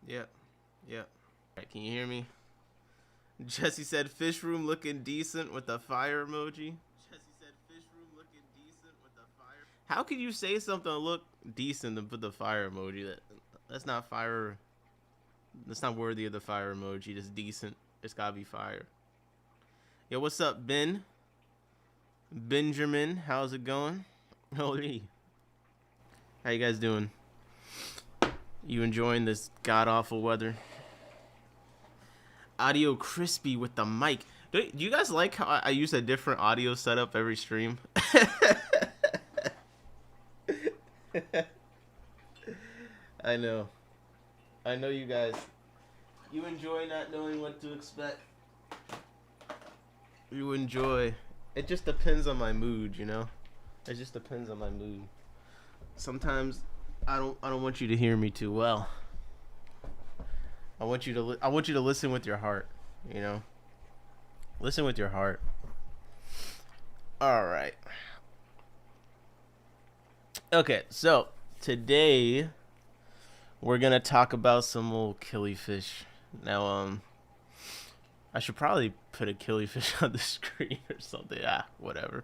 Yep. Yep. Alright, can you hear me? Jesse said fish room looking decent with the fire emoji. Jesse said fish room looking decent with the fire. How could you say something to look decent and put the fire emoji? That's not fire. That's not worthy of the fire emoji. Just decent. It's gotta be fire. Yo, what's up, Ben? Benjamin, how's it going? Holy. How you guys doing? You enjoying this god-awful weather? Audio crispy with the mic. Do you guys like how I use a different audio setup every stream? I know. I know you guys. You enjoy not knowing what to expect. You enjoy. It just depends on my mood, you know? It just depends on my mood. Sometimes I don't want you to hear me too well. I want you to listen with your heart, you know? Listen with your heart. All right. Okay, so today we're going to talk about some old killifish. Now I should probably put a killifish on the screen or something. Whatever.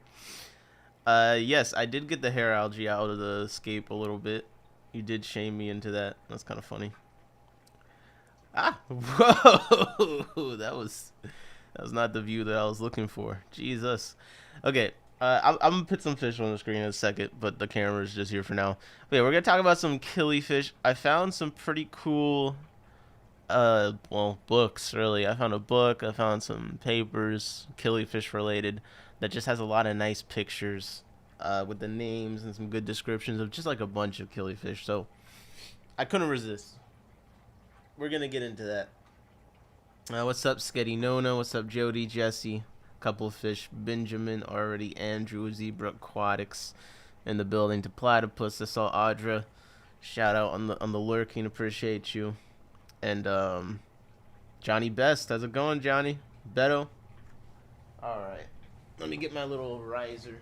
Yes, I did get the hair algae out of the scape a little bit. You did shame me into that. That's kind of funny. Whoa! That was not the view that I was looking for. Jesus. Okay, I'm gonna put some fish on the screen in a second, but the camera's just here for now. Okay, we're gonna talk about some killifish. I found some pretty cool, well, books really. I found a book. I found some papers, killifish related, that just has a lot of nice pictures, with the names and some good descriptions of just like a bunch of killifish. So I couldn't resist. We're gonna get into that. What's up, Sketty Nona? What's up, Jody, Jesse? Couple of fish, Benjamin already, Andrew, Zebra Aquatics in the building. To Platypus, I saw Audra. Shout out on the lurking, appreciate you. And Johnny Best, how's it going, Johnny? Beto. All right, let me get my little riser,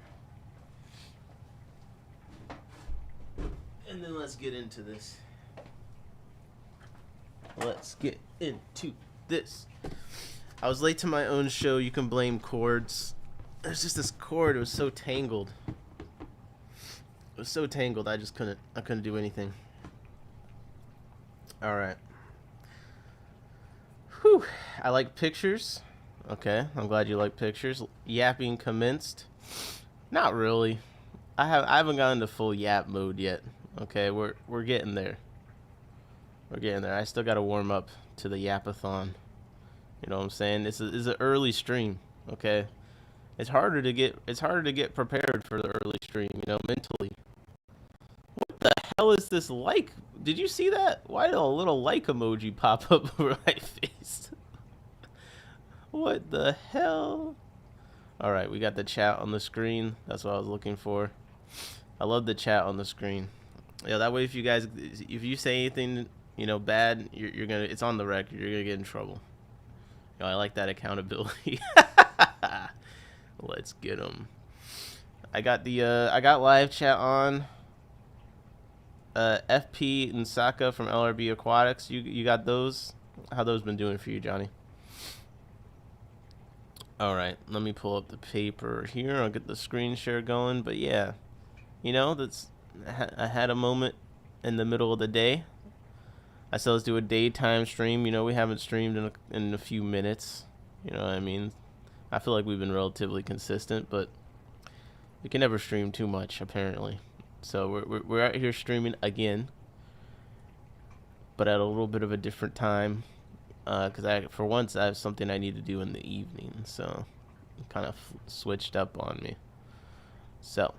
and then let's get into this. Let's get into this. I was late to my own show. You can blame cords. There's just this cord. It was so tangled. It was so tangled. I couldn't do anything. All right. Whew. I like pictures. Okay. I'm glad you like pictures. Yapping commenced. Not really. I haven't gotten to full yap mode yet. Okay. We're getting there. We're getting there. I still got to warm up to the yapathon. You know what I'm saying? This is an early stream, okay? It's harder to get prepared for the early stream, you know, mentally. What the hell is this like? Did you see that? Why did a little like emoji pop up over my face? What the hell? All right, we got the chat on the screen. That's what I was looking for. I love the chat on the screen. Yeah, that way if you say anything, you know, bad, you're gonna, it's on the record. You're gonna get in trouble. You know, I like that accountability. Let's get them. I got live chat on. FP and Saka from LRB Aquatics. You got those? How those been doing for you, Johnny? All right, let me pull up the paper here. I'll get the screen share going. But yeah, you know, I had a moment in the middle of the day. I said let's do a daytime stream. You know, we haven't streamed in a few minutes. You know what I mean? I feel like we've been relatively consistent, but we can never stream too much, apparently. So we're out here streaming again, but at a little bit of a different time, because for once I have something I need to do in the evening. So it kind of switched up on me. So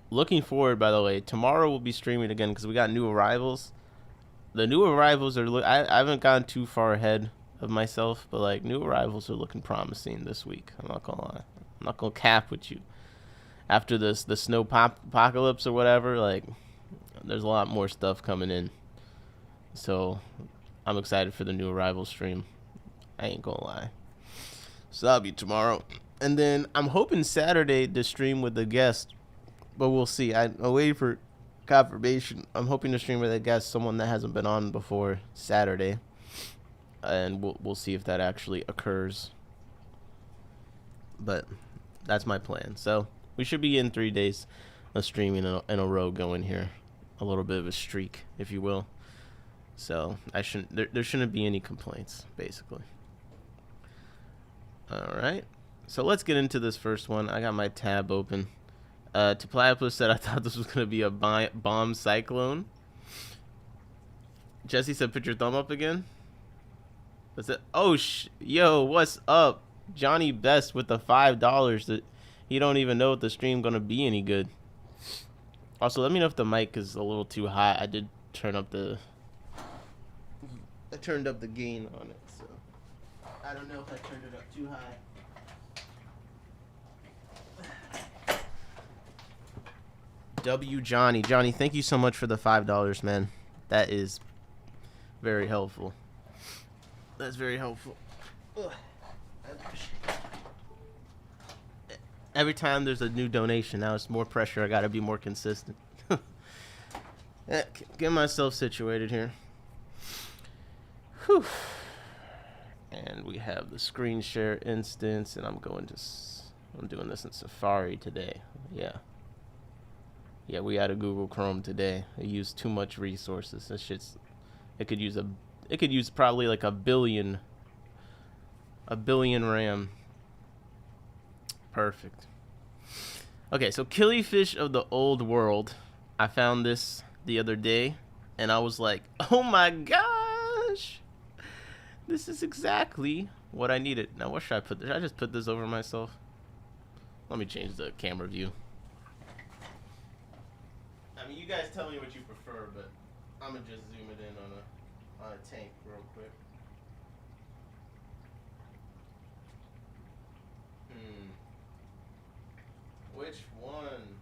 looking forward, by the way, tomorrow we'll be streaming again because we got new arrivals. The new arrivals are I haven't gone too far ahead of myself, but like new arrivals are looking promising this week. I'm not gonna lie. I'm not gonna cap with you. After the snow apocalypse or whatever, like there's a lot more stuff coming in. So I'm excited for the new arrival stream. I ain't gonna lie. So that'll be tomorrow, and then I'm hoping Saturday to stream with the guest. But we'll see. I'm waiting for confirmation. I'm hoping to stream with, I guess, someone that hasn't been on before Saturday, and we'll see if that actually occurs. But that's my plan. So we should be in 3 days of streaming in a row going here, a little bit of a streak, if you will. So there shouldn't be any complaints, basically. All right. So let's get into this first one. I got my tab open. Platypus said, I thought this was going to be a bomb cyclone. Jesse said, put your thumb up again. That's it. Oh, yo, what's up? Johnny Best with the $5 that he don't even know if the stream going to be any good. Also, let me know if the mic is a little too high. I did turn up the... I turned up the gain on it, so... I don't know if I turned it up too high. Johnny, thank you so much for the $5, man. That is very helpful. That's very helpful. Ugh. Every time there's a new donation, now it's more pressure. I gotta be more consistent. Get myself situated here. Whew. And we have the screen share instance, and I'm doing this in Safari today. Yeah, we had a Google Chrome today. It used too much resources. That shit's, it could use probably like a billion RAM. Perfect. Okay, so Killifish of the Old World. I found this the other day, and I was like, oh my gosh, this is exactly what I needed. Now, what should I put? Should I just put this over myself? Let me change the camera view. I mean, you guys tell me what you prefer, but I'm gonna just zoom it in on a tank real quick. Which one?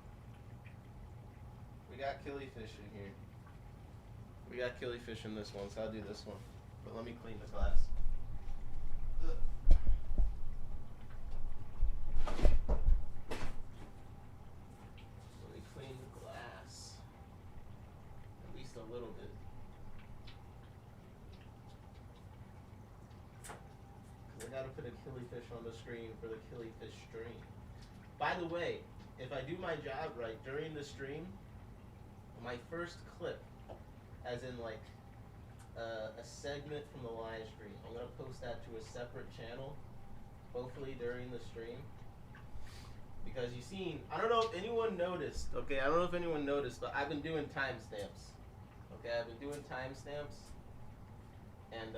We got Killifish in here. We got Killifish in this one, so I'll do this one. But let me clean the glass. Ugh. Let me clean the glass. At least a little bit. Because I gotta put a Killifish on the screen for the Killifish stream. By the way, if I do my job right during the stream, my first clip, as in like a segment from the live stream, I'm gonna post that to a separate channel, hopefully during the stream. Because you've seen, I don't know if anyone noticed, okay, I don't know if anyone noticed, but I've been doing timestamps. Okay, I've been doing timestamps, and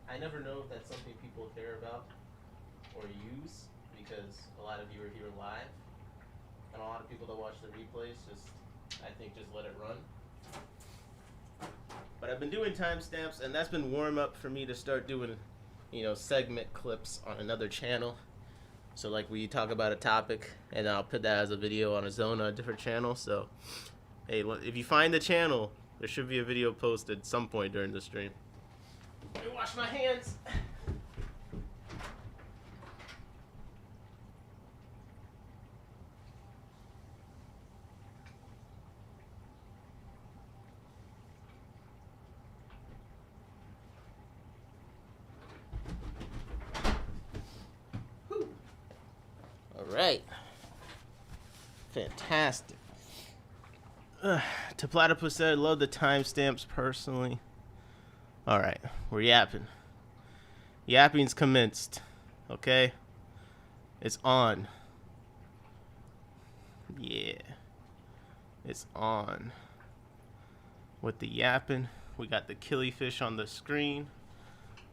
I never know if that's something people care about or use, because a lot of you are here live, and a lot of people that watch the replays I think just let it run. But I've been doing timestamps, and that's been warm up for me to start doing, segment clips on another channel. So like we talk about a topic, and I'll put that as a video on its own on a different channel. So, hey, if you find the channel, there should be a video posted some point during the stream. Let me wash my hands. Right. Fantastic. Platypus said, I love the timestamps personally. Alright, we're yapping. Yapping's commenced. Okay? It's on. Yeah. It's on. With the yapping, we got the Killifish on the screen.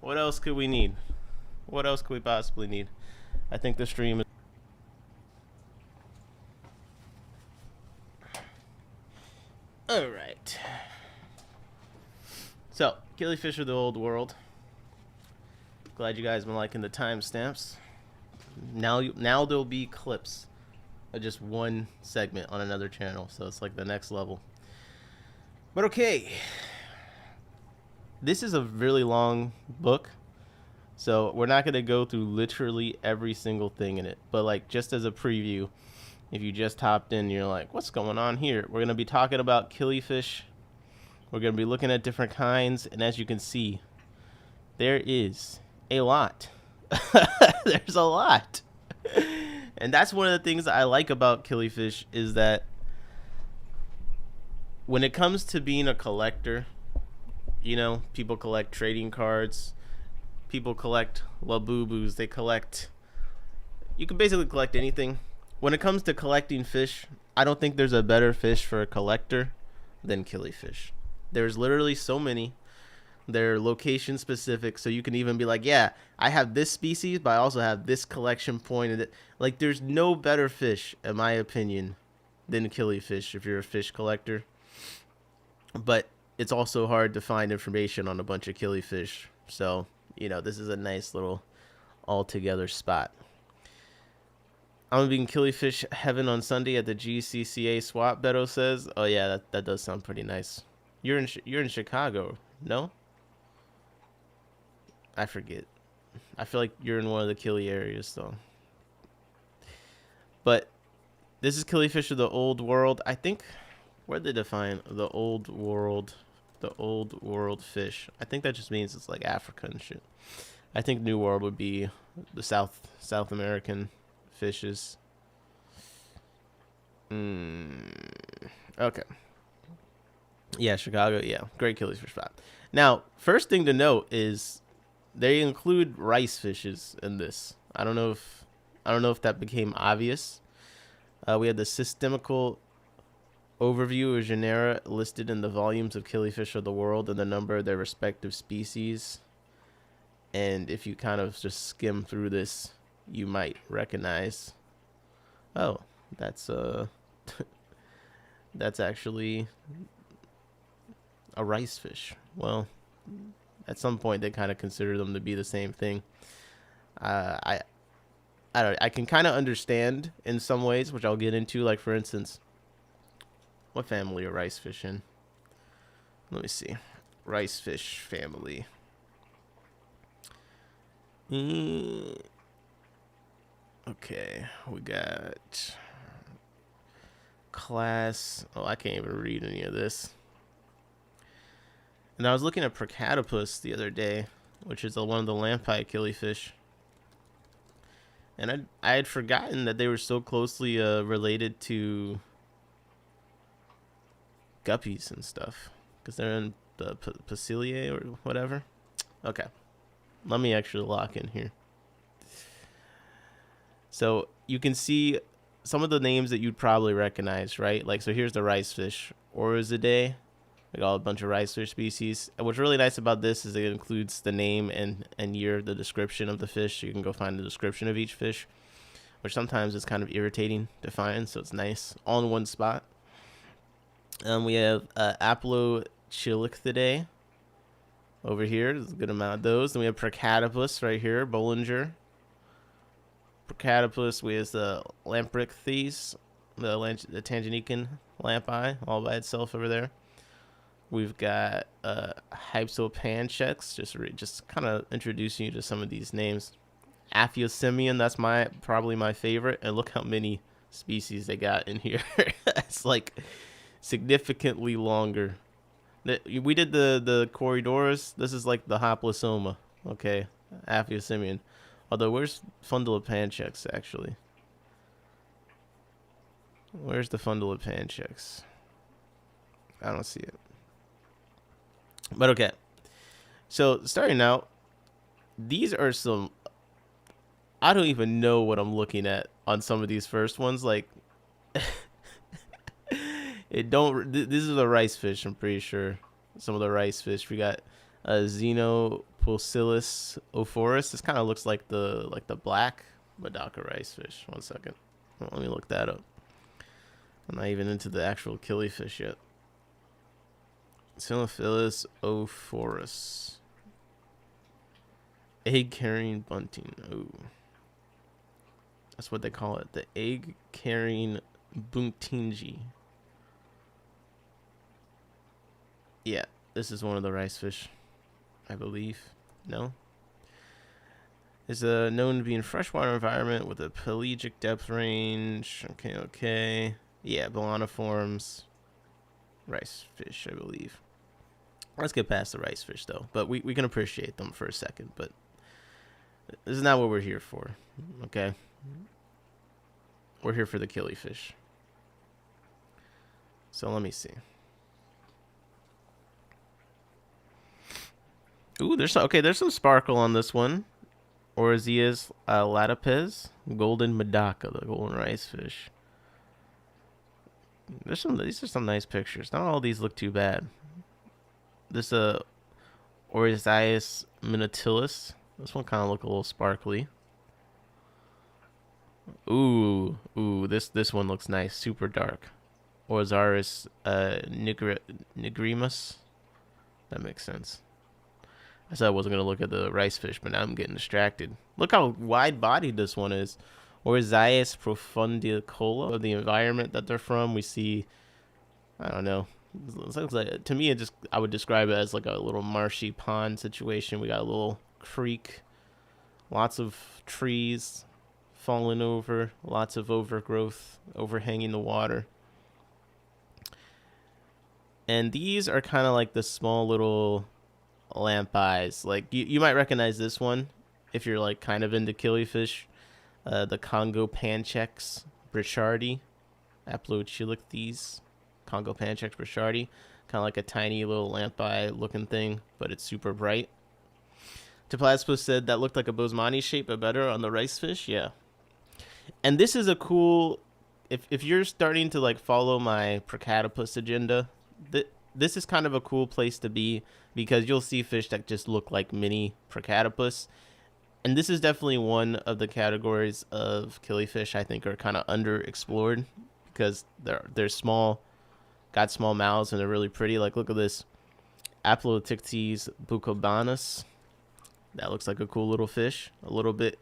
What else could we need? What else could we possibly need? I think the stream is... Alright. So, Killifish of the Old World. Glad you guys been liking the timestamps. Now there'll be clips of just one segment on another channel, so it's like the next level. But okay. This is a really long book, so we're not going to go through literally every single thing in it. But like just as a preview, If you just hopped in, you're like, what's going on here? We're going to be talking about killifish. We're going to be looking at different kinds. And as you can see, there is a lot. There's a lot. And that's one of the things that I like about killifish is that when it comes to being a collector, you know, people collect trading cards. People collect Labubus. They collect... You can basically collect anything. When it comes to collecting fish, I don't think there's a better fish for a collector than killifish. There's literally so many. They're location specific, so you can even be like, yeah, I have this species, but I also have this collection point. And like, there's no better fish, in my opinion, than killifish if you're a fish collector. But it's also hard to find information on a bunch of killifish. So, you know, this is a nice little all-together spot. I'm gonna be in Killifish Heaven on Sunday at the GCCA swap. Beto says, "Oh yeah, that does sound pretty nice." You're in Chicago, no? I forget. I feel like you're in one of the Killy areas though. But this is Killifish of the Old World. I think where they define the Old World, the Old World fish. I think that just means it's like Africa and shit. I think New World would be the South American fishes. Okay. Yeah, Chicago. Yeah, great killifish spot. Now, first thing to note is they include rice fishes in this. I don't know if that became obvious. We had the systemical overview of genera listed in the volumes of killifish of the world and the number of their respective species. And if you kind of just skim through this, you might recognize, oh, that's that's actually a rice fish. Well, at some point they kind of consider them to be the same thing. I don't know, I can kind of understand in some ways, which I'll get into. Like, for instance, what family are rice fish in? Let me see. Rice fish family. Okay, we got class. Oh, I can't even read any of this. And I was looking at Procatopus the other day, which is one of the lamphite killifish. And I had forgotten that they were so closely related to guppies and stuff, because they're in the Pasiliae or whatever. Okay, let me actually lock in here. So you can see some of the names that you'd probably recognize, right? Like, so here's the rice fish, Oryzidae. We got a bunch of rice fish species. And what's really nice about this is it includes the name and year, the description of the fish. So you can go find the description of each fish, which sometimes is kind of irritating to find. So it's nice all in one spot. We have Aplochilichthidae over here. There's a good amount of those. Then we have Procatopus right here, Bollinger. Procatopus, we have the Lamprichthes, the Tanganykan lampi, all by itself over there. We've got Hypsopanchex, just kind of introducing you to some of these names. Aphyosemion, that's probably my favorite, and look how many species they got in here. It's like significantly longer. We did the Corydoras. This is like the Hoplosoma, okay, Aphyosemion. Although, where's Fundulopanchex, actually? Where's the Fundulopanchex? I don't see it. But okay. So, starting out, these are some... I don't even know what I'm looking at on some of these first ones. Like, this is a rice fish, I'm pretty sure. Some of the rice fish. We got Xenopulcillus ophorus. This kind of looks like the black Medaka rice fish. One second. Let me look that up. I'm not even into the actual killifish yet. Xenophilus ophorus. Egg-carrying bunting. Oh. That's what they call it. The egg-carrying buntingi. Yeah, this is one of the rice fish, I believe. No? Is known to be in freshwater environment with a pelagic depth range. Okay. Yeah, balaniforms. Rice fish, I believe. Let's get past the rice fish, though. But we can appreciate them for a second. But this is not what we're here for. Okay? We're here for the killifish. So let me see. Ooh, there's some sparkle on this one. Orzias latipes, golden medaka, the golden rice fish. These are some nice pictures. Not all these look too bad. This Orzias minutilis. This one kind of look a little sparkly. Ooh, this one looks nice, super dark. Orzaris nigrimus. That makes sense. I said I wasn't going to look at the rice fish, but now I'm getting distracted. Look how wide-bodied this one is. Orzias profundicola, of the environment that they're from. We see, I don't know. It looks like, to me, I would describe it as like a little marshy pond situation. We got a little creek, lots of trees falling over, lots of overgrowth overhanging the water. And these are kind of like the small little lamp eyes. Like you might recognize this one if you're like kind of into killifish. The Congo panchex brichardi, Aplochilicthes, Congo panchex brichardi, kind of like a tiny little lamp eye looking thing, but it's super bright. Toplaspus said that looked like a Bosemani shape, but better on the rice fish. Yeah. And this is a cool, if you're starting to like follow my Procatopus agenda, this is kind of a cool place to be, because you'll see fish that just look like mini Procatopus. And this is definitely one of the categories of killifish I think are kind of underexplored, because they're small, got small mouths, and they're really pretty. Like, look at this Aplotictes bucobanus. That looks like a cool little fish, a little bit.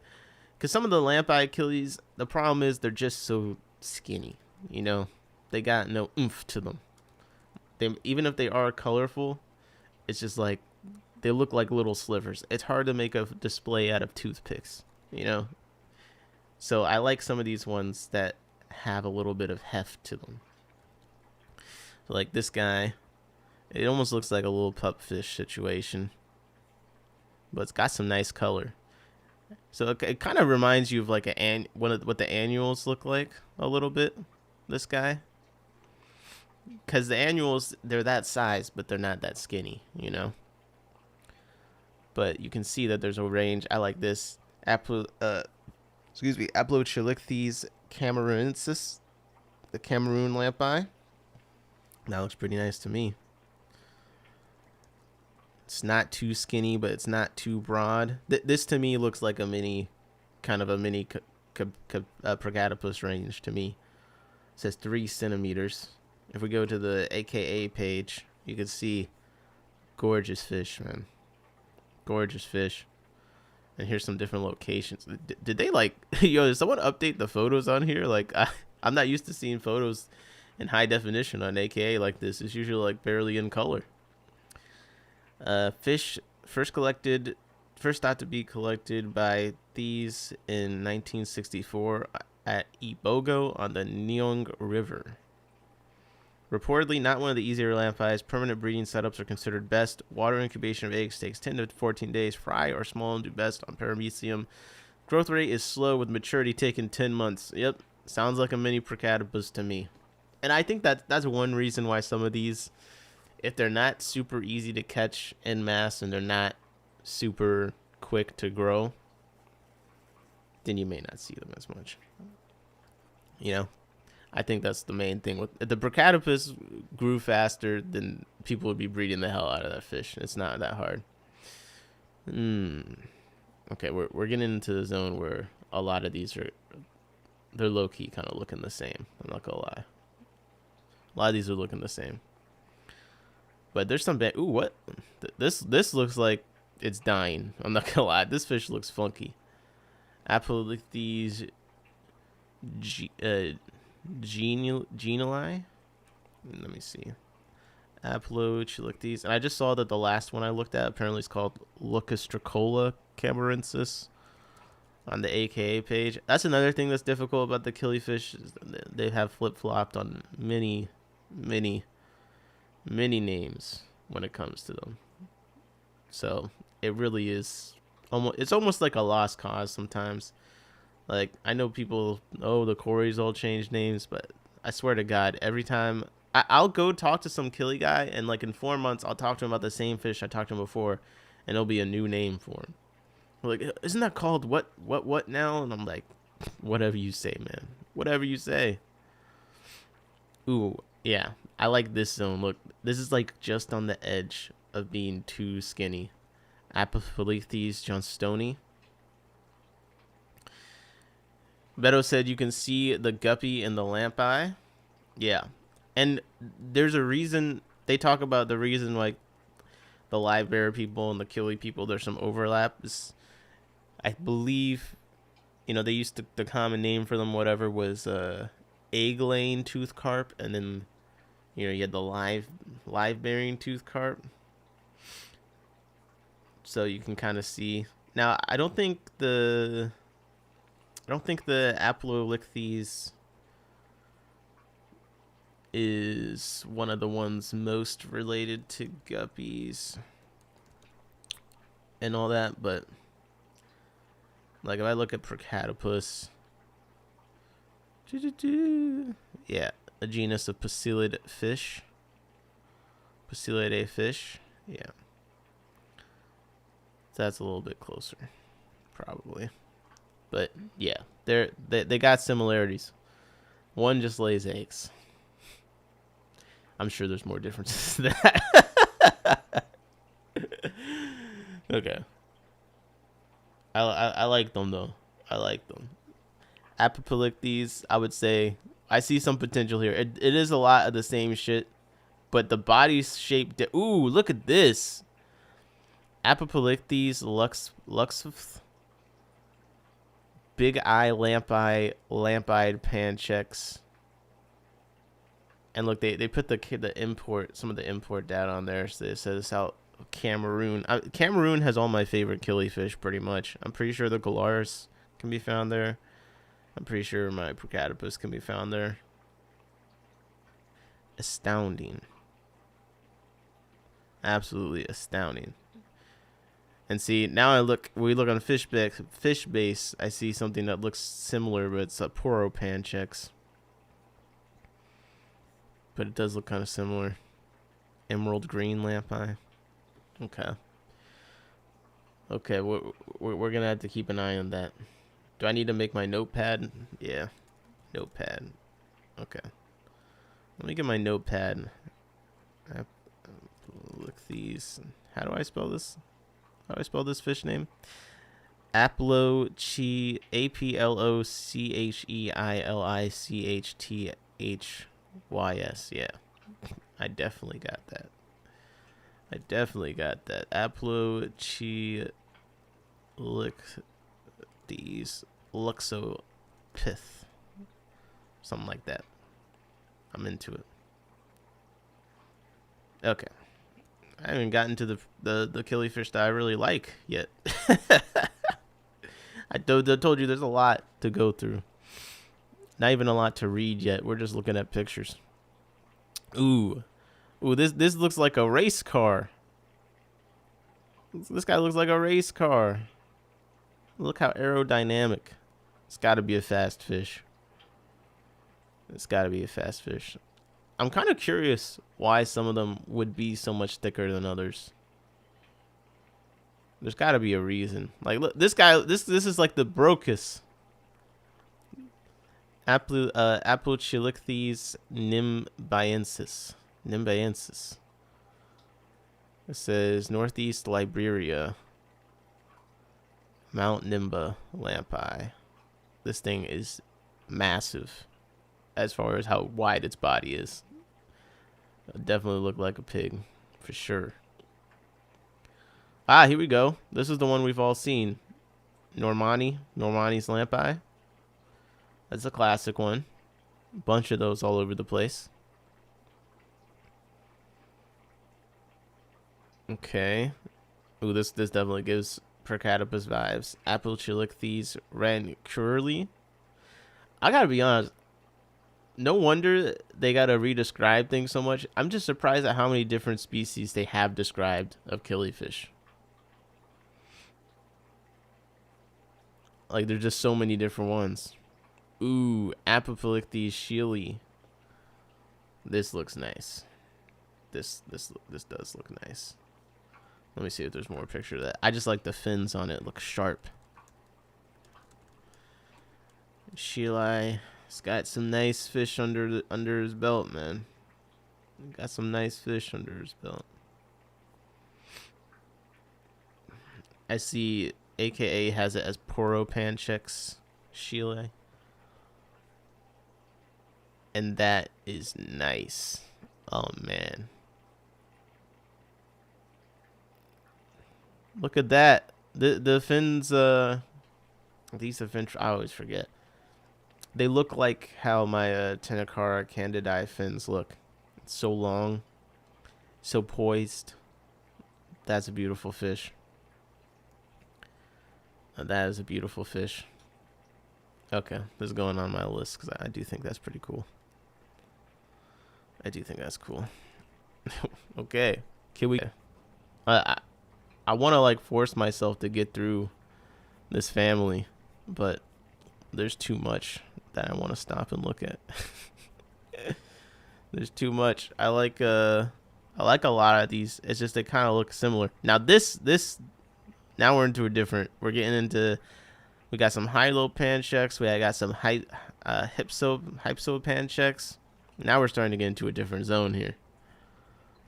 Because some of the lamp-eyed killies, the problem is they're just so skinny, you know? They got no oomph to them. Even if they are colorful, it's just like they look like little slivers. It's hard to make a display out of toothpicks, you know? So I like some of these ones that have a little bit of heft to them. So like this guy, it almost looks like a little pupfish situation, but it's got some nice color. So it kind of reminds you of like what the annuals look like a little bit, this guy. Because the annuals, they're that size, but they're not that skinny, you know? But you can see that there's a range. I like this. Aplochilicthes cameroonensis, the Cameroon lamp eye. That looks pretty nice to me. It's not too skinny, but it's not too broad. This to me looks like a mini Procatopus range to me. It says 3 centimeters. If we go to the AKA page, you can see gorgeous fish, man. Gorgeous fish. And here's some different locations. Did they like, yo, did someone update the photos on here? Like, I'm not used to seeing photos in high definition on AKA like this. It's usually like barely in color. Fish first thought to be collected by these in 1964 at Ibogo on the Nyong River. Reportedly not one of the easier lamp eyes. Permanent breeding setups are considered best. Water incubation of eggs takes 10 to 14 days. Fry or small and do best on paramecium. Growth rate is slow with maturity taking 10 months. Yep, sounds like a mini Procatopus to me. And I think that's one reason why some of these, if they're not super easy to catch en masse and they're not super quick to grow, then you may not see them as much. You know? I think that's the main thing. If the Procatopus grew faster, then people would be breeding the hell out of that fish. It's not that hard. Okay, we're getting into the zone where a lot of these they're low key kind of looking the same. I'm not gonna lie. A lot of these are looking the same. But there's some bad. Ooh, what? This looks like it's dying. I'm not gonna lie. This fish looks funky. Aplolicthes genili. Let me see. Aplochilicthes. And I just saw that the last one I looked at apparently is called Leucostracola camerensis. on the AKA page. That's another thing that's difficult about the Killifish. Is they have flip-flopped on many, many, many names when it comes to them. So it really is almost. It's almost like a lost cause sometimes. Like, I know people, oh, the Corys all changed names, but I swear to God, every time I'll go talk to some killi guy, and like in 4 months, I'll talk to him about the same fish I talked to him before, and it'll be a new name for him. Like, isn't that called what now? And I'm like, whatever you say, man. Whatever you say. Ooh, yeah. I like this zone. Look, this is like just on the edge of being too skinny. Apophylethes johnstoni. Beto said you can see the guppy in the lamp eye. Yeah. And there's a reason they talk about the reason like the live bearer people and the killi people, there's some overlap. I believe, they used to, the common name for them, whatever, was egg laying tooth carp, and then you had the live bearing tooth carp. So you can kind of see. Now I don't think the Apololithes is one of the ones most related to guppies and all that, but like if I look at Procatopus, yeah, a genus of Pasilidae fish, yeah. So that's a little bit closer, probably. But yeah, they got similarities. One just lays eggs. I'm sure there's more differences than that. Okay. I like them though. I like them. Apophylethes, I would say I see some potential here. It is a lot of the same shit, but the body's shaped. Ooh, look at this. Apophylethes luxus. Big eye, lamp-eyed pancheks. And look, they put some of the import data on there. So it says out Cameroon. Cameroon has all my favorite killifish, pretty much. I'm pretty sure the Galaris can be found there. I'm pretty sure my Procatopus can be found there. Astounding. Absolutely astounding. And see, now we look on fish base, I see something that looks similar, but it's a Poropanchex. But it does look kind of similar. Emerald green lamp eye. Okay, we're gonna have to keep an eye on that. Do I need to make my notepad? Yeah, notepad. Okay, let me get my notepad. Look these. How do I spell this? How do I spell this fish name? Aplochethys. Yeah, I definitely got that. Aplochethys luxopith. Something like that. I'm into it. Okay. I haven't gotten to the killifish that I really like yet. I told you there's a lot to go through. Not even a lot to read yet. We're just looking at pictures. Ooh, this looks like a race car. This guy looks like a race car. Look how aerodynamic. It's got to be a fast fish. I'm kind of curious why some of them would be so much thicker than others. There's got to be a reason. Like, look, this guy, this is like the Brocus. Aplochelychthes nimbaensis. It says Northeast Liberia. Mount Nimba lampi. This thing is massive as far as how wide its body is. It definitely look like a pig for sure. Ah, here we go. This is the one we've all seen. Normani's lampi. That's a classic one. Bunch of those all over the place. Okay. Ooh, this definitely gives Percatopus vibes. Apochylicthes rancurli. I gotta be honest. No wonder they gotta redescribe things so much. I'm just surprised at how many different species they have described of killifish. Like, there's just so many different ones. Ooh, Apophylictes shieli. This looks nice. This does look nice. Let me see if there's more picture of that. I just like the fins on it. Look sharp. Shieli. He's got some nice fish under his belt, man. Got some nice fish under his belt. I see AKA has it as Poropanchex Shieli. And that is nice. Oh, man. Look at that. The fins, these are fins, I always forget. They look like how my Tenacara candidae fins look. It's so long, so poised. That's a beautiful fish. That is a beautiful fish. Okay, this is going on my list because I do think that's pretty cool. I do think that's cool. Okay, can we? I want to like force myself to get through this family, but there's too much that I want to stop and look at. There's too much. I like a lot of these. It's just they kind of look similar. Now now we're into a different. We're getting into. We got some Hylopanchex. We got some Hypsopanchex. Now we're starting to get into a different zone here.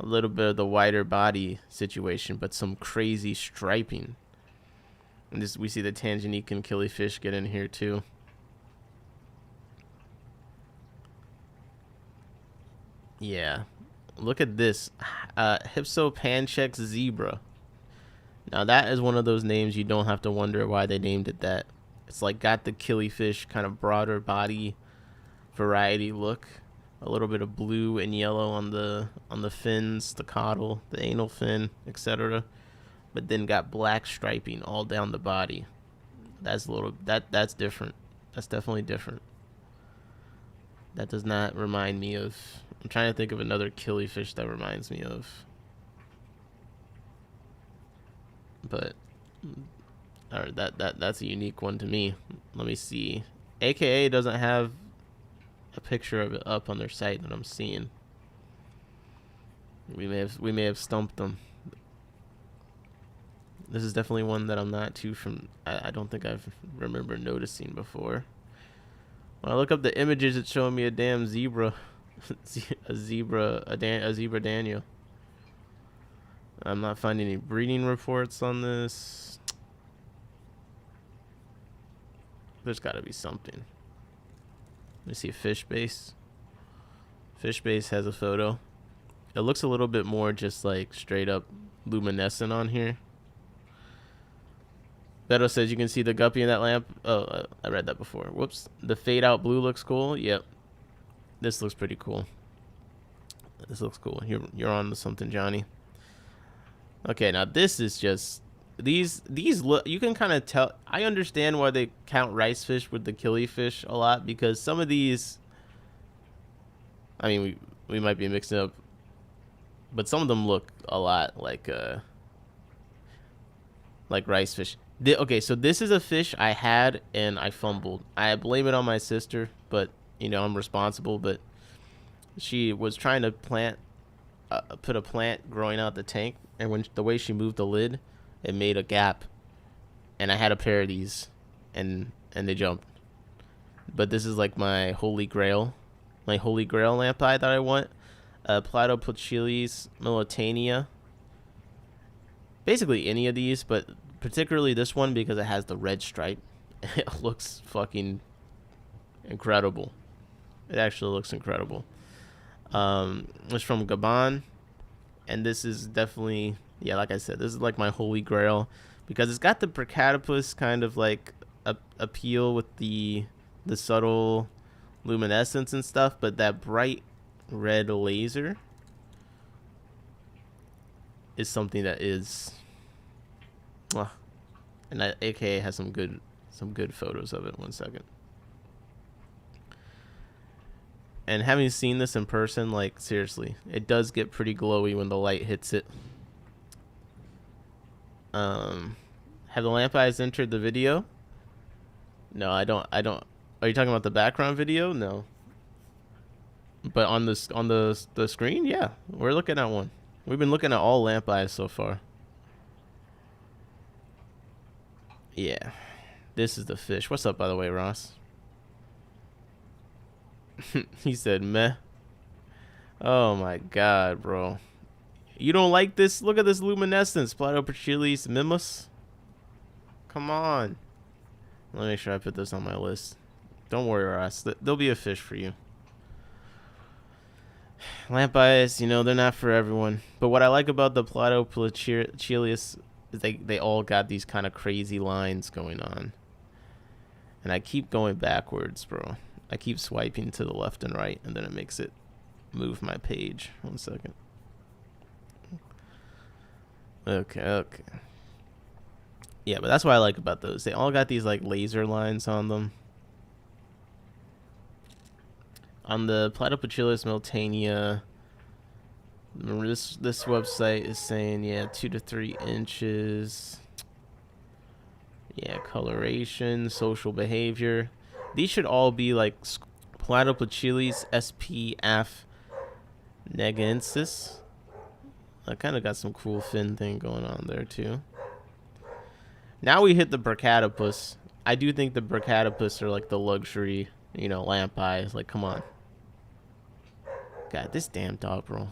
A little bit of the wider body situation, but some crazy striping. And this, we see the Tanganyika killifish get in here too. Yeah, look at this, Hypsopanchex zebra. Now that is one of those names you don't have to wonder why they named it that. It's like got the killifish kind of broader body variety look. A little bit of blue and yellow on the fins, the caudal, the anal fin, etc. But then got black striping all down the body. That's a little that's different. That's definitely different. That does not remind me of. I'm trying to think of another killifish that reminds me of. But or that's a unique one to me. Let me see. AKA doesn't have a picture of it up on their site that I'm seeing. We may have stumped them. This is definitely one that I'm not too I don't think I've remember noticing before. When I look up the images, it's showing me a damn zebra, a zebra Daniel. I'm not finding any breeding reports on this. There's got to be something. Let me see Fishbase. Fishbase has a photo. It looks a little bit more just like straight up luminescent on here. Beto says you can see the guppy in that lamp. Oh, I read that before. Whoops. The fade out blue looks cool. Yep. This looks pretty cool. This looks cool. You're on to something, Johnny. Okay, now this is just these look. You can kind of tell. I understand why they count rice fish with the killifish a lot, because some of these. I mean, we might be mixing up, but some of them look a lot like rice fish. Okay, so this is a fish I had and I fumbled. I blame it on my sister, but you know I'm responsible. But she was trying to put a plant growing out the tank, and when the way she moved the lid, it made a gap, and I had a pair of these, and they jumped. But this is like my holy grail lamp eye that I want. Platypochiles militania. Basically any of these, but particularly this one because it has the red stripe. It looks fucking incredible. It actually looks incredible. It's from Gabon, and this is definitely, yeah, like I said, this is like my holy grail because it's got the Percatopus kind of like appeal with the subtle luminescence and stuff, but that bright red laser is something that is And AKA has some good photos of it. 1 second. And having seen this in person, like, seriously, it does get pretty glowy when the light hits it. Have the lamp eyes entered the video? No, I don't. Are you talking about the background video? No. But on the screen, yeah, we're looking at one. We've been looking at all lamp eyes so far. Yeah, this is the fish. What's up, by the way, Ross? He said, meh. Oh my god, bro. You don't like this? Look at this luminescence. Platypus mimus. Come on. Let me make sure I put this on my list. Don't worry, Ross. There'll be a fish for you. Lamp eyes, you know, they're not for everyone. But what I like about the Platypus is they all got these kind of crazy lines going on. And I keep going backwards, bro. I keep swiping to the left and right, and then it makes it move my page. 1 second. Okay. Yeah, but that's what I like about those. They all got these like laser lines on them. On the Platypus miltania, this website is saying, yeah, 2 to 3 inches. Yeah, coloration, social behavior. These should all be like Platypus SPF negensis. I kind of got some cool fin thing going on there too. Now we hit the Brachytopus. I do think the Brachytopus are like the luxury, you know, lamp eyes. Like, come on. God, this damn dog, bro.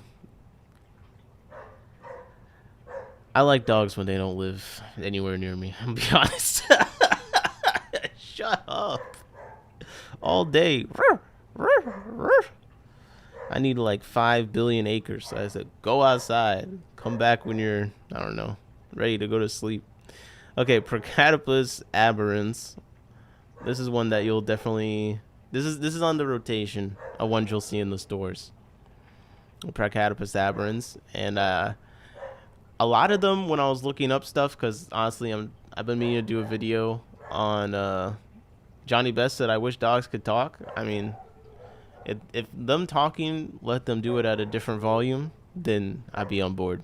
I like dogs when they don't live anywhere near me. I'm gonna be honest. Shut up. All day. I need like 5 billion acres. So I said, go outside. Come back when you're, I don't know, ready to go to sleep. Okay, Brachytopus aberrans. This is one that you'll definitely. This is on the rotation. A one you'll see in the stores. Brachytopus aberrans, and a lot of them when I was looking up stuff, because honestly I've been meaning to do a video on Johnny Best said I wish dogs could talk. I mean, if them talking let them do it at a different volume, then I'd be on board.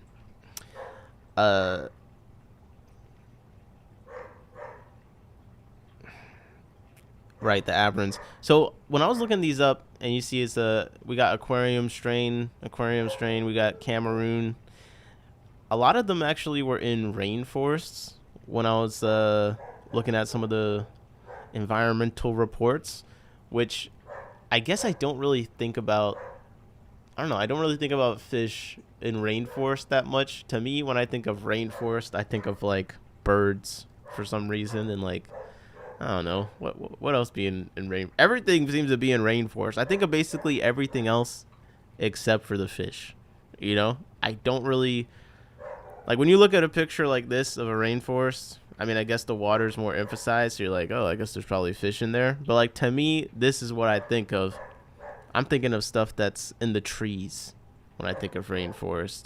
Right, the aberrans. So when I was looking these up, and you see it's we got aquarium strain, we got Cameroon. A lot of them actually were in rainforests when I was looking at some of the environmental reports, which I guess I don't really think about. I don't know. I don't really think about fish in rainforest that much. To me, when I think of rainforest, I think of like birds for some reason, and like, I don't know what else be in rain. Everything seems to be in rainforest. I think of basically everything else except for the fish. You know, I don't really like when you look at a picture like this of a rainforest. I mean, I guess the water's more emphasized, so you're like, oh, I guess there's probably fish in there. But like to me, this is what I think of. I'm thinking of stuff that's in the trees when I think of rainforest.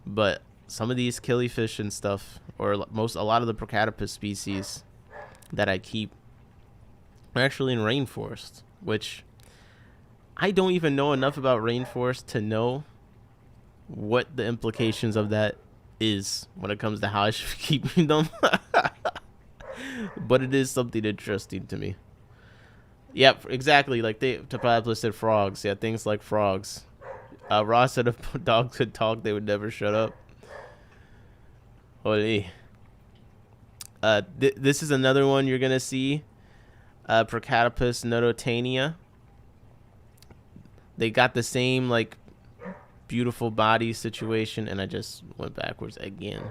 But some of these killifish and stuff, or a lot of the Brachytopus species that I keep are actually in rainforest, which I don't even know enough about rainforest to know what the implications of that is when it comes to how I should be keeping them. But it is something interesting to me. Yep, exactly. Like they probably said frogs. Yeah, things like frogs. Ross said if dogs could talk, they would never shut up. Holy. This is another one you're gonna see. Brachytopus nototania. They got the same like beautiful body situation, and I just went backwards again.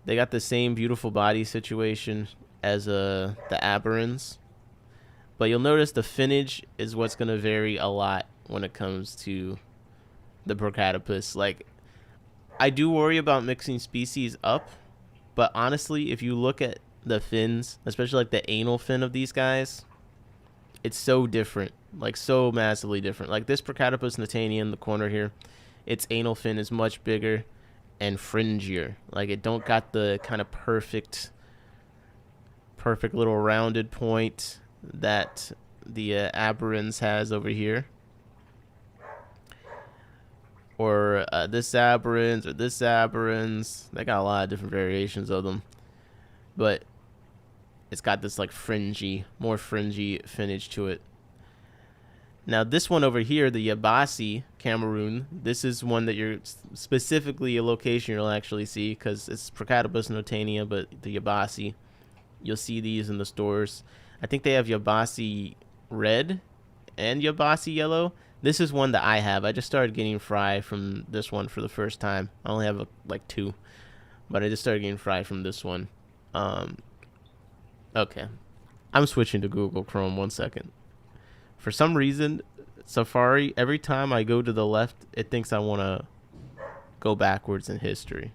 They got the same beautiful body situation as the aberrans, but you'll notice the finnage is what's gonna vary a lot when it comes to the Brachytopus. Like, I do worry about mixing species up. But honestly, if you look at the fins, especially like the anal fin of these guys, it's so different, like so massively different. Like this Brachytopus natania in the corner here, its anal fin is much bigger, and fringier. Like it don't got the kind of perfect little rounded point that the aberrans has over here, or this aberrans or this aberrans. They got a lot of different variations of them, but it's got this like more fringy finish to it. Now this one over here, the Yabasi Cameroon, this is one that you're specifically a location you'll actually see, because it's Procatopus notania, but the Yabasi, you'll see these in the stores. I think they have Yabasi red and Yabasi yellow. This is one that I have. I just started getting fry from this one for the first time. I only have like 2, but I just started getting fry from this one. Okay, I'm switching to Google Chrome 1 second. For some reason, Safari, every time I go to the left, it thinks I want to go backwards in history.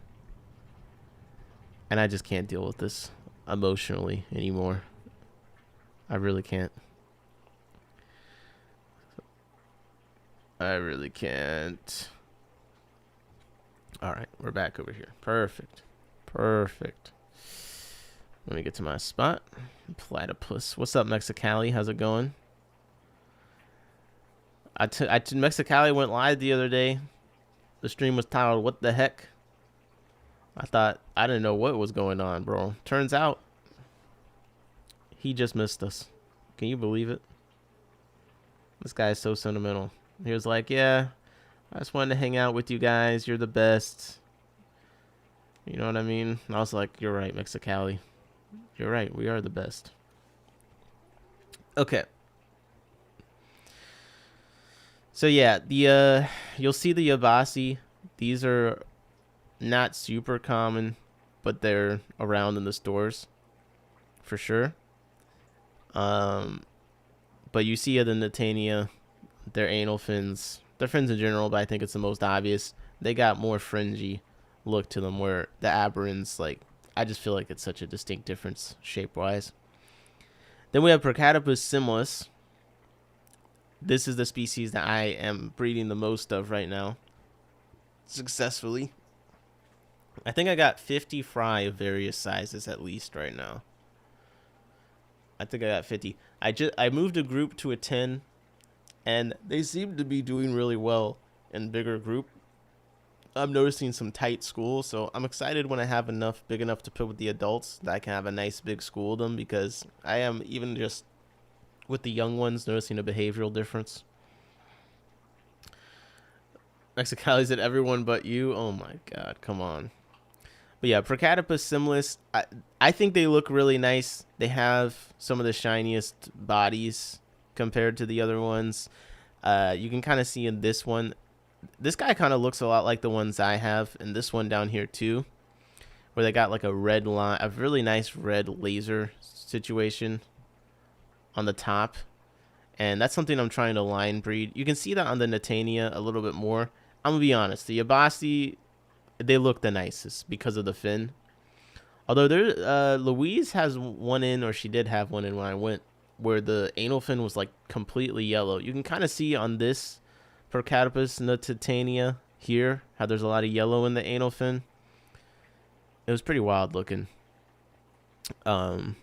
And I just can't deal with this emotionally anymore. I really can't. I really can't. All right, we're back over here. Perfect. Perfect. Let me get to my spot. Platypus. What's up, Mexicali? How's it going? Mexicali went live the other day. The stream was titled "What the Heck." I didn't know what was going on, bro. Turns out he just missed us. Can you believe it? This guy is so sentimental. He was like, "Yeah, I just wanted to hang out with you guys. You're the best." You know what I mean? And I was like, "You're right, Mexicali. You're right. We are the best." Okay. So yeah, you'll see the Yabasi. These are not super common, but they're around in the stores for sure. But you see the Natania, their anal fins, their fins in general, but I think it's the most obvious. They got more fringy look to them, where the aberrans, like, I just feel like it's such a distinct difference shape-wise. Then we have Procatopus similis. This is the species that I am breeding the most of right now, successfully. I think I got 50 fry of various sizes at least right now. I think I got 50. I moved a group to a 10, and they seem to be doing really well in bigger group. I'm noticing some tight schools, so I'm excited when I have big enough to put with the adults that I can have a nice big school with them, because I am, even just with the young ones, noticing a behavioral difference. Mexicali said everyone but you. Oh my god, come on. But yeah, Procatopus similis, I think they look really nice. They have some of the shiniest bodies compared to the other ones. You can kind of see in this one, this guy kind of looks a lot like the ones I have, and this one down here too, where they got like a red line, a really nice red laser situation on the top. And that's something I'm trying to line breed. You can see that on the Natania a little bit more. I'm gonna be honest, the Yabasi, they look the nicest because of the fin. Although Louise has one in, or she did have one in when I went, where the anal fin was like completely yellow. You can kind of see on this Procatopus notania here how there's a lot of yellow in the anal fin. It was pretty wild looking. The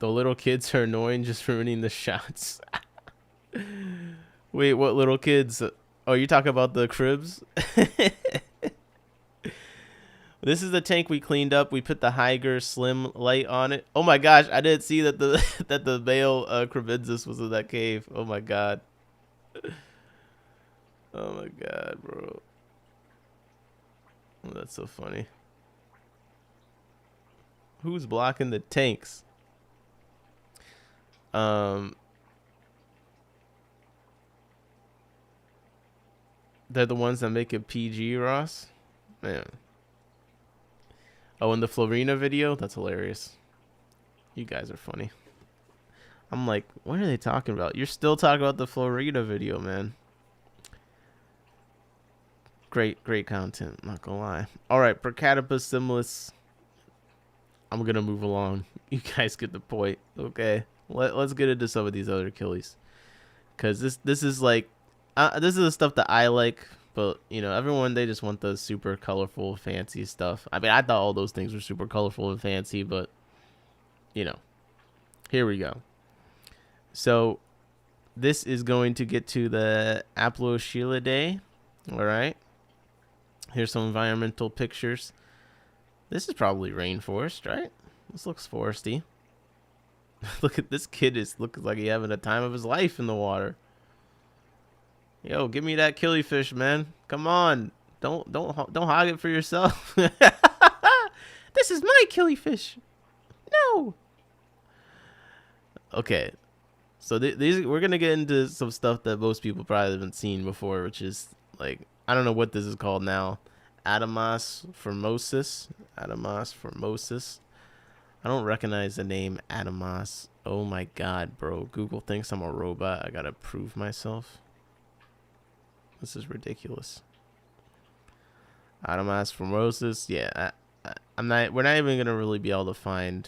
little kids are annoying, just ruining the shots. Wait, what little kids? Oh, you talking about the cribs? This is the tank we cleaned up. We put the Higer Slim light on it. Oh my gosh, I didn't see that the male Cravensis was in that cave. Oh my god. Oh my god, bro. Oh, that's so funny. Who's blocking the tanks? They're the ones that make it PG, Ross? Man. Oh, in the Florina video? That's hilarious. You guys are funny. I'm like, what are they talking about? You're still talking about the Florina video, man. Great content, not gonna lie. Alright, Procatopus similis. I'm gonna move along. You guys get the point, okay? Let's get into some of these other killies. Because this is like, This is the stuff that I like, but you know, everyone they just want the super colorful, fancy stuff. I mean, I thought all those things were super colorful and fancy, but you know, here we go. So this is going to get to the Aplochelidae. All right. Here's some environmental pictures. This is probably rainforest, right? This looks foresty. Look at this kid. Looks like he's having a time of his life in the water. Yo, give me that killifish, man. Come on. Don't hog it for yourself. This is my killifish. No. Okay. So these we're gonna get into some stuff that most people probably haven't seen before, which is like I don't know what this is called now. Adamas formosus. Adamas formosus. I don't recognize the name Adamas. Oh my god, bro. Google thinks I'm a robot. I gotta prove myself. This is ridiculous. Adamas formosus. Yeah, I'm not. We're not even gonna really be able to find.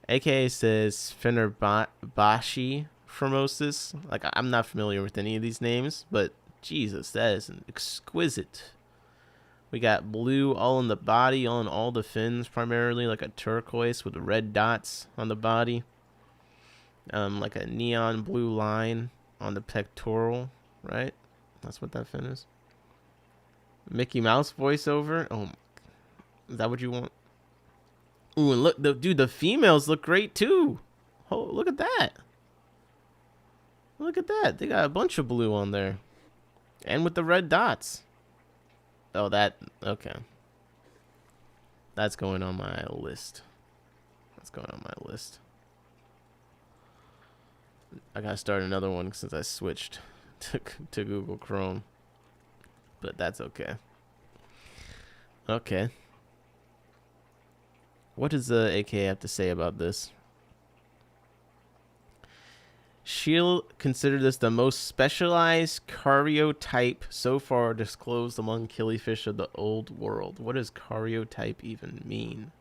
AKA says Fenerbahce formosus. Like I'm not familiar with any of these names, but Jesus, that is an exquisite. We got blue all in the body, all in all the fins, primarily like a turquoise with red dots on the body. Like a neon blue line on the pectoral, right? That's what that fin is. Mickey Mouse voiceover. Oh, is that what you want? Ooh, and look, dude, the females look great too. Oh, look at that. Look at that. They got a bunch of blue on there. And with the red dots. Oh, okay. That's going on my list. That's going on my list. I gotta start another one since I switched to Google Chrome. But that's okay. Okay. What does the AK have to say about this? She'll consider this the most specialized karyotype so far disclosed among killifish of the old world. What does karyotype even mean?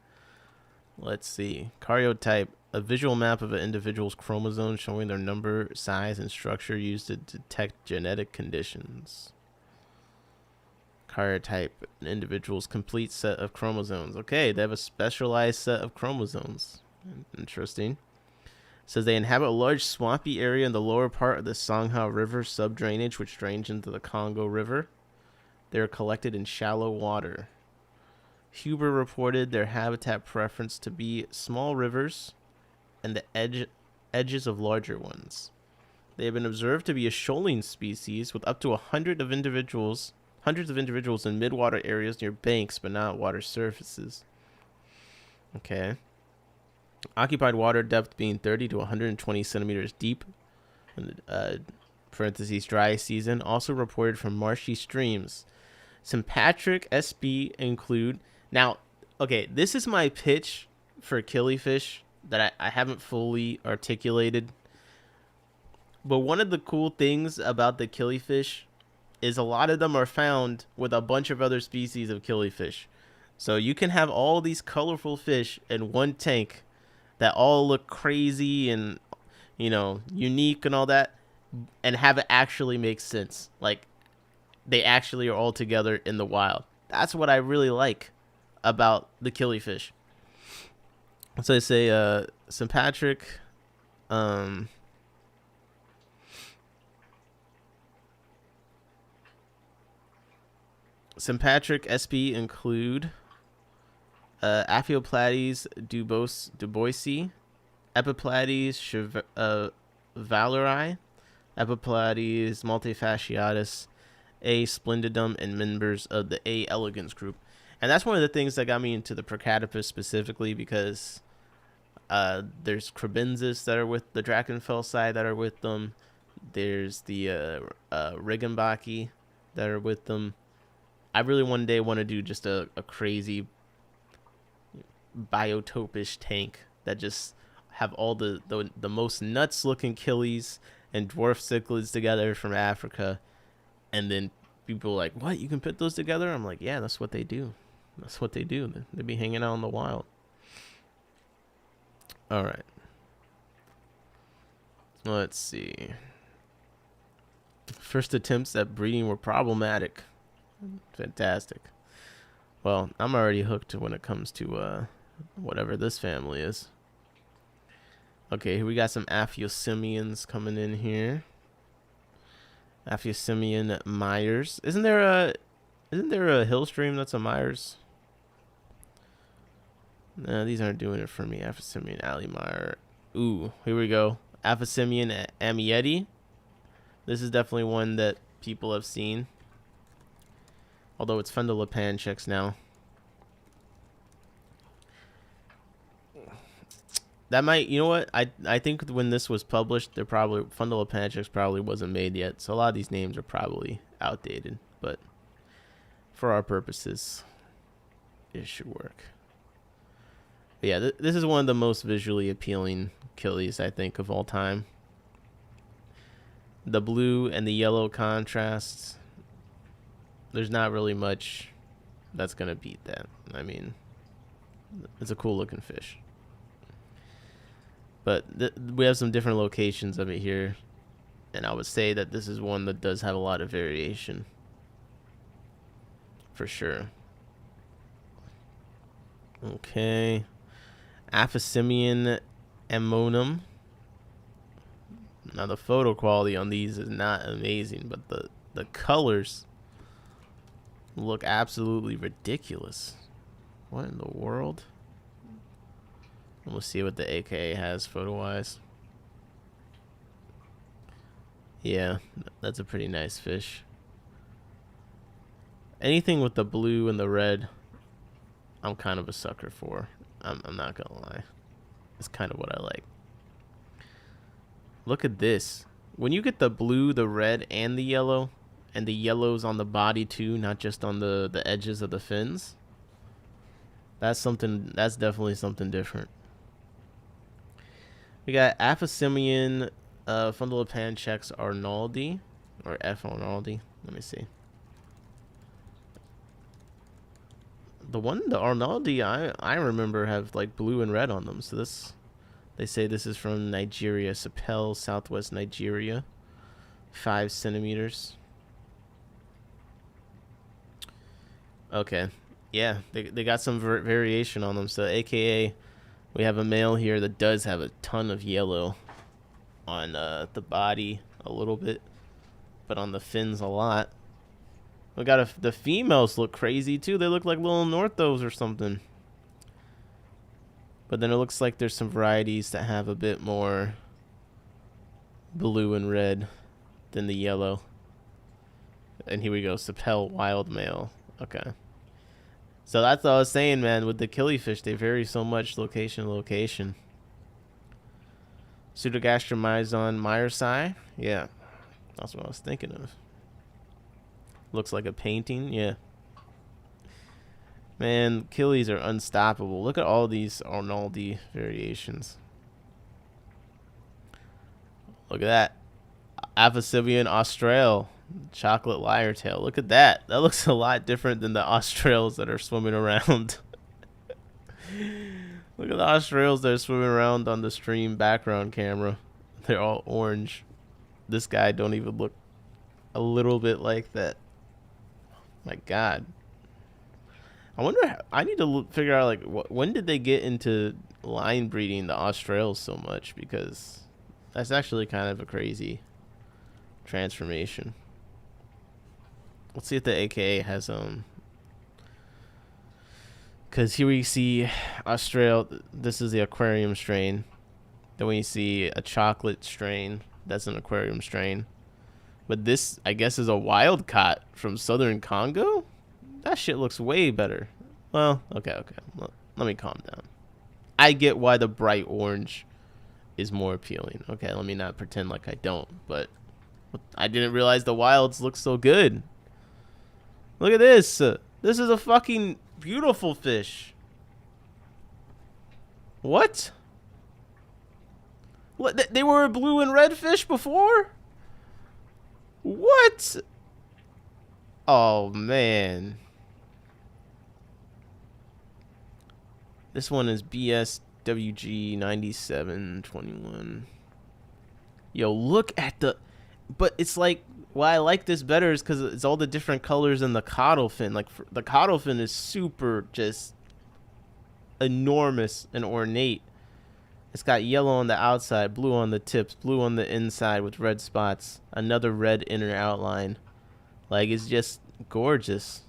Let's see. Karyotype, a visual map of an individual's chromosomes showing their number, size, and structure used to detect genetic conditions. Karyotype, an individual's complete set of chromosomes. Okay, they have a specialized set of chromosomes. Interesting. Says they inhabit a large swampy area in the lower part of the Sangha River subdrainage, which drains into the Congo River. They are collected in shallow water. Huber reported their habitat preference to be small rivers and the edges of larger ones. They have been observed to be a shoaling species with up to hundreds of individuals in midwater areas near banks, but not water surfaces. Okay. Occupied water depth being 30 to 120 centimeters deep. Parentheses dry season. Also reported from marshy streams. Sympatric SB include. Now, okay, this is my pitch for killifish that I haven't fully articulated. But one of the cool things about the killifish is a lot of them are found with a bunch of other species of killifish. So you can have all these colorful fish in one tank that all look crazy and, you know, unique and all that, and have it actually make sense. Like, they actually are all together in the wild. That's what I really like about the killifish. So they say, Sympatric, Sympatric SB include Aphioplatys duboisi, Epiplatys valerii, Epiplatys multifasciatus, A. splendidum, and members of the A. elegans group. And that's one of the things that got me into the Procatopus specifically, because there's Crebensis that are with the Drachenfelsai that are with them. There's the Riggenbacchi that are with them. I really one day want to do just a crazy biotopish tank that just have all the most nuts looking killies and dwarf cichlids together from Africa, and then people are like, what, you can put those together? I'm like, yeah, that's what they do. That's what they do. They be hanging out in the wild. All right, let's see. First attempts at breeding were problematic. Fantastic. Well, I'm already hooked when it comes to whatever this family is. Okay, here we got some Aphyosemians coming in here. Aphyosemian Myers. Isn't there a hill stream that's a Myers? No, these aren't doing it for me. Aphyosemian Alley Meyer. Ooh, here we go. Aphyosemian Amietti. This is definitely one that people have seen. Although it's Fundalepantrex now. That might, you know what? I think when this was published, there probably Fundalepantrex probably wasn't made yet, so a lot of these names are probably outdated. But for our purposes, it should work. But yeah, this is one of the most visually appealing killies I think of all time. The blue and the yellow contrasts. There's not really much that's gonna beat that. I mean, it's a cool looking fish. But we have some different locations of it here, and I would say that this is one that does have a lot of variation. For sure. Okay. Aphyosemian Ammonum. Now the photo quality on these is not amazing, but the colors look absolutely ridiculous. What in the world? We'll see what the AKA has photo-wise. Yeah, that's a pretty nice fish. Anything with the blue and the red, I'm kind of a sucker for. I'm not gonna lie. It's kind of what I like. Look at this. When you get the blue, the red, and the yellow's on the body too, not just on the edges of the fins, that's definitely something different. We got Aphyosemian Fundalepantrex Arnoldi, or F. Arnoldi. Let me see. The Arnoldi I remember have like blue and red on them. So they say this is from Nigeria, Sapele, Southwest Nigeria, 5 centimeters. Okay, yeah, they got some variation on them. So AKA, we have a male here that does have a ton of yellow on the body a little bit, but on the fins a lot. We got the females look crazy too. They look like little Northos or something. But then it looks like there's some varieties that have a bit more blue and red than the yellow. And here we go, Sapele wild male. Okay. So that's what I was saying, man. With the killifish, they vary so much location to location. Pseudogastromyzon meyersi. Yeah, that's what I was thinking of. Looks like a painting. Yeah. Man, killies are unstoppable. Look at all these Arnoldi variations. Look at that. Aphyosemian Austral. Chocolate lyre-tail. Look at that. That looks a lot different than the Australs that are swimming around. Look at the Australs that are swimming around on the stream background camera. They're all orange. This guy don't even look a little bit like that. My God. I wonder. I need to figure out like when did they get into line breeding the Australs so much, because that's actually kind of a crazy transformation. Let's see if the AKA has because here we see Austral. This is the aquarium strain. Then we see a chocolate strain. That's an aquarium strain. But this, I guess, is a wild caught from southern Congo. That shit looks way better. Well, okay. Let me calm down. I get why the bright orange is more appealing. Okay, let me not pretend like I don't. But I didn't realize the wilds look so good. Look at this. This is a fucking beautiful fish. What? What? They were a blue and red fish before? What? Oh, man. This one is BSWG 9721. Yo, look at the... But it's like why I like this better is because it's all the different colors in the caudal fin. Like the caudal fin is super just enormous and ornate. It's got yellow on the outside, blue on the tips, blue on the inside with red spots, another red inner outline. Like, it's just gorgeous.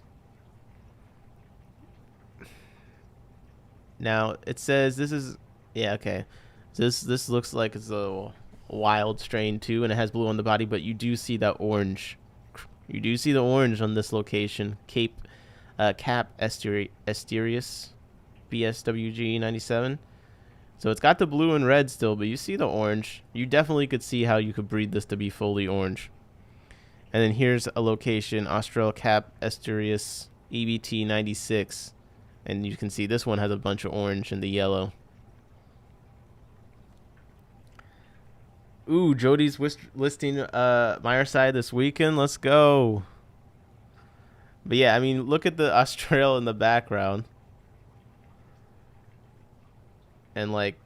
Now it says this is, yeah, okay. This looks like it's a wild strain too, and it has blue on the body, but you do see that orange. You do see the orange on this location. Cap Asterius BSWG 97. So it's got the blue and red still, but you see the orange. You definitely could see how you could breed this to be fully orange. And then here's a location, Austral Cap Asterius EBT 96. And you can see this one has a bunch of orange and the yellow. Ooh, Jody's listing Myerside this weekend. Let's go. But yeah, I mean, look at the Austral in the background. And like,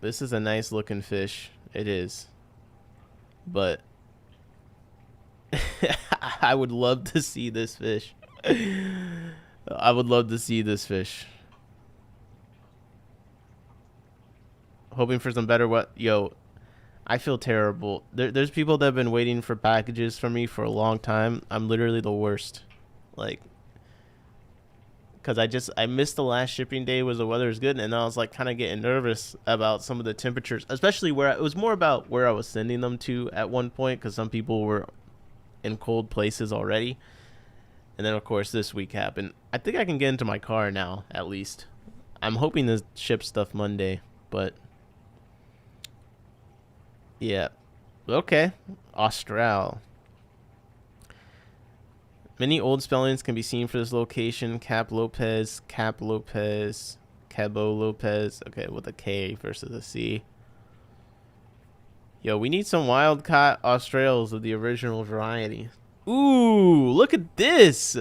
this is a nice looking fish. It is. But I would love to see this fish. I would love to see this fish. Hoping for some better yo, I feel terrible. There's people that have been waiting for packages from me for a long time. I'm literally the worst. Like, because I missed the last shipping day was the weather is good, and I was like kind of getting nervous about some of the temperatures, especially where it was more about where I was sending them to at one point, because some people were in cold places already. And then of course this week happened. I think I can get into my car now, at least. I'm hoping to ship stuff Monday, but yeah. Okay. Austral. Many old spellings can be seen for this location. Cap Lopez, Cabo Lopez. Okay, with a K versus a C. Yo, we need some wild caught Australs of the original variety. Ooh, look at this.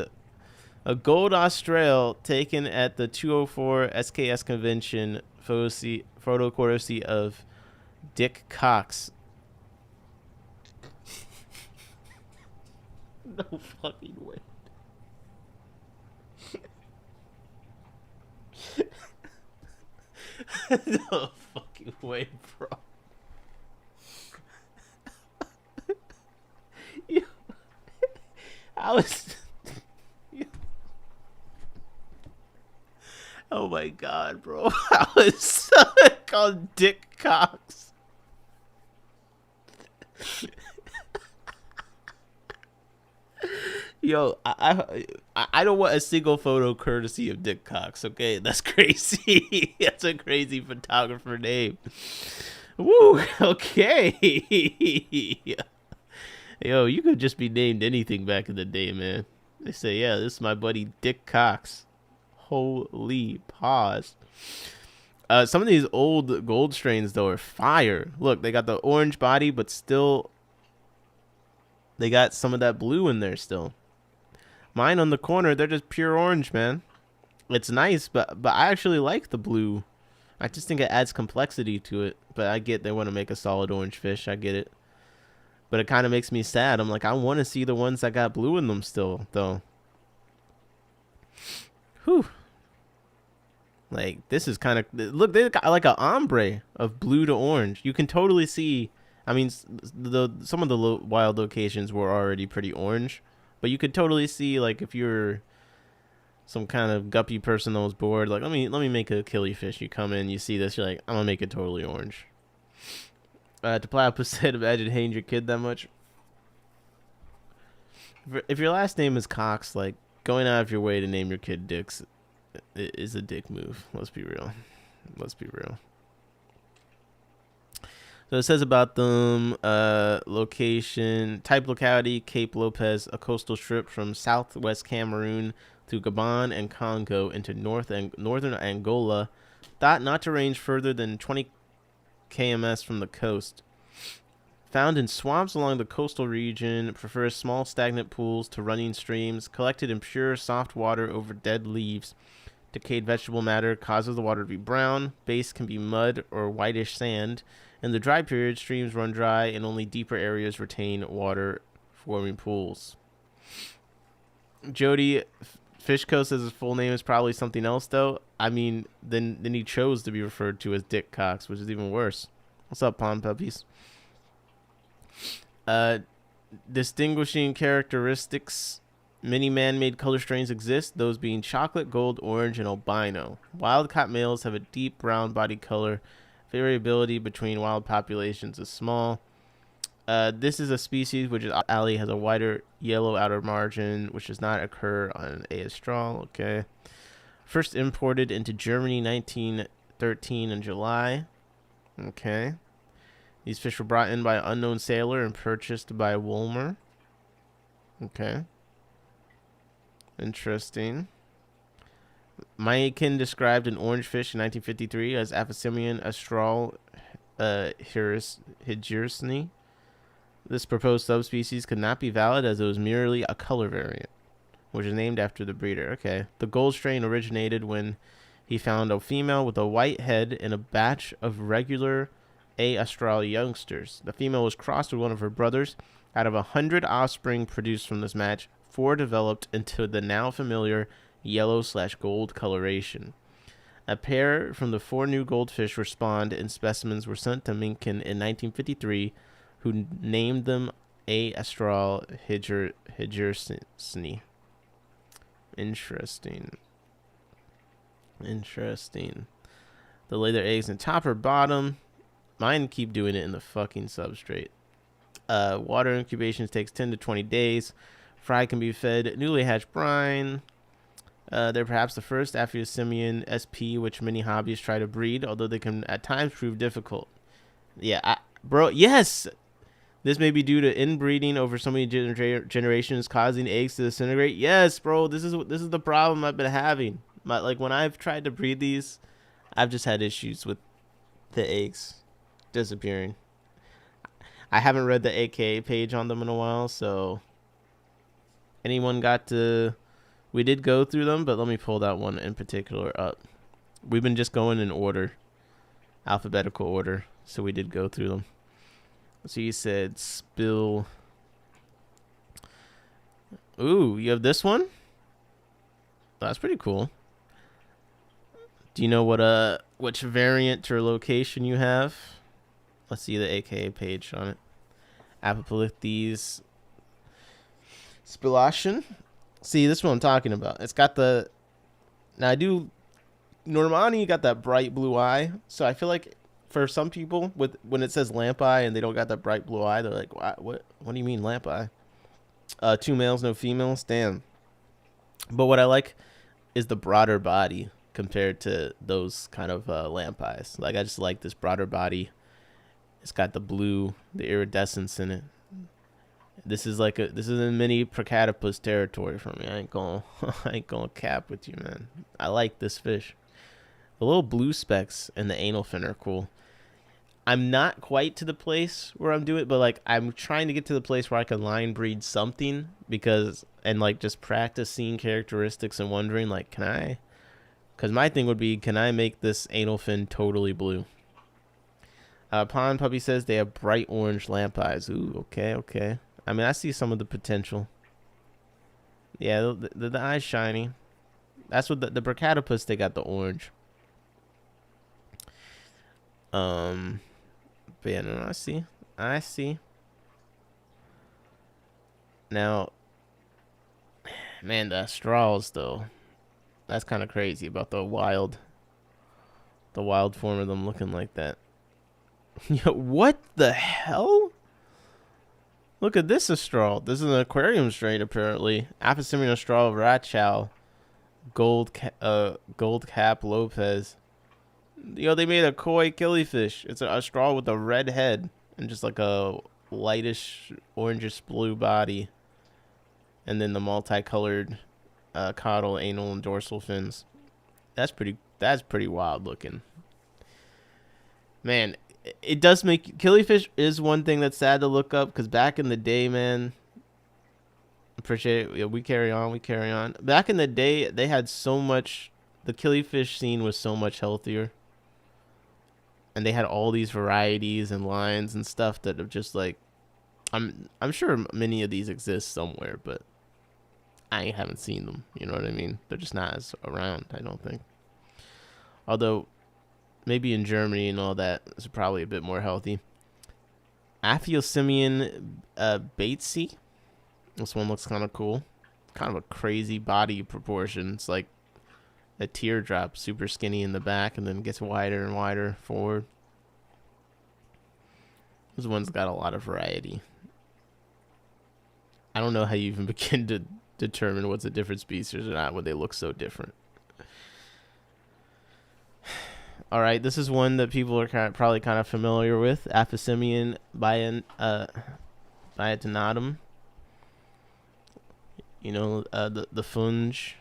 A gold Austral taken at the 204 SKS convention. Photo courtesy of Dick Cox. No fucking way. No fucking way, bro. I was. Oh my god, bro. I was called Dick Cox. Yo, I don't want a single photo courtesy of Dick Cox, okay? That's crazy. That's a crazy photographer name. Woo, okay. Yo, you could just be named anything back in the day, man. They say, yeah, this is my buddy Dick Cox. Holy pause. Some of these old gold strains, though, are fire. Look, they got the orange body, but still they got some of that blue in there still. Mine on the corner, they're just pure orange, man. It's nice, but I actually like the blue. I just think it adds complexity to it. But I get they want to make a solid orange fish. I get it. But it kind of makes me sad. I'm like, I want to see the ones that got blue in them still, though. Whew. Like, this is kind of... Look, they got like an ombre of blue to orange. You can totally see... I mean, some of the wild locations were already pretty orange. But you could totally see, like, if you're some kind of guppy person that was bored, like, let me make a killifish. You come in, you see this, you're like, I'm going to make it totally orange. Platypus said, imagine hating your kid that much. If your last name is Cox, like, going out of your way to name your kid Dix is a dick move. Let's be real. Let's be real. So it says about them, location, type locality, Cape Lopez, a coastal strip from southwest Cameroon through Gabon and Congo into northern Angola, thought not to range further than 20 kms from the coast. Found in swamps along the coastal region, prefers small stagnant pools to running streams, collected in pure soft water over dead leaves. Decayed vegetable matter causes the water to be brown. Base can be mud or whitish sand. In the dry period, streams run dry and only deeper areas retain water forming pools. Jody Fishko says his full name is probably something else, though. I mean, then he chose to be referred to as Dick Cox, which is even worse. What's up, pond puppies? Distinguishing characteristics. Many man-made color strains exist, those being chocolate, gold, orange, and albino. Wild-caught males have a deep brown body color. Variability between wild populations is small. This is a species which is alley has a wider yellow outer margin, which does not occur on A. Astral. Okay. First imported into Germany 1913 in July. Okay. These fish were brought in by an unknown sailor and purchased by Wolmer. Okay. Interesting. Maikin described an orange fish in 1953 as Aphysemion astral higersni. This proposed subspecies could not be valid as it was merely a color variant, which is named after the breeder. Okay. The gold strain originated when he found a female with a white head in a batch of regular A. Astral youngsters. The female was crossed with one of her brothers. Out of 100 offspring produced from this match, 4 developed into the now familiar yellow/gold coloration. A pair from the 4 new goldfish were spawned, and specimens were sent to Minkin in 1953, who named them A. Astral higersni. Interesting. They lay their eggs in top or bottom. Mine keep doing it in the fucking substrate. Water incubation takes 10 to 20 days. Fry can be fed newly hatched brine. They're perhaps the first Aphysemion SP which many hobbyists try to breed, although they can at times prove difficult. Yeah, bro, yes! This may be due to inbreeding over so many generations, causing eggs to disintegrate. Yes, bro, this is the problem I've been having. Like when I've tried to breed these, I've just had issues with the eggs disappearing. I haven't read the AKA page on them in a while, so anyone got to... We did go through them, but let me pull that one in particular up. We've been just going in order, alphabetical order, so we did go through them. So you said spill. Ooh, you have this one? That's pretty cool. Do you know what which variant or location you have? Let's see the AKA page on it. Apoplectes Spilation. See, this is what I'm talking about. It's got the... Now, I do... Normani got that bright blue eye. So I feel like for some people, when it says lamp eye and they don't got that bright blue eye, they're like, what do you mean lamp eye? 2 males, no females? Damn. But what I like is the broader body compared to those kind of lamp eyes. Like, I just like this broader body. It's got the blue, the iridescence in it. This is in mini Procatopus territory for me. I ain't gonna cap with you, man. I like this fish. The little blue specks and the anal fin are cool. I'm not quite to the place where I'm doing it, but like I'm trying to get to the place where I can line breed something and like just practice seeing characteristics and wondering like, can I? Because my thing would be, can I make this anal fin totally blue? Pond Puppy says they have bright orange lamp eyes. Ooh, okay. I mean, I see some of the potential. Yeah, the eye's shiny. That's what the Procatopus, they got the orange. But yeah, no, I see. Now, man, the straws though, that's kind of crazy about the wild form of them looking like that. Yo, what the hell? Look at this astral. This is an aquarium strain apparently. Aphysemion astral Rachow, gold cap Lopez. Yo, they made a koi killifish. It's a straw with a red head and just like a lightish orangish blue body, and then the multicolored caudal, anal, and dorsal fins. That's pretty wild looking. Man, it does make... Killifish is one thing that's sad to look up, because back in the day, man... Appreciate it. Yeah, we carry on. Back in the day, they had so much... The killifish scene was so much healthier. And they had all these varieties and lines and stuff that have just, like... I'm sure many of these exist somewhere, but I haven't seen them. You know what I mean? They're just not as around, I don't think. Although maybe in Germany and all that is probably a bit more healthy. Aphyosemian Batesy. This one looks kind of cool. Kind of a crazy body proportion. It's like a teardrop, super skinny in the back, and then gets wider and wider forward. This one's got a lot of variety. I don't know how you even begin to determine what's a different species or not when they look so different. All right, this is one that people are probably kind of familiar with. Aphyosemian biatenatum. You know, the funge,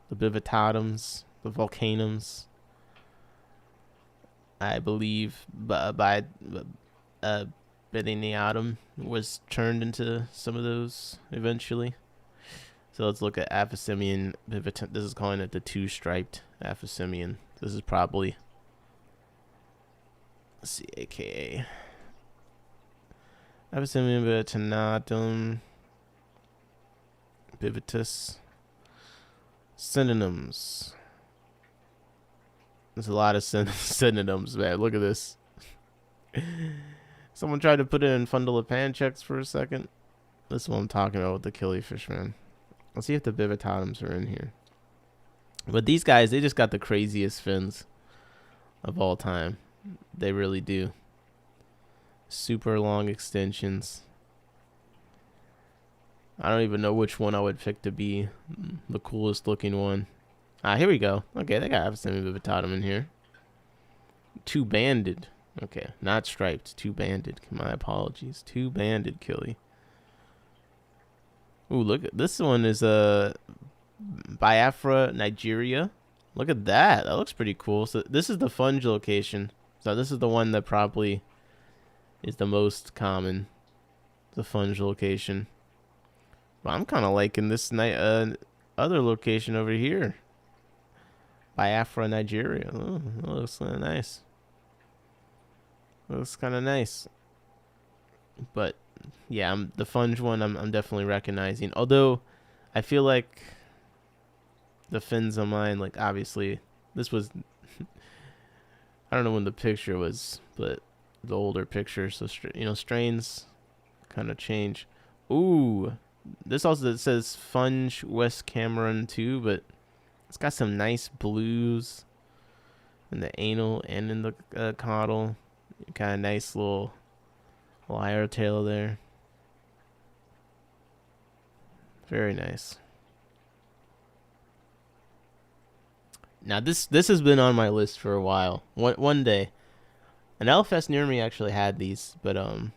the bivitatums, the volcanums. I believe Bedeniatum was turned into some of those eventually. So let's look at Aphyosemian bivitatums. This is calling it the two-striped Aphyosemian. This is probably, let's see, aka Aphyosemian biatenatum. Bivitus. Synonyms. There's a lot of synonyms, man. Look at this. Someone tried to put it in Fundulipan checks for a second. This is what I'm talking about with the killifish, man. Let's see if the bivitatums are in here. But these guys, they just got the craziest fins of all time. They really do. Super long extensions. I don't even know which one I would pick to be the coolest looking one. Here we go. Okay, they got Aphyosemian bivitatum in here. Two-banded. Okay, not striped. Two-banded. My apologies. Two-banded killi. Ooh, look at this one is Biafra, Nigeria. Look at that. That looks pretty cool. So this is the funge location. So this is the one that probably is the most common. The funge location. But I'm kind of liking this other location over here. Biafra, Nigeria. Oh, that looks kind of nice. Looks kind of nice. But yeah, the funge one I'm definitely recognizing. Although I feel like the fins on mine, like obviously this was I don't know when the picture was, but the older picture, so you know, strains kind of change. Ooh, this also says Funge West Cameron too, but it's got some nice blues in the anal and in the caudal. Kind of nice little lyre tail there. Very nice. Now this has been on my list for a while. One day, an Elfest near me actually had these, but I'm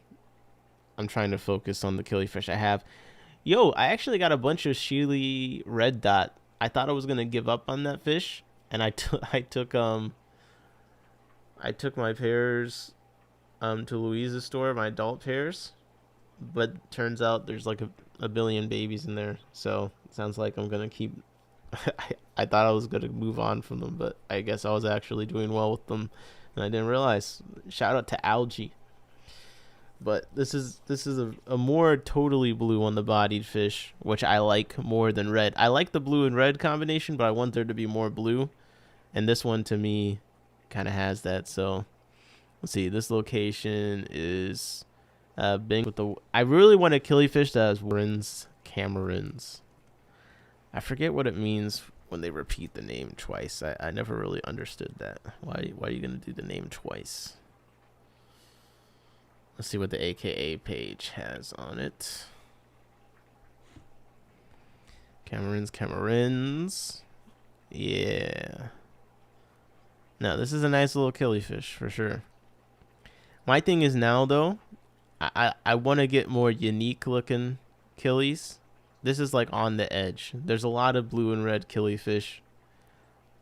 trying to focus on the killifish I have. Yo, I actually got a bunch of Sheely red dot. I thought I was gonna give up on that fish, and I took my pairs to Louise's store, my adult pairs, but turns out there's like a billion babies in there, so it sounds like I'm gonna keep. I thought I was gonna move on from them, but I guess I was actually doing well with them, and I didn't realize. Shout out to Algae. But this is a more totally blue on the bodied fish, which I like more than red. I like the blue and red combination, but I want there to be more blue, and this one to me kind of has that. So let's see. This location is Bing with the. I really want a killifish that has Camerons. I forget what it means when they repeat the name twice. I never really understood that. Why are you gonna do the name twice? Let's see what the AKA page has on it. Camerons. Yeah. No, this is a nice little killifish for sure. My thing is now though, I want to get more unique looking killies. This is like on the edge. There's a lot of blue and red killifish,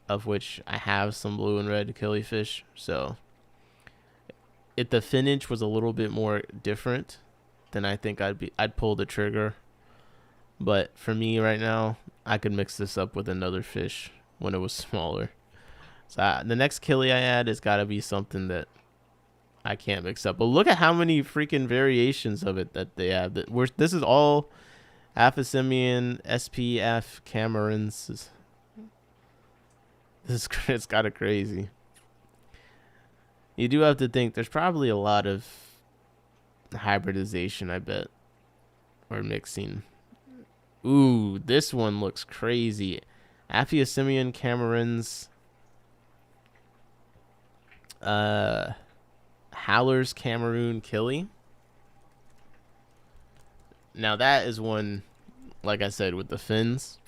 of which I have some blue and red killifish. So if the finnage was a little bit more different, then I think I'd pull the trigger. But for me right now, I could mix this up with another fish when it was smaller. So the next killi I add has got to be something that I can't mix up. But look at how many freaking variations of it that they have. This is all Aphysimian, SPF, Camerons. It's kind of crazy. You do have to think there's probably a lot of hybridization, I bet, or mixing. Ooh, this one looks crazy. Aphysimian, Camerons, Howlers, Cameroon, Killi. Now that is one, like I said, with the fins.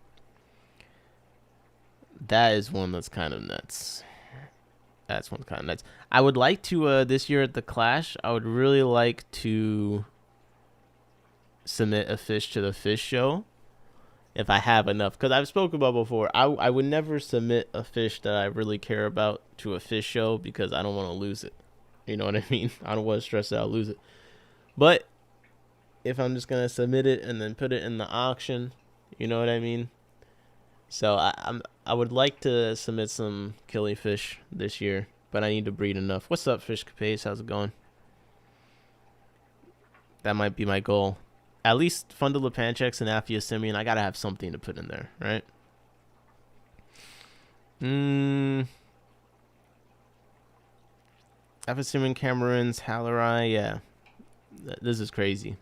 That is one that's kind of nuts. That's one kind of nuts. I would like to, this year at the Clash, I would really like to submit a fish to the fish show if I have enough. Because I've spoken about before, I would never submit a fish that I really care about to a fish show because I don't want to lose it. You know what I mean? I don't want to stress out, lose it. But if I'm just going to submit it and then put it in the auction, you know what I mean? So I would like to submit some Killifish this year, but I need to breed enough. What's up, Fish Capace? How's it going? That might be my goal. At least Fundulopanchex and Aphysimian, I gotta have something to put in there, right? Aphysimian, Camerons, Halleri, yeah. This is crazy.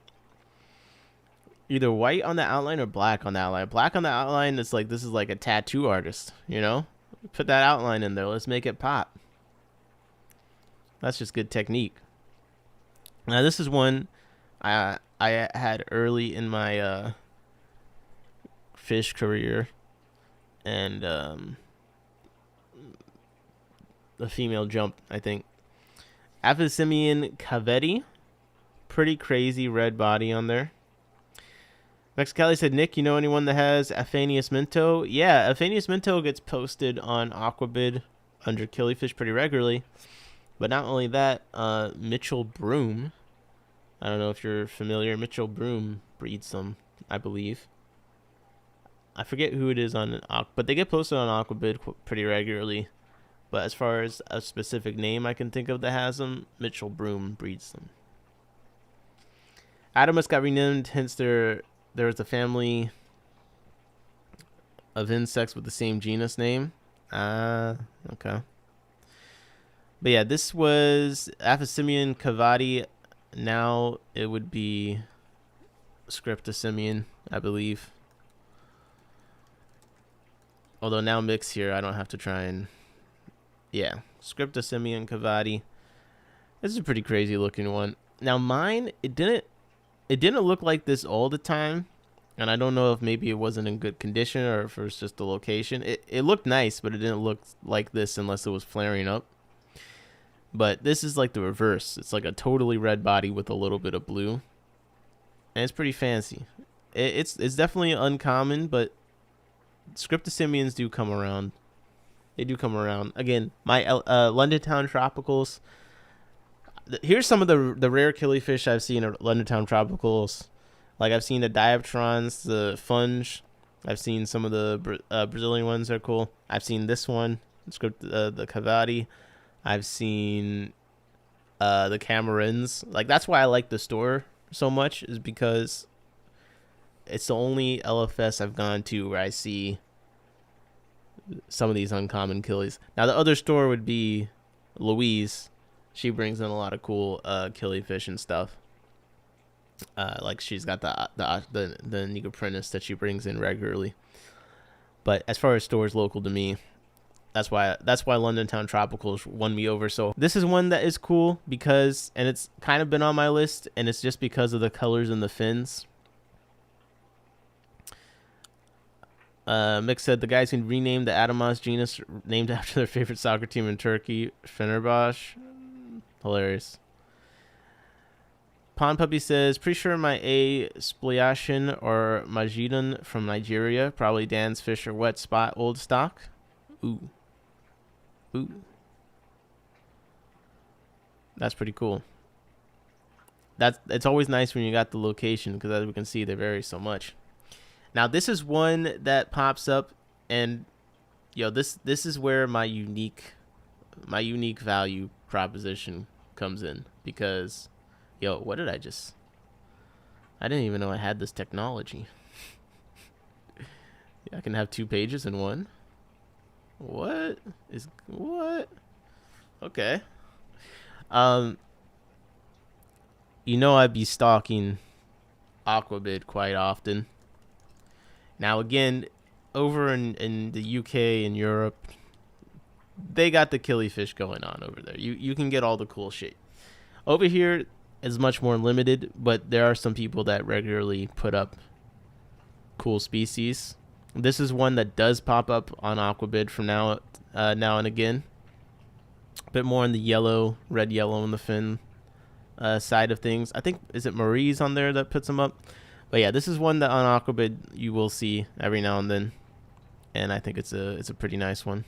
Either white on the outline or black on the outline. Black on the outline is like, this is like a tattoo artist, you know? Put that outline in there. Let's make it pop. That's just good technique. Now, this is one I had early in my fish career. And the female jumped, I think. Aphysimian Cavetti. Pretty crazy red body on there. Mexicali said, Nick, you know anyone that has Aphanius Minto? Yeah, Aphanius Minto gets posted on Aquabid under Killifish pretty regularly. But not only that, Mitchell Broom. I don't know if you're familiar. Mitchell Broom breeds them, I believe. I forget who it is on but they get posted on Aquabid pretty regularly. But as far as a specific name I can think of that has them, Mitchell Broom breeds them. Adamus got renamed, hence there was a family of insects with the same genus name. Okay. But yeah, this was Aphysimian Cavati. Now it would be Scriptosimian, I believe. Although now mix here, I don't have to try and... Yeah, Scriptosimian Cavati. This is a pretty crazy looking one. Now mine, it didn't look like this all the time, and I don't know if maybe it wasn't in good condition or if it was just the location. It looked nice, but it didn't look like this unless it was flaring up. But this is like the reverse. It's like a totally red body with a little bit of blue, and it's pretty fancy. It's definitely uncommon, but Scriptosimians do come around. They do come around. Again, my London Town Tropicals. Here's some of the rare Killifish I've seen at London Town Tropicals. Like I've seen the Dioptrons, the Funge. I've seen some of the Brazilian ones are cool. I've seen this one, the Cavati. I've seen the Camerons. Like that's why I like the store so much, is because it's the only LFS I've gone to where I see some of these uncommon killies. Now the other store would be Louise. She brings in a lot of cool Killifish and stuff. Like she's got the Negroprinus that she brings in regularly. But as far as stores local to me, that's why London Town Tropicals won me over. So this is one that is cool because, and it's kind of been on my list, and it's just because of the colors and the fins. Mick said the guys can rename the Adamos genus named after their favorite soccer team in Turkey, Fenerbahce. Hilarious. Pond Puppy says, pretty sure my A. Spliashin or Majidon from Nigeria. Probably Dan's Fish or Wet Spot old stock. Ooh. Ooh. That's pretty cool. It's always nice when you got the location, because as we can see, they vary so much. Now this is one that pops up, and this is where my unique value proposition comes in, because, yo, what did I just? I didn't even know I had this technology. Yeah, I can have 2 pages in one. What? Okay. You know, I'd be stalking Aquabid quite often. Now, again, over in the UK and Europe, they got the Killifish going on over there. You can get all the cool shit. Over here is much more limited, but there are some people that regularly put up cool species. This is one that does pop up on Aquabid from now and again. A bit more on the yellow, red, yellow in the fin side of things. I think, is it Marie's on there that puts them up? But yeah, this is one that on Aquabid you will see every now and then, and I think it's a pretty nice one.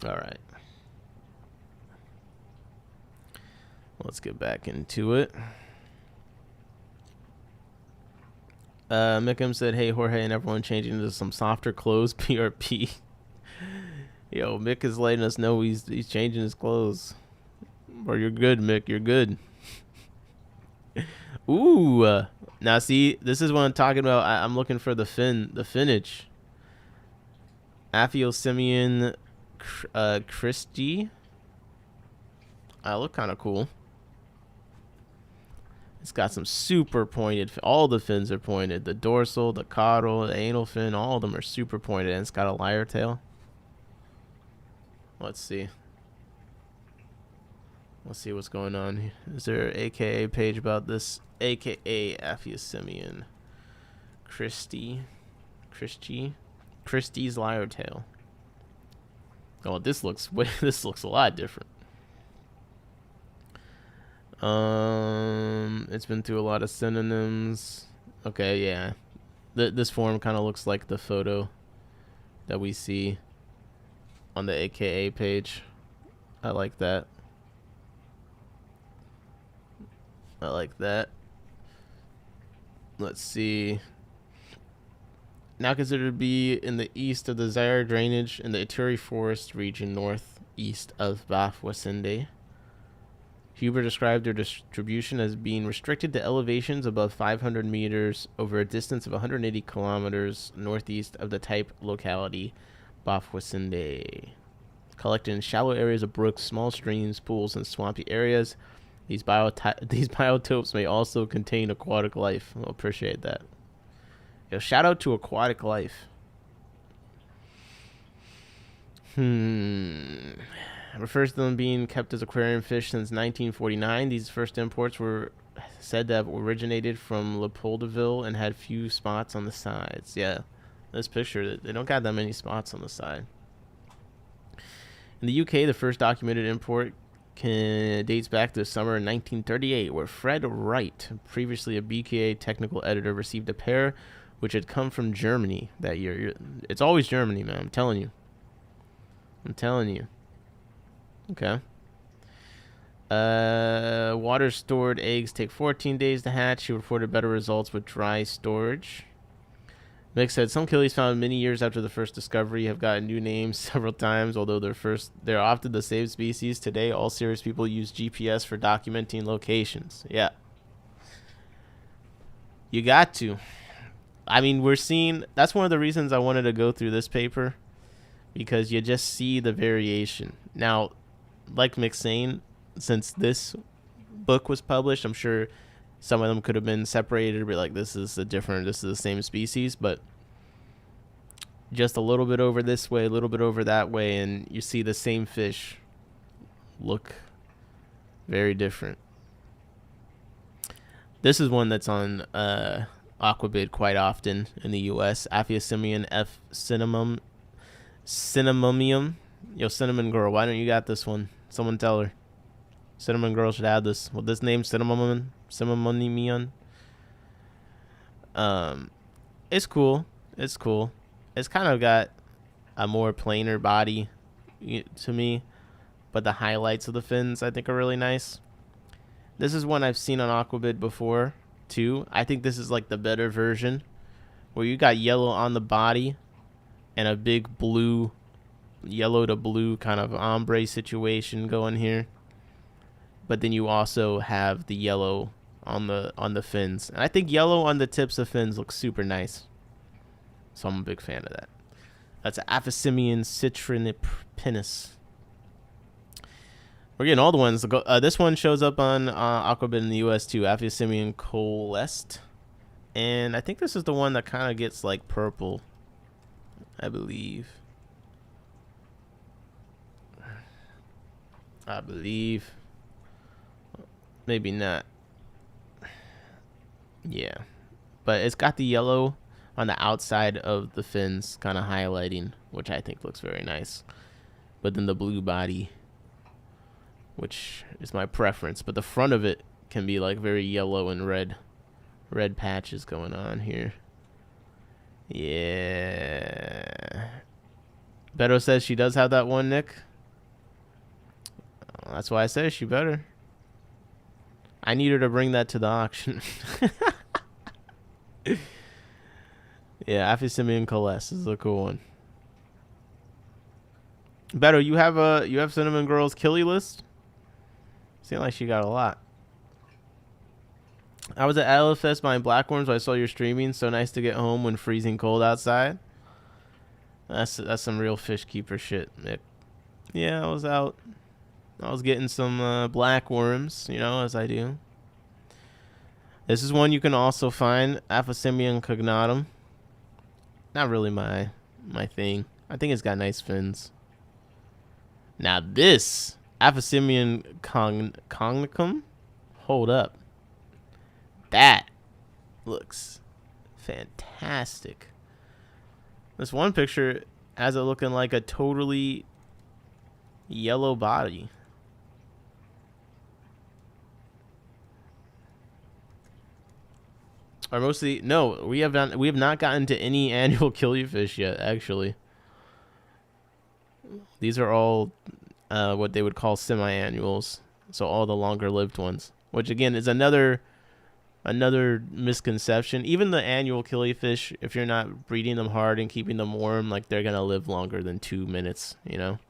All right, let's get back into it. Mickham said, "Hey Jorge and everyone, changing into some softer clothes." PRP. Yo, Mick is letting us know he's changing his clothes. Or you're good, Mick. You're good. Ooh. Now see, this is what I'm talking about. I'm looking for the finnage. Aphyosemion Christie. I look kind of cool. It's got some super pointed. All the fins are pointed. The dorsal, the caudal, the anal fin, all of them are super pointed. And it's got a lyre tail. Let's see. Let's see what's going on here. Is there an AKA page about this? AKA Aphyosemion Christie's lyre tail. Oh, this looks a lot different. It's been through a lot of synonyms. Okay, yeah. This form kind of looks like the photo that we see on the AKA page. I like that. I like that. Let's see. Now considered to be in the east of the Zaire drainage in the Ituri Forest region northeast of Bafwasinde. Huber described their distribution as being restricted to elevations above 500 meters over a distance of 180 kilometers northeast of the type locality Bafwasinde. Collected in shallow areas of brooks, small streams, pools, and swampy areas. These biotopes may also contain aquatic life. I'll appreciate that. Yo, shout out to aquatic life. Refers to them being kept as aquarium fish since 1949. These first imports were said to have originated from Leopoldville and had few spots on the sides. Yeah, this picture, they don't got that many spots on the side. In the UK, the first documented import dates back to the summer of 1938, where Fred Wright, previously a BKA technical editor, received a pair which had come from Germany that year. It's always Germany, man. I'm telling you. Okay. Water stored eggs take 14 days to hatch. She reported better results with dry storage. Mick said some killies found many years after the first discovery have gotten new names several times, although they're often the same species. Today, all serious people use GPS for documenting locations. Yeah. You got to. I mean, we're seeing... That's one of the reasons I wanted to go through this paper, because you just see the variation. Now, like Mick's saying, since this book was published, I'm sure some of them could have been separated to be like, this is the same species, but just a little bit over this way, a little bit over that way, and you see the same fish look very different. This is one that's on Aquabid quite often in the U.S. Aphyosemion F. Cinnamomium. Yo, Cinnamon Girl, why don't you got this one? Someone tell her. Cinnamon Girl should have this. Well, this name Cinnamonium. It's cool. It's kind of got a more plainer body to me, but the highlights of the fins I think are really nice. This is one I've seen on Aquabid before too. I think this is like the better version, where you got yellow on the body and a big blue yellow to blue kind of ombre situation going here. But then you also have the yellow on the fins. And I think yellow on the tips of fins looks super nice. So I'm a big fan of that. That's an Aphysimian citrinipinus. We're getting all the ones. This one shows up on Aquabit in the US too. Aphysimian coeleste. And I think this is the one that kind of gets like purple, I believe. Maybe not. Yeah. But it's got the yellow on the outside of the fins kind of highlighting, which I think looks very nice. But then the blue body, which is my preference. But the front of it can be like very yellow and red. Red patches going on here. Yeah. Beto says she does have that one, Nick. That's why I say she better. I need her to bring that to the auction. Yeah, Aphysimian coeleste is a cool one. Beto, you have Cinnamon Girl's killi list? Seems like she got a lot. I was at Alifest buying blackworms. I saw your streaming. So nice to get home when freezing cold outside. That's some real fish keeper shit, Nick. Yeah, I was out. I was getting some blackworms, you know, as I do. This is one you can also find, Aphysimian cognatum. Not really my thing. I think it's got nice fins. Now this Aphysimian cognicum, hold up. That looks fantastic. This one picture has it looking like a totally yellow body. Or mostly, no, we have not gotten to any annual killifish yet, actually. These are all what they would call semi-annuals, so all the longer lived ones, which again is another misconception. Even the annual killifish, if you're not breeding them hard and keeping them warm, like they're gonna live longer than 2 minutes, you know.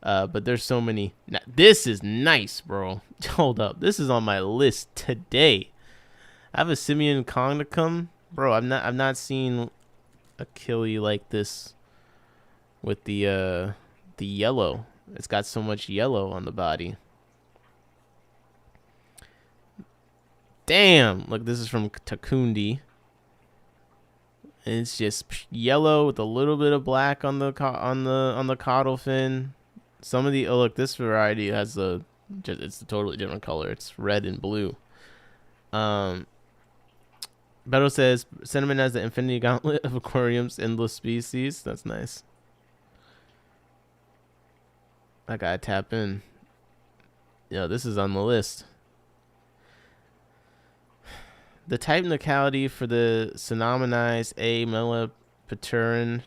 But there's so many. Now, this is nice, bro. Hold up, this is on my list today. I have a Simian cognicum, bro. I've not seen a killi like this with the yellow. It's got so much yellow on the body. Damn! Look, this is from Takundi. And it's just yellow with a little bit of black on the caudal fin. Some of the this variety has it's a totally different color. It's red and blue. Beto says Cinnamon has the infinity gauntlet of aquariums, endless species. That's nice. I gotta tap in. Yeah, this is on the list. The type locality for the synonymized A. melipaturin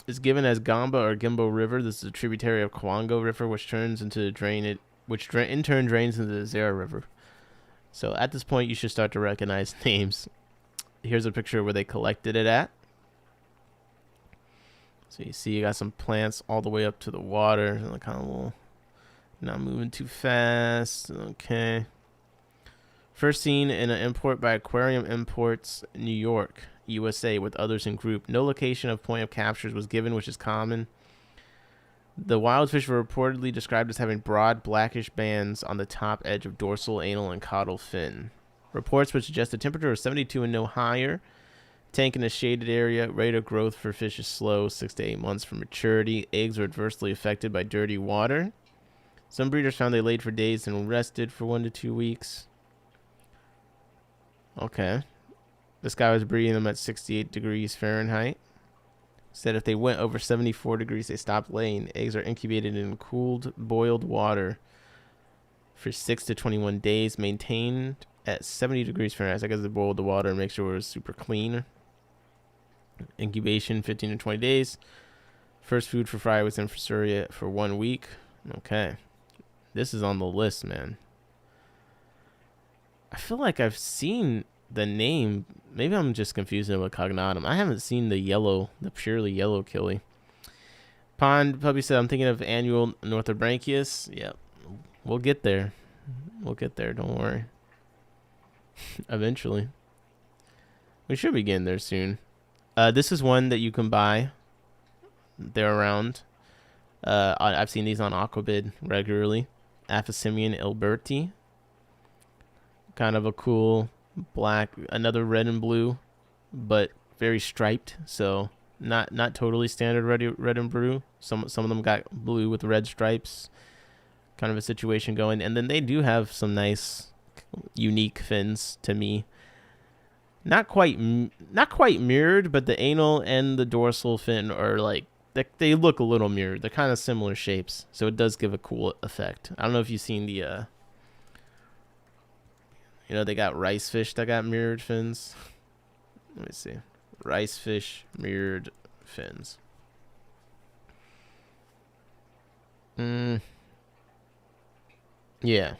is given as Gamba or Gimbo River. This is a tributary of Kwango River, which turns into in turn drains into the Zara River. So at this point, you should start to recognize names. Here's a picture where they collected it at. So you see, you got some plants all the way up to the water. And kind of little, not moving too fast. Okay. First seen in an import by Aquarium Imports, New York, USA, with others in group. No location of point of captures was given, which is common. The wild fish were reportedly described as having broad blackish bands on the top edge of dorsal, anal, and caudal fin. Reports would suggest a temperature of 72 and no higher. Tank in a shaded area. Rate of growth for fish is slow, 6 to 8 months for maturity. Eggs were adversely affected by dirty water. Some breeders found they laid for days and rested for 1 to 2 weeks. Okay. This guy was breeding them at 68 degrees Fahrenheit. Said if they went over 74 degrees, they stopped laying. Eggs are incubated in cooled, boiled water for 6 to 21 days, maintained at 70 degrees Fahrenheit. I guess they boiled the water and make sure it was super clean. Incubation 15 to 20 days. First food for fry was infusoria for 1 week. Okay. This is on the list, man. I feel like I've seen the name, maybe I'm just confusing it with cognatum. I haven't seen the purely yellow killi. Pond Puppy said, I'm thinking of annual Northobranchius. Yeah, we'll get there. We'll get there. Don't worry. Eventually. We should be getting there soon. This is one that you can buy. They're around. I've seen these on Aquabid regularly. Aphysimian Alberti. Kind of a cool black, another red and blue, but very striped. So not totally standard red and blue. Some of them got blue with red stripes. Kind of a situation going. And then they do have some nice, unique fins to me. Not quite mirrored, but the anal and the dorsal fin are like, they look a little mirrored. They're kind of similar shapes, so it does give a cool effect. I don't know if you've seen the, they got rice fish that got mirrored fins. Let me see. Rice fish mirrored fins. Yeah.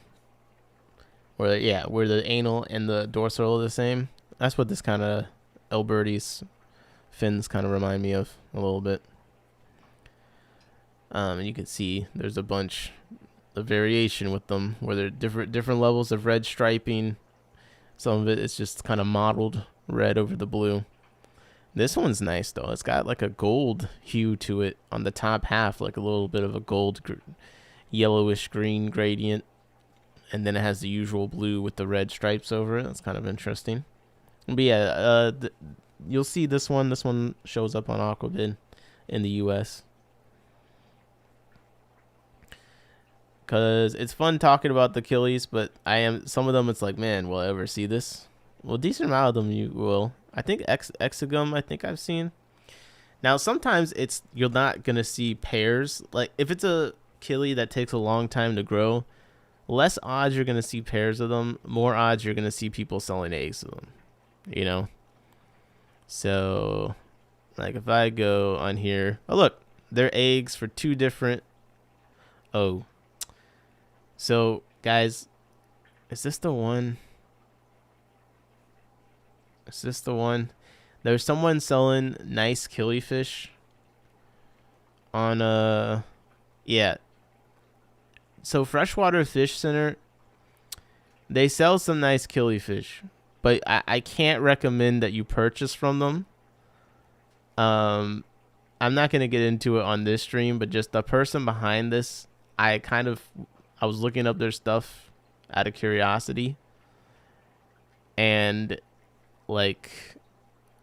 Where the anal and the dorsal are the same. That's what this kind of Alberti's fins kind of remind me of a little bit. And you can see there's a bunch of variation with them where they're different levels of red striping. Some of it is just kind of mottled red over the blue. This one's nice though. It's got like a gold hue to it on the top half, like a little bit of a gold yellowish green gradient. And then it has the usual blue with the red stripes over it. That's kind of interesting. But yeah, you'll see this one. This one shows up on Aquabid in the U.S. Because it's fun talking about the killies, but some of them it's like, man, will I ever see this? Well, decent amount of them you will. I think Exigum, I think I've seen. Now, sometimes you're not going to see pairs. Like, if it's a killi that takes a long time to grow, less odds you're going to see pairs of them. More odds you're going to see people selling eggs of them. So, like, if I go on here. Oh, look. They're eggs for two different. Oh. So, guys. Is this the one? Is this the one? There's someone selling nice killifish on yeah. So Freshwater Fish Center, they sell some nice killifish, but I can't recommend that you purchase from them. I'm not gonna get into it on this stream, but just the person behind this, I was looking up their stuff out of curiosity, and like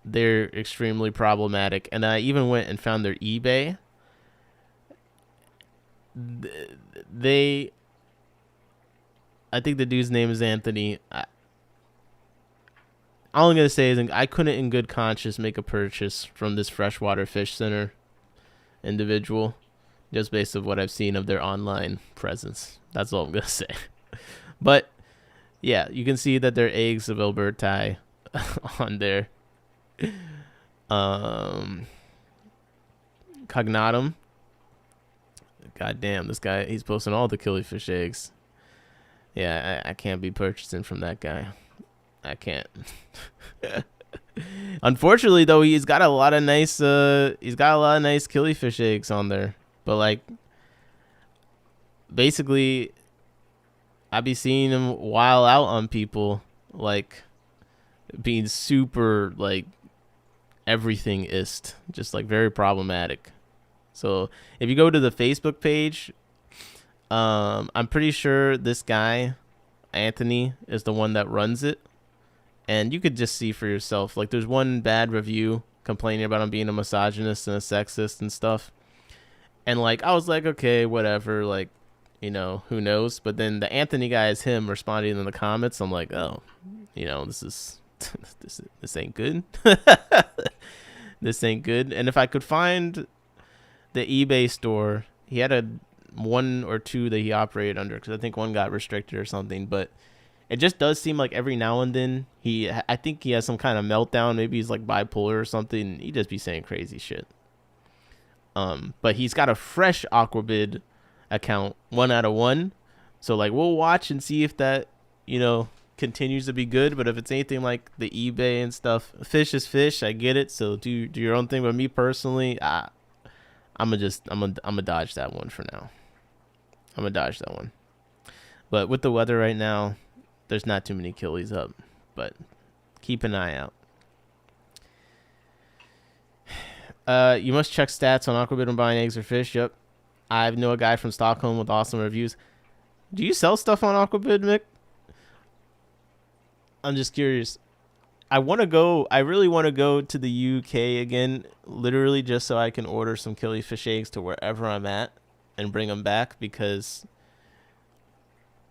they're extremely problematic. And I even went and found their eBay. I think the dude's name is Anthony. All I'm gonna say is I couldn't in good conscience make a purchase from this Freshwater Fish Center individual, just based on what I've seen of their online presence. That's all I'm gonna say. But yeah, you can see that they're eggs of Alberti on there. Cognatum. God damn, this guy, he's posting all the killifish eggs. Yeah, I can't be purchasing from that guy. I can't. Unfortunately, though, he's got a lot of nice killifish eggs on there. But like, basically, I be seeing him while out on people, like being super like everything-ist, just like very problematic. So if you go to the Facebook page, I'm pretty sure this guy, Anthony, is the one that runs it. And you could just see for yourself. Like, there's one bad review complaining about him being a misogynist and a sexist and stuff. And, like, I was like, okay, whatever. Like, who knows? But then the Anthony guy is him responding in the comments. I'm like, oh, this is this ain't good. This ain't good. And if I could find the eBay store, he had one or two that he operated under, because I think one got restricted or something. But it just does seem like every now and then I think he has some kind of meltdown. Maybe he's like bipolar or something. He just be saying crazy shit. But he's got a fresh Aquabid account, 1 out of 1. So like, we'll watch and see if that continues to be good. But if it's anything like the eBay and stuff, fish is fish. I get it. So do your own thing. But me personally, I'm gonna dodge that one for now. I'm gonna dodge that one. But with the weather right now, there's not too many killies up. But keep an eye out. You must check stats on Aquabid when buying eggs or fish. Yep. I know a guy from Stockholm with awesome reviews. Do you sell stuff on Aquabid, Mick? I'm just curious. I really want to go to the UK again, literally just so I can order some Killifish eggs to wherever I'm at and bring them back, because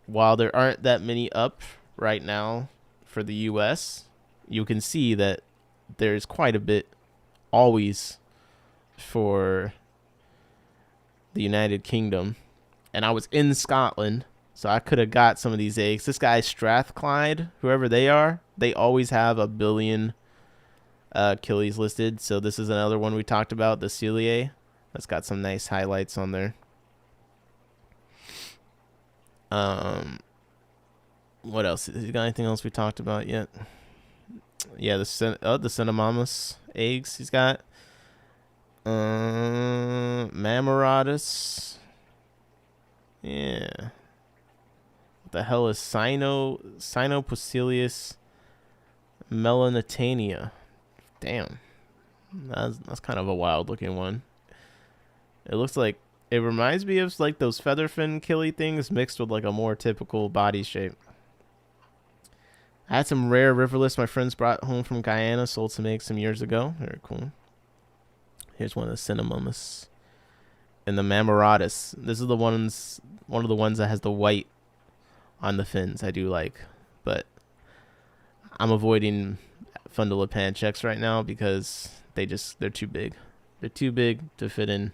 while there aren't that many up right now for the US, you can see that there's quite a bit always for the United Kingdom. And I was in Scotland, so I could have got some of these eggs. This guy Strathclyde, whoever they are, they always have 1 billion killies listed. So this is another one we talked about, the Cillier. That's got some nice highlights on there. What else? Has he got anything else we talked about yet? Yeah, the Cinnamomus eggs he's got. Mammoratus. Yeah. What the hell is Cynopocilius melanitania? Damn. That's kind of a wild looking one. It looks like, it reminds me of like those featherfin killie things mixed with like a more typical body shape. I had some rare riverlets my friends brought home from Guyana, sold some eggs some years ago. Very cool. Here's one of the Cinnamomus. And the Mammoratus. This is one of the ones that has the white on the fins. I do like, but I'm avoiding Fundula Pancheks right now because they're too big. They're too big to fit in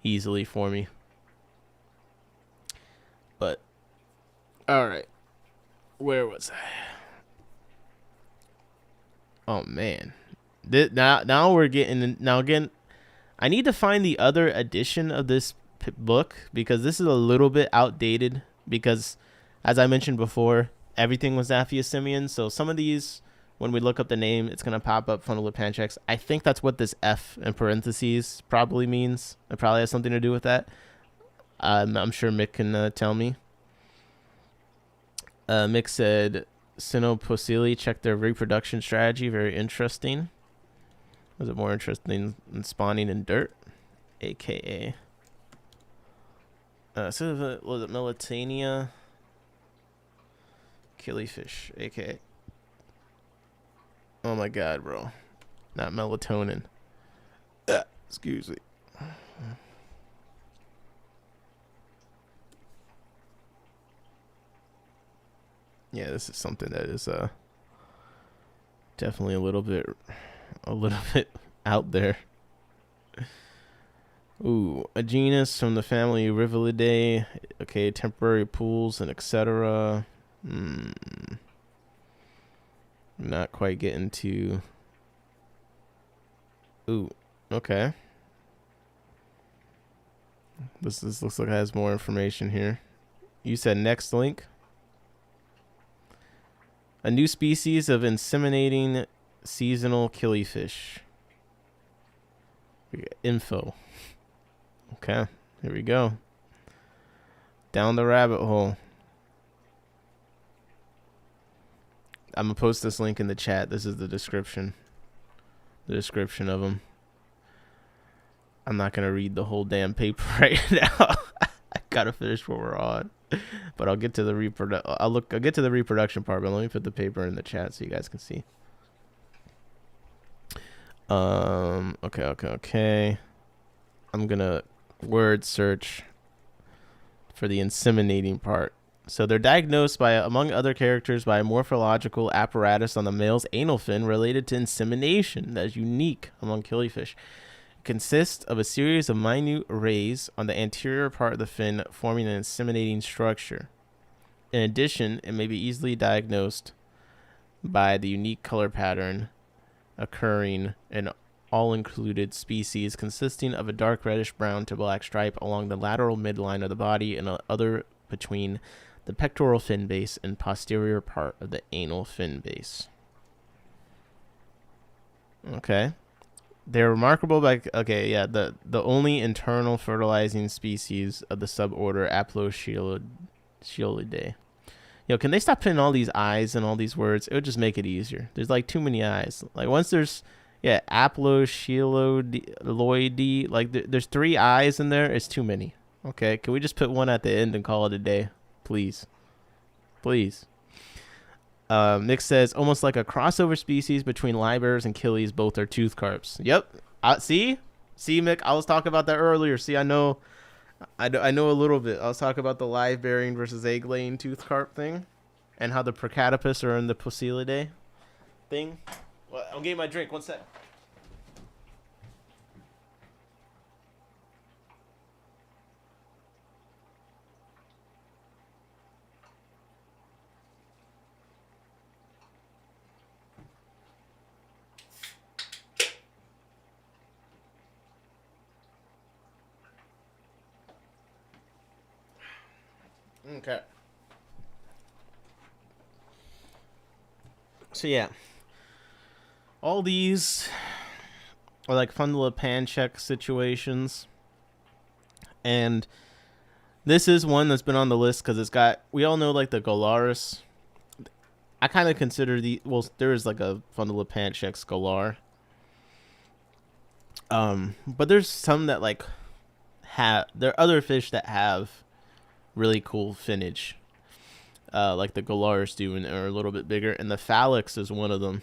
easily for me. But all right, where was I? Oh man, now we're getting again. I need to find the other edition of this book because this is a little bit outdated. Because, as I mentioned before, everything was Aphyosemian. So some of these, when we look up the name, it's gonna pop up Fundula Pancheks. I think that's what this F in parentheses probably means. It probably has something to do with that. I'm sure Mick can tell me. Mick said, Cynopocili, check their reproduction strategy. Very interesting. Was it more interesting than spawning in dirt? AKA. Was it Melitania? Killifish, AKA. Oh my god, bro. Not melatonin. Excuse me. Yeah, this is something that is definitely a little bit out there. Ooh, a genus from the family Rivalidae. Okay, temporary pools and etc. Not quite getting to. Ooh, okay. This looks like it has more information here. You said next link. A new species of inseminating seasonal killifish. We got info. Okay, here we go. Down the rabbit hole. I'm gonna post this link in the chat. This is the description. The description of them. I'm not gonna read the whole damn paper right now. I gotta finish what we're on. But I'll get to the reproduction part, but let me put the paper in the chat so you guys can see. Okay. I'm gonna word search for the inseminating part. So they're diagnosed by, among other characters, by a morphological apparatus on the male's anal fin related to insemination that is unique among killifish. It consists of a series of minute rays on the anterior part of the fin forming an inseminating structure. In addition, it may be easily diagnosed by the unique color pattern occurring in all-included species, consisting of a dark reddish brown to black stripe along the lateral midline of the body and other between the pectoral fin base, and posterior part of the anal fin base. Okay. They're remarkable by the only internal fertilizing species of the suborder Aplocheilidae. Yo, can they stop putting all these eyes in all these words? It would just make it easier. There's like too many eyes. Like once there's Aplocheilidae, like there's 3 eyes in there. It's too many. Okay, can we just put one at the end and call it a day, please? Please. Nick says almost like a crossover species between livebearers and killies. Both are tooth carps. Yep. See, Mick, I was talking about that earlier. See, I know a little bit. I was talking about the live bearing versus egg laying tooth carp thing, and how the Procatopus are in the Poecilidae thing. Well, I'm getting my drink. One sec. Okay. So yeah, all these are like fundula pan-check situations, and this is one that's been on the list because it's got, we all know like the Galaris. I kind of consider there is like a fundula pan-check scalar, but there's some that like there are other fish that have really cool finnage, like the Galaris do, and are a little bit bigger, and the Phalanx is one of them.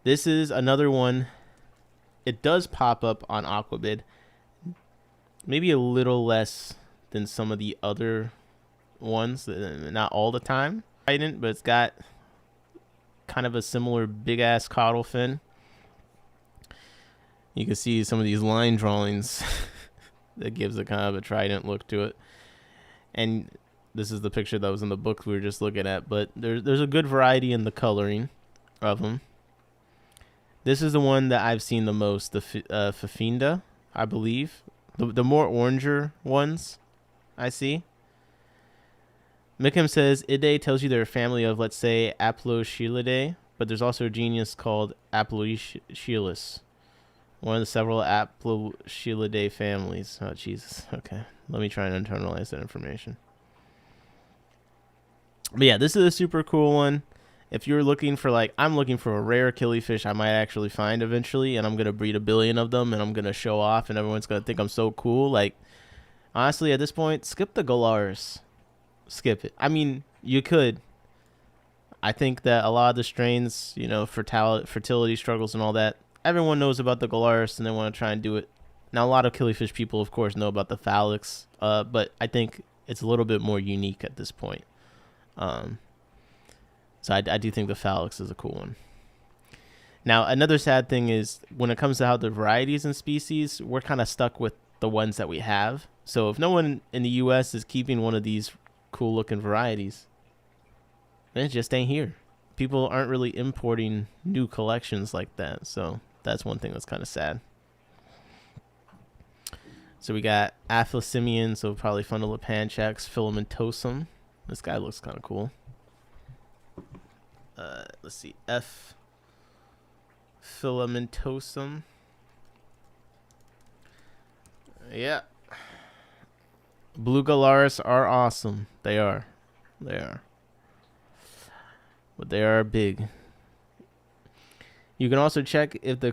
This is another one. It does pop up on Aquabid, maybe a little less than some of the other ones, not all the time, but it's got kind of a similar big ass caudal fin. You can see some of these line drawings that gives a kind of a trident look to it. And this is the picture that was in the book we were just looking at, but there's a good variety in the coloring of them. This is the one that I've seen the most, the Fafinda, I believe. The more oranger ones I see. Mickham says Ide tells you they're a family of, let's say, Aplocheilidae, but there's also a genus called Aplocheilus, one of the several Aplocheilidae families. Oh, Jesus. Okay. Let me try and internalize that information. But yeah, this is a super cool one. If you're looking for, like, I'm looking for a rare killifish I might actually find eventually, and I'm going to breed 1 billion of them, and I'm going to show off, and everyone's going to think I'm so cool. Like, honestly, at this point, skip the Galaris. Skip it. I mean, you could. I think that a lot of the strains, you know, fertility struggles and all that, everyone knows about the Galaris, and they want to try and do it. Now, a lot of killifish people, of course, know about the Phalanx, but I think it's a little bit more unique at this point. So I do think the Phalanx is a cool one. Now, another sad thing is when it comes to how the varieties and species, we're kind of stuck with the ones that we have. So if no one in the U.S. is keeping one of these cool-looking varieties, then it just ain't here. People aren't really importing new collections like that, so that's one thing that's kind of sad. So we got Aphyosemion, so probably Fundula panchax, Filamentosum. This guy looks kind of cool. Let's see, F. Filamentosum. Yeah. Blue Galaris are awesome. They are. They are. But they are big. You can also check if the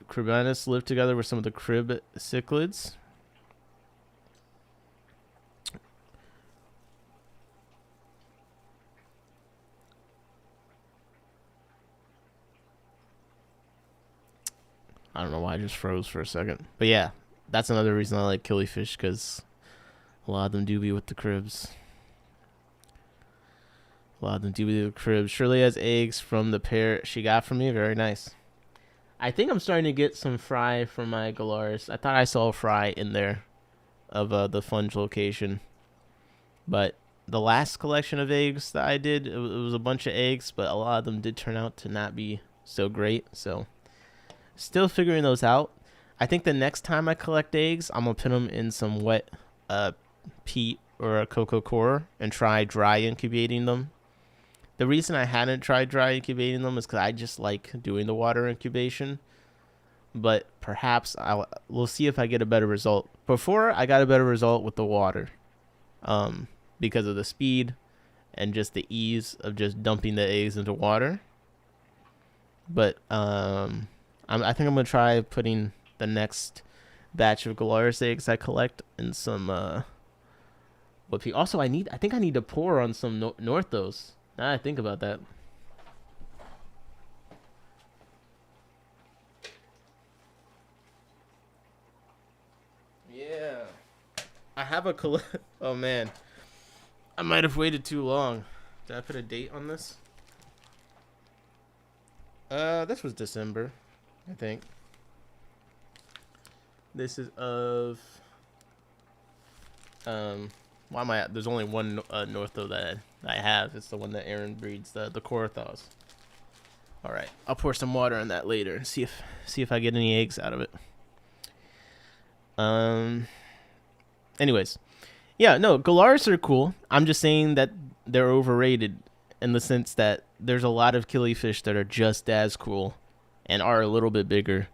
Cribanus live together with some of the crib cichlids. I don't know why I just froze for a second. But yeah, that's another reason I like killifish, because a lot of them do be with the cribs. A lot of them do be with the cribs. Shirley has eggs from the pair she got from me. Very nice. I think I'm starting to get some fry from my Galaris. I thought I saw a fry in there of the funge location. But the last collection of eggs that I did, it was a bunch of eggs, but a lot of them did turn out to not be so great. So still figuring those out. I think the next time I collect eggs, I'm going to put them in some wet peat or a coco coir and try dry incubating them. The reason I hadn't tried dry incubating them is because I just like doing the water incubation. But perhaps we'll see if I get a better result. Before, I got a better result with the water, because of the speed and just the ease of just dumping the eggs into water. But I think I'm gonna try putting the next batch of Galaris eggs I collect in some also I think I need to pour on some Northos. Now I think about that. Yeah. I have a oh man. I might have waited too long. Did I put a date on this? This was December, I think. This is of why am I there's only one Northo that I have. It's the one that Aaron breeds, the Corythos. All right, I'll pour some water on that later and see if I get any eggs out of it. Anyways, yeah, no, Galaris are cool. I'm just saying that they're overrated in the sense that there's a lot of killifish that are just as cool and are a little bit bigger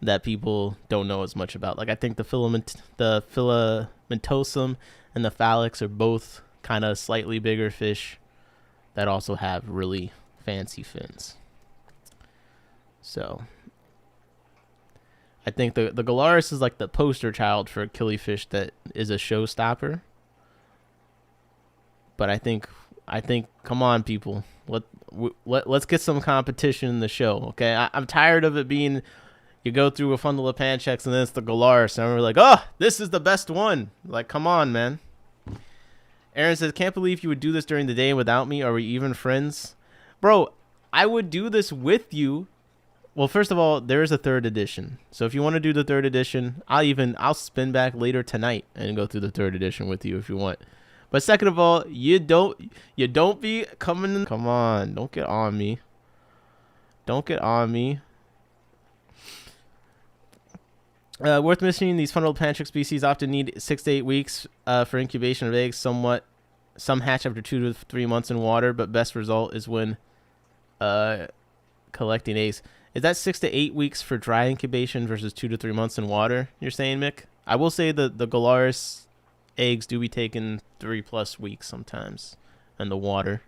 that people don't know as much about. Like I think the filamentosum and the phalanx are both kind of slightly bigger fish that also have really fancy fins. So I think the Galaris is like the poster child for a killifish that is a showstopper. But I think come on, people, let's get some competition in the show, okay? I'm tired of it being you go through a bundle of Pancheks and then it's the Galaris and we're like, oh, this is the best one. Like, come on, man. Aaron says, can't believe you would do this during the day without me. Are we even friends? Bro, I would do this with you. Well, first of all, there is a 3rd edition. So if you want to do the 3rd edition, I'll spin back later tonight and go through the 3rd edition with you if you want. But second of all, you don't be coming. Come on, don't get on me. Don't get on me. Worth mentioning, these funnel Panchek species often need 6 to 8 weeks for incubation of eggs. Some hatch after 2 to 3 months in water, but best result is when collecting eggs. Is that 6 to 8 weeks for dry incubation versus 2 to 3 months in water? You're saying, Mick? I will say that the Galaris eggs do be taking 3+ weeks sometimes in the water.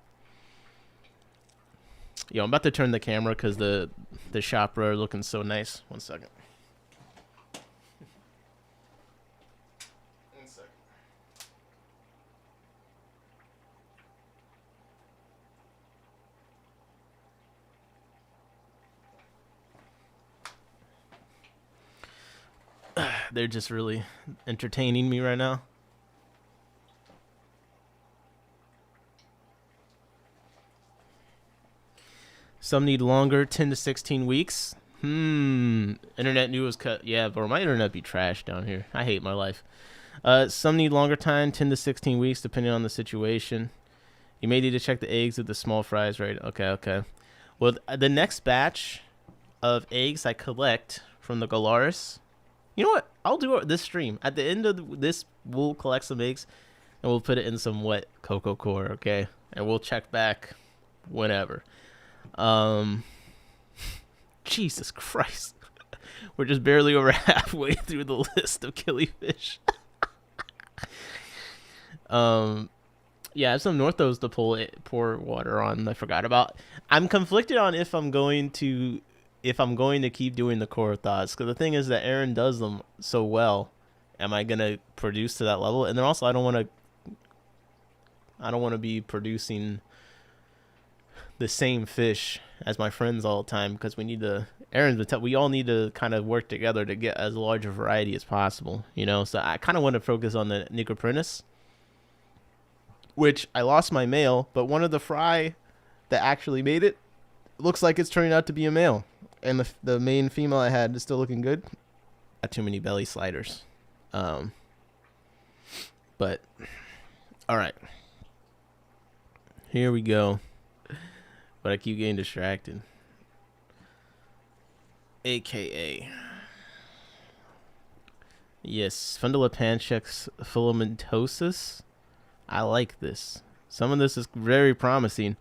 Yo, I'm about to turn the camera because the Chopra are looking so nice. 1 second. They're just really entertaining me right now. Some need longer, 10 to 16 weeks. Internet news cut. Yeah, bro, my internet be trash down here. I hate my life. Some need longer time, 10 to 16 weeks, depending on the situation. You may need to check the eggs with the small fries, right? Okay. Well, the next batch of eggs I collect from the Galaris, you know what? I'll do this stream. At the end of this, we'll collect some eggs, and we'll put it in some wet coco coir, okay? And we'll check back whenever. Jesus Christ. We're just barely over halfway through the list of killifish. Yeah, I have some Northos to pour water on. I forgot about. I'm conflicted on if I'm going to keep doing the Corythos, because the thing is that Aaron does them so well. Am I gonna produce to that level? And then also, I don't want to be producing the same fish as my friends all the time, because we all need to kind of work together to get as large a variety as possible, you know. So I kind of want to focus on the Nicoprinus, which I lost my male, but one of the fry that actually made it looks like it's turning out to be a male, and the main female I had is still looking good. Not too many belly sliders, but all right, here we go. But I keep getting distracted. AKA. Yes, Fundula panchex filamentosus. I like this. Some of this is very promising.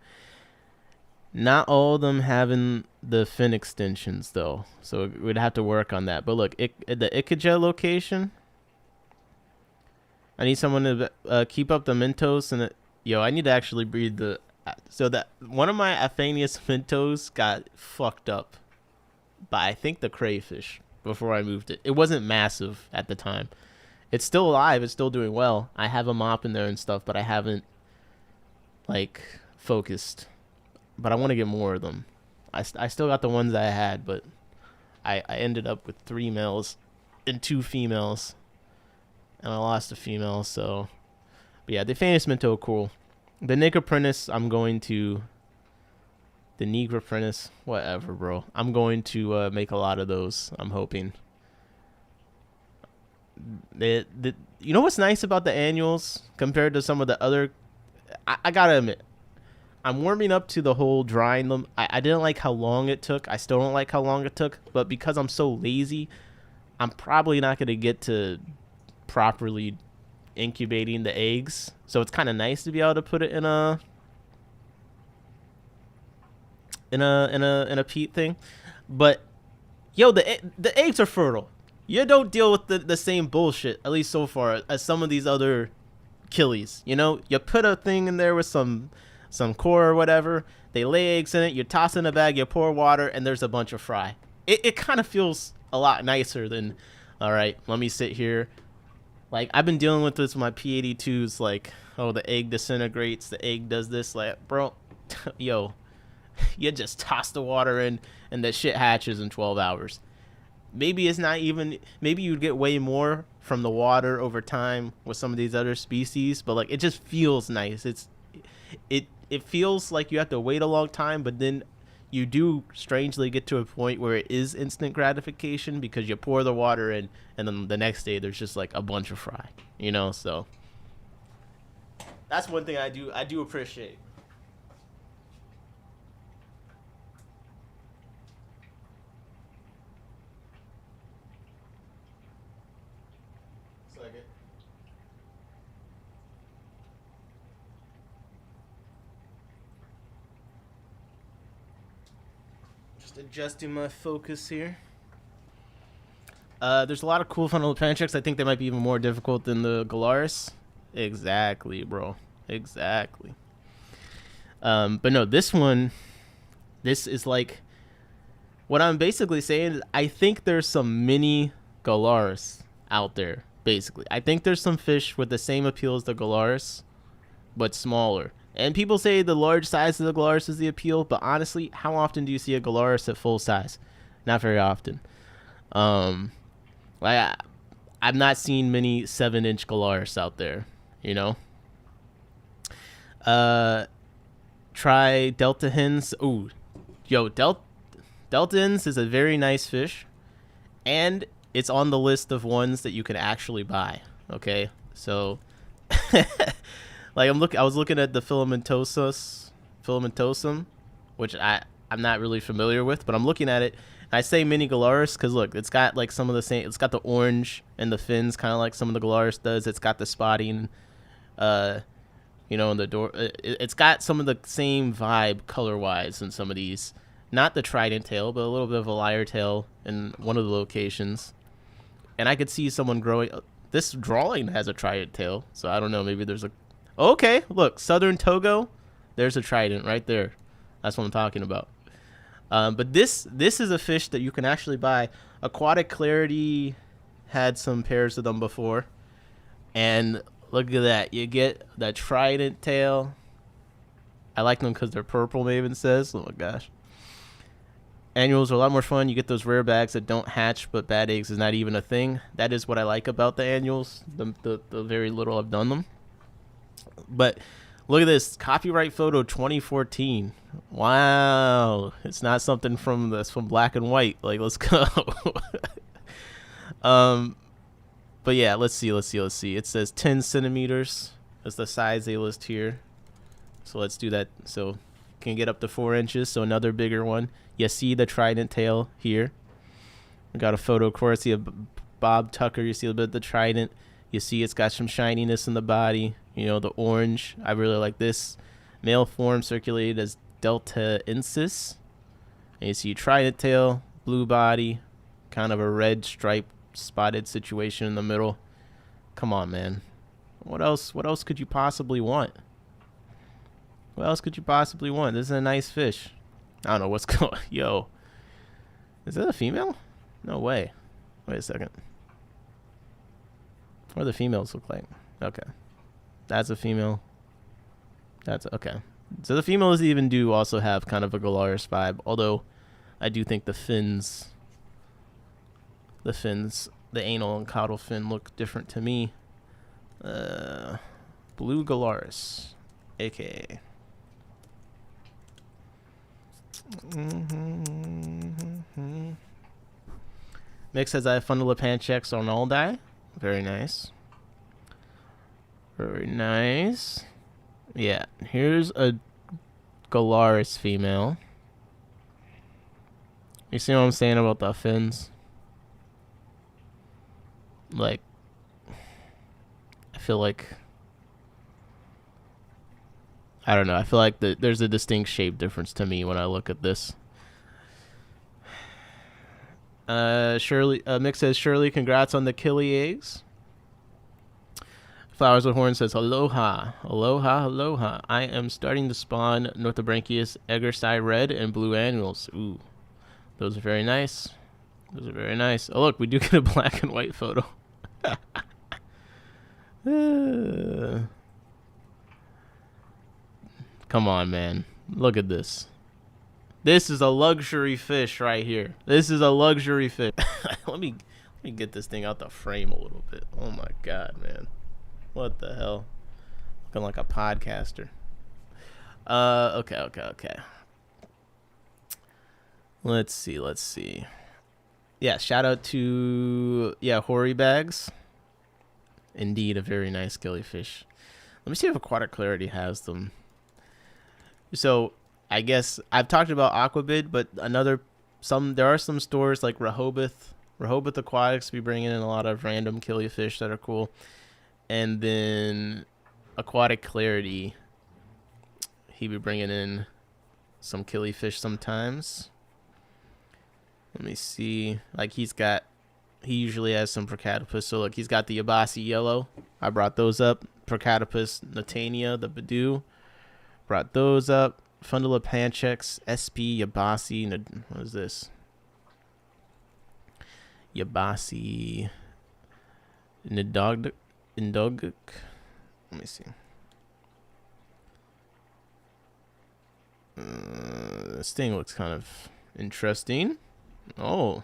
Not all of them having the fin extensions though, so we'd have to work on that. But look, the Ikaja location. I need someone to keep up the Mentos and yo, I need to actually breed the. So that one of my Aphanius Mentos got fucked up by I think the crayfish before I moved it. It wasn't massive at the time. It's still alive. It's still doing well. I have a mop in there and stuff, but I haven't like focused. But I want to get more of them. I still got the ones I had, but I ended up with 3 males and 2 females. And I lost a female, so. But yeah, the Aphanius Minto, cool. The Necroprinus, I'm going to. The Negroprinus, whatever, bro. I'm going to make a lot of those, I'm hoping. You know what's nice about the annuals compared to some of the other. I gotta admit, I'm warming up to the whole drying them. I didn't like how long it took. I still don't like how long it took. But because I'm so lazy, I'm probably not going to get to properly incubating the eggs. So it's kind of nice to be able to put it in a peat thing. But yo, the eggs are fertile. You don't deal with the same bullshit, at least so far, as some of these other killies. You know, you put a thing in there with some core or whatever, they lay eggs in it, you toss in a bag, you pour water, and there's a bunch of fry. It kind of feels a lot nicer than, all right, let me sit here. Like, I've been dealing with this with my P82s, like, oh, the egg disintegrates, the egg does this, like, bro, yo, you just toss the water in, and that shit hatches in 12 hours. Maybe it's not even, maybe you'd get way more from the water over time with some of these other species, but, like, it just feels nice. It feels like you have to wait a long time, but then you do strangely get to a point where it is instant gratification because you pour the water in, and then the next day there's just like a bunch of fry, you know. So that's one thing I do appreciate. Adjusting my focus here. There's a lot of cool funnel tricks. I think they might be even more difficult than the Galaris. Exactly, bro. Exactly. But no, this is like, what I'm basically saying is I think there's some mini Galaris out there, basically. I think there's some fish with the same appeal as the Galaris, but smaller. And people say the large size of the Galaris is the appeal, but honestly, how often do you see a Galaris at full size? Not very often. Like I've not seen many 7-inch Galaris out there, you know. Try Delta hens. Ooh, yo, Delta hens is a very nice fish, and it's on the list of ones that you can actually buy. Okay, so. Like I was looking at the filamentosum, which I'm not really familiar with, but I'm looking at it. And I say mini Galaris because look, it's got like some of the same. It's got the orange and the fins, kind of like some of the Galaris does. It's got the spotting, you know, in the door. It's got some of the same vibe color wise in some of these. Not the trident tail, but a little bit of a lyre tail in one of the locations. And I could see someone growing. This drawing has a trident tail, so I don't know. Maybe there's a. Okay, look, Southern Togo. There's a trident right there. That's what I'm talking about. But this is a fish that you can actually buy. Aquatic Clarity had some pairs of them before. And look at that. You get that trident tail. I like them because they're purple, Maven says. Oh my gosh. Annuals are a lot more fun. You get those rare bags that don't hatch, but bad eggs is not even a thing. That is what I like about the annuals. The very little I've done them. But look at this, copyright photo 2014. Wow, it's not something from black and white. Like, let's go. But yeah, let's see. It says 10 centimeters. That's the size they list here. So let's do that. So can get up to 4 inches. So another bigger one. You see the trident tail here. We got a photo, of course. You see Bob Tucker. You see a bit of the trident. You see it's got some shininess in the body. You know, the orange. I really like this. Male form circulated as deltaensis. And you see trident tail, blue body, kind of a red striped spotted situation in the middle. Come on, man. What else could you possibly want? What else could you possibly want? This is a nice fish. I don't know what's going on. Yo. Is that a female? No way. Wait a second. What do the females look like? Okay. That's a female. That's okay. So the females even do also have kind of a Galaris vibe, although I do think the fins, the anal and caudal fin look different to me. Blue Galaris, aka. Mick says I have fundal pan checks on all die. Very nice. Very nice. Yeah, here's a Galaris female. You see what I'm saying about the fins? Like, I feel like, I don't know. I feel like there's a distinct shape difference to me when I look at this. Shirley, Mick says, Shirley, congrats on the killi eggs. Flowers with Horn says, aloha, aloha, aloha. I am starting to spawn Northobranchius eggersi red and blue annuals. Ooh, those are very nice. Those are very nice. Oh, look, we do get a black and white photo. Come on, man. Look at this. This is a luxury fish right here. This is a luxury fish. Let me get this thing out the frame a little bit. Oh my god, man. What the hell? Looking like a podcaster. Okay. Let's see. Yeah, shout out to Hori Bags. Indeed, a very nice killifish. Let me see if Aquatic Clarity has them. So I guess I've talked about Aquabid, but there are some stores like Rehoboth Aquatics be bringing in a lot of random killifish that are cool, and then Aquatic Clarity, he be bringing in some killifish sometimes. Let me see, like he usually has some Procatopus. So look, he's got the Yabasi yellow. I brought those up. Procatopus natania, the Badoo, brought those up. Fundula Panchex, SP, Yabasi, what is this? Yabasi, Indoguk. Let me see. This thing looks kind of interesting. Oh,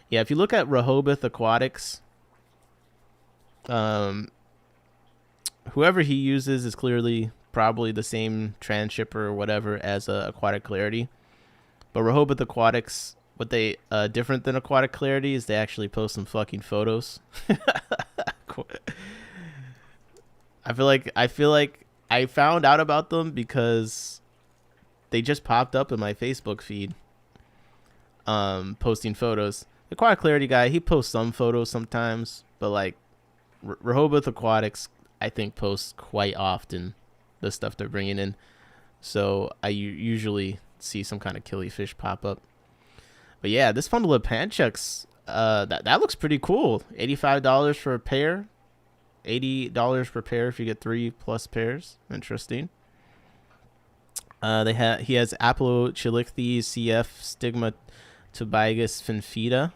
Yeah, if you look at Rehoboth Aquatics, whoever he uses is clearly probably the same transshipper or whatever as Aquatic Clarity. But Rehoboth Aquatics, what they different than Aquatic Clarity is they actually post some fucking photos. I feel like I found out about them because they just popped up in my Facebook feed. Posting photos. The Aquatic Clarity guy, he posts some photos sometimes, but like Rehoboth Aquatics, I think, posts quite often the stuff they're bringing in. So I usually see some kind of killifish pop up. But yeah, this bundle of Panchex, that looks pretty cool. $85 for a pair. $80 per pair if you get 3+ pairs. Interesting. He has Aplochilicthes CF Stigma Tobagus Finfida.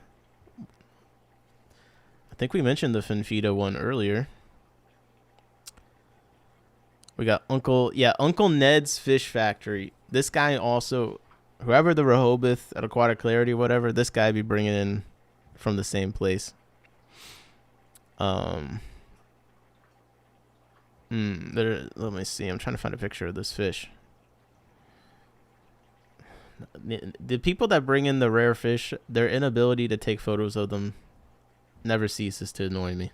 I think we mentioned the Finfida one earlier. We got Uncle Ned's Fish Factory. This guy also, whoever the Rehoboth at Aquatic Clarity, whatever, this guy be bringing in from the same place. Let me see. I'm trying to find a picture of this fish. The people that bring in the rare fish, their inability to take photos of them never ceases to annoy me.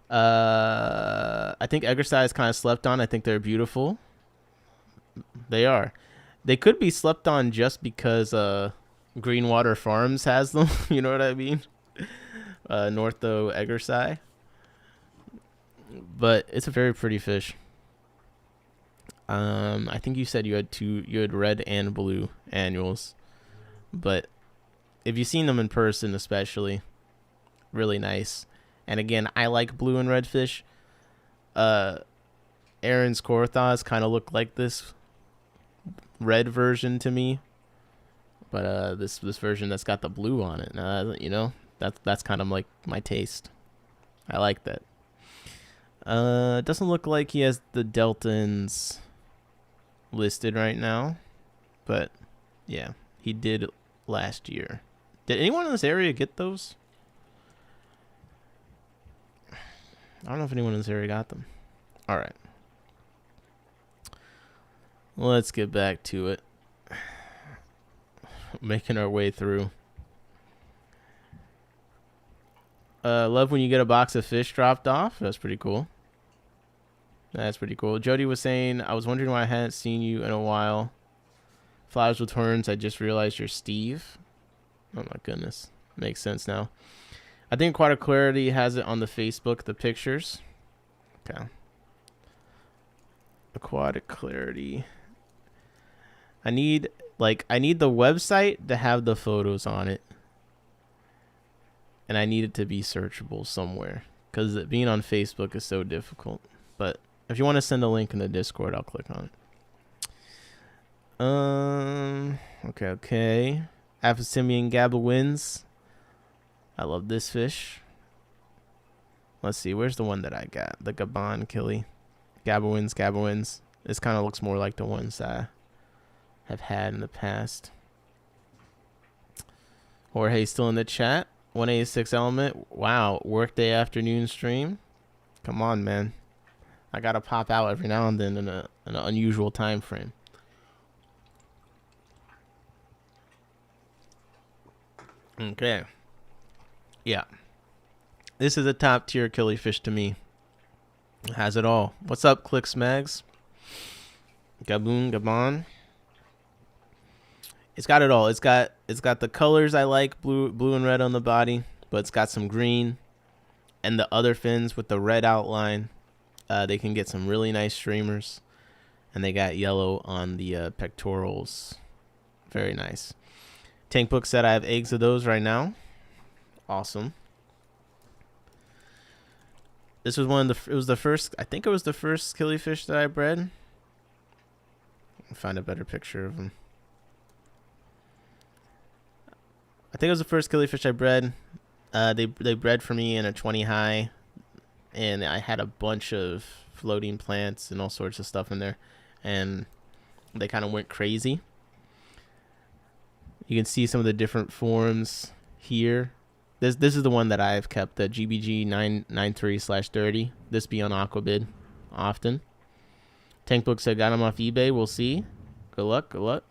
I think Eggersi is kind of slept on. I think they're beautiful. They are. They could be slept on just because Greenwater Farms has them. You know what I mean? Northo Eggersai. But it's a very pretty fish. I think you said you had red and blue annuals, but if you've seen them in person, especially, really nice. And again, I like blue and red fish. Aaron's Korthas kind of look like this red version to me, but this version that's got the blue on it, you know, that's kind of like my taste. I like that. It doesn't look like he has the Deltons listed right now, but yeah, he did last year. Did anyone in this area get those? I don't know if anyone in this area got them. All right, let's get back to it. Making our way through. Love when you get a box of fish dropped off. That's pretty cool. That's pretty cool. Jody was saying, I was wondering why I hadn't seen you in a while. Flowers with horns. I just realized you're Steve. Oh my goodness. Makes sense now. I think Aquatic Clarity has it on the Facebook, the pictures. Okay. Aquatic Clarity. I need the website to have the photos on it. And I need it to be searchable somewhere, because being on Facebook is so difficult. But if you want to send a link in the Discord, I'll click on it. Okay. Aphysimian Gabba wins. I love this fish. Let's see, where's the one that I got? The Gabon Killi. Gabba wins. This kind of looks more like the ones I have had in the past. Jorge still in the chat. 186 Element. Wow, workday afternoon stream. Come on, man. I gotta pop out every now and then in an unusual time frame. Okay. Yeah. This is a top tier killifish to me. It has it all. What's up, Clicks Mags? Gabon. It's got it all. It's got the colors I like, blue and red on the body, but it's got some green, and the other fins with the red outline. They can get some really nice streamers, and they got yellow on the pectorals. Very nice. Tank Book said I have eggs of those right now. Awesome. This was the first, I think it was the first killifish that I bred. I'll find a better picture of them. I think it was the first killifish I bred. They bred for me in a 20 high, and I had a bunch of floating plants and all sorts of stuff in there, and they kind of went crazy. You can see some of the different forms here. This is the one that I've kept, the GBG 993/30. This be on Aquabid often. Tank Book said got him off eBay. We'll see. Good luck.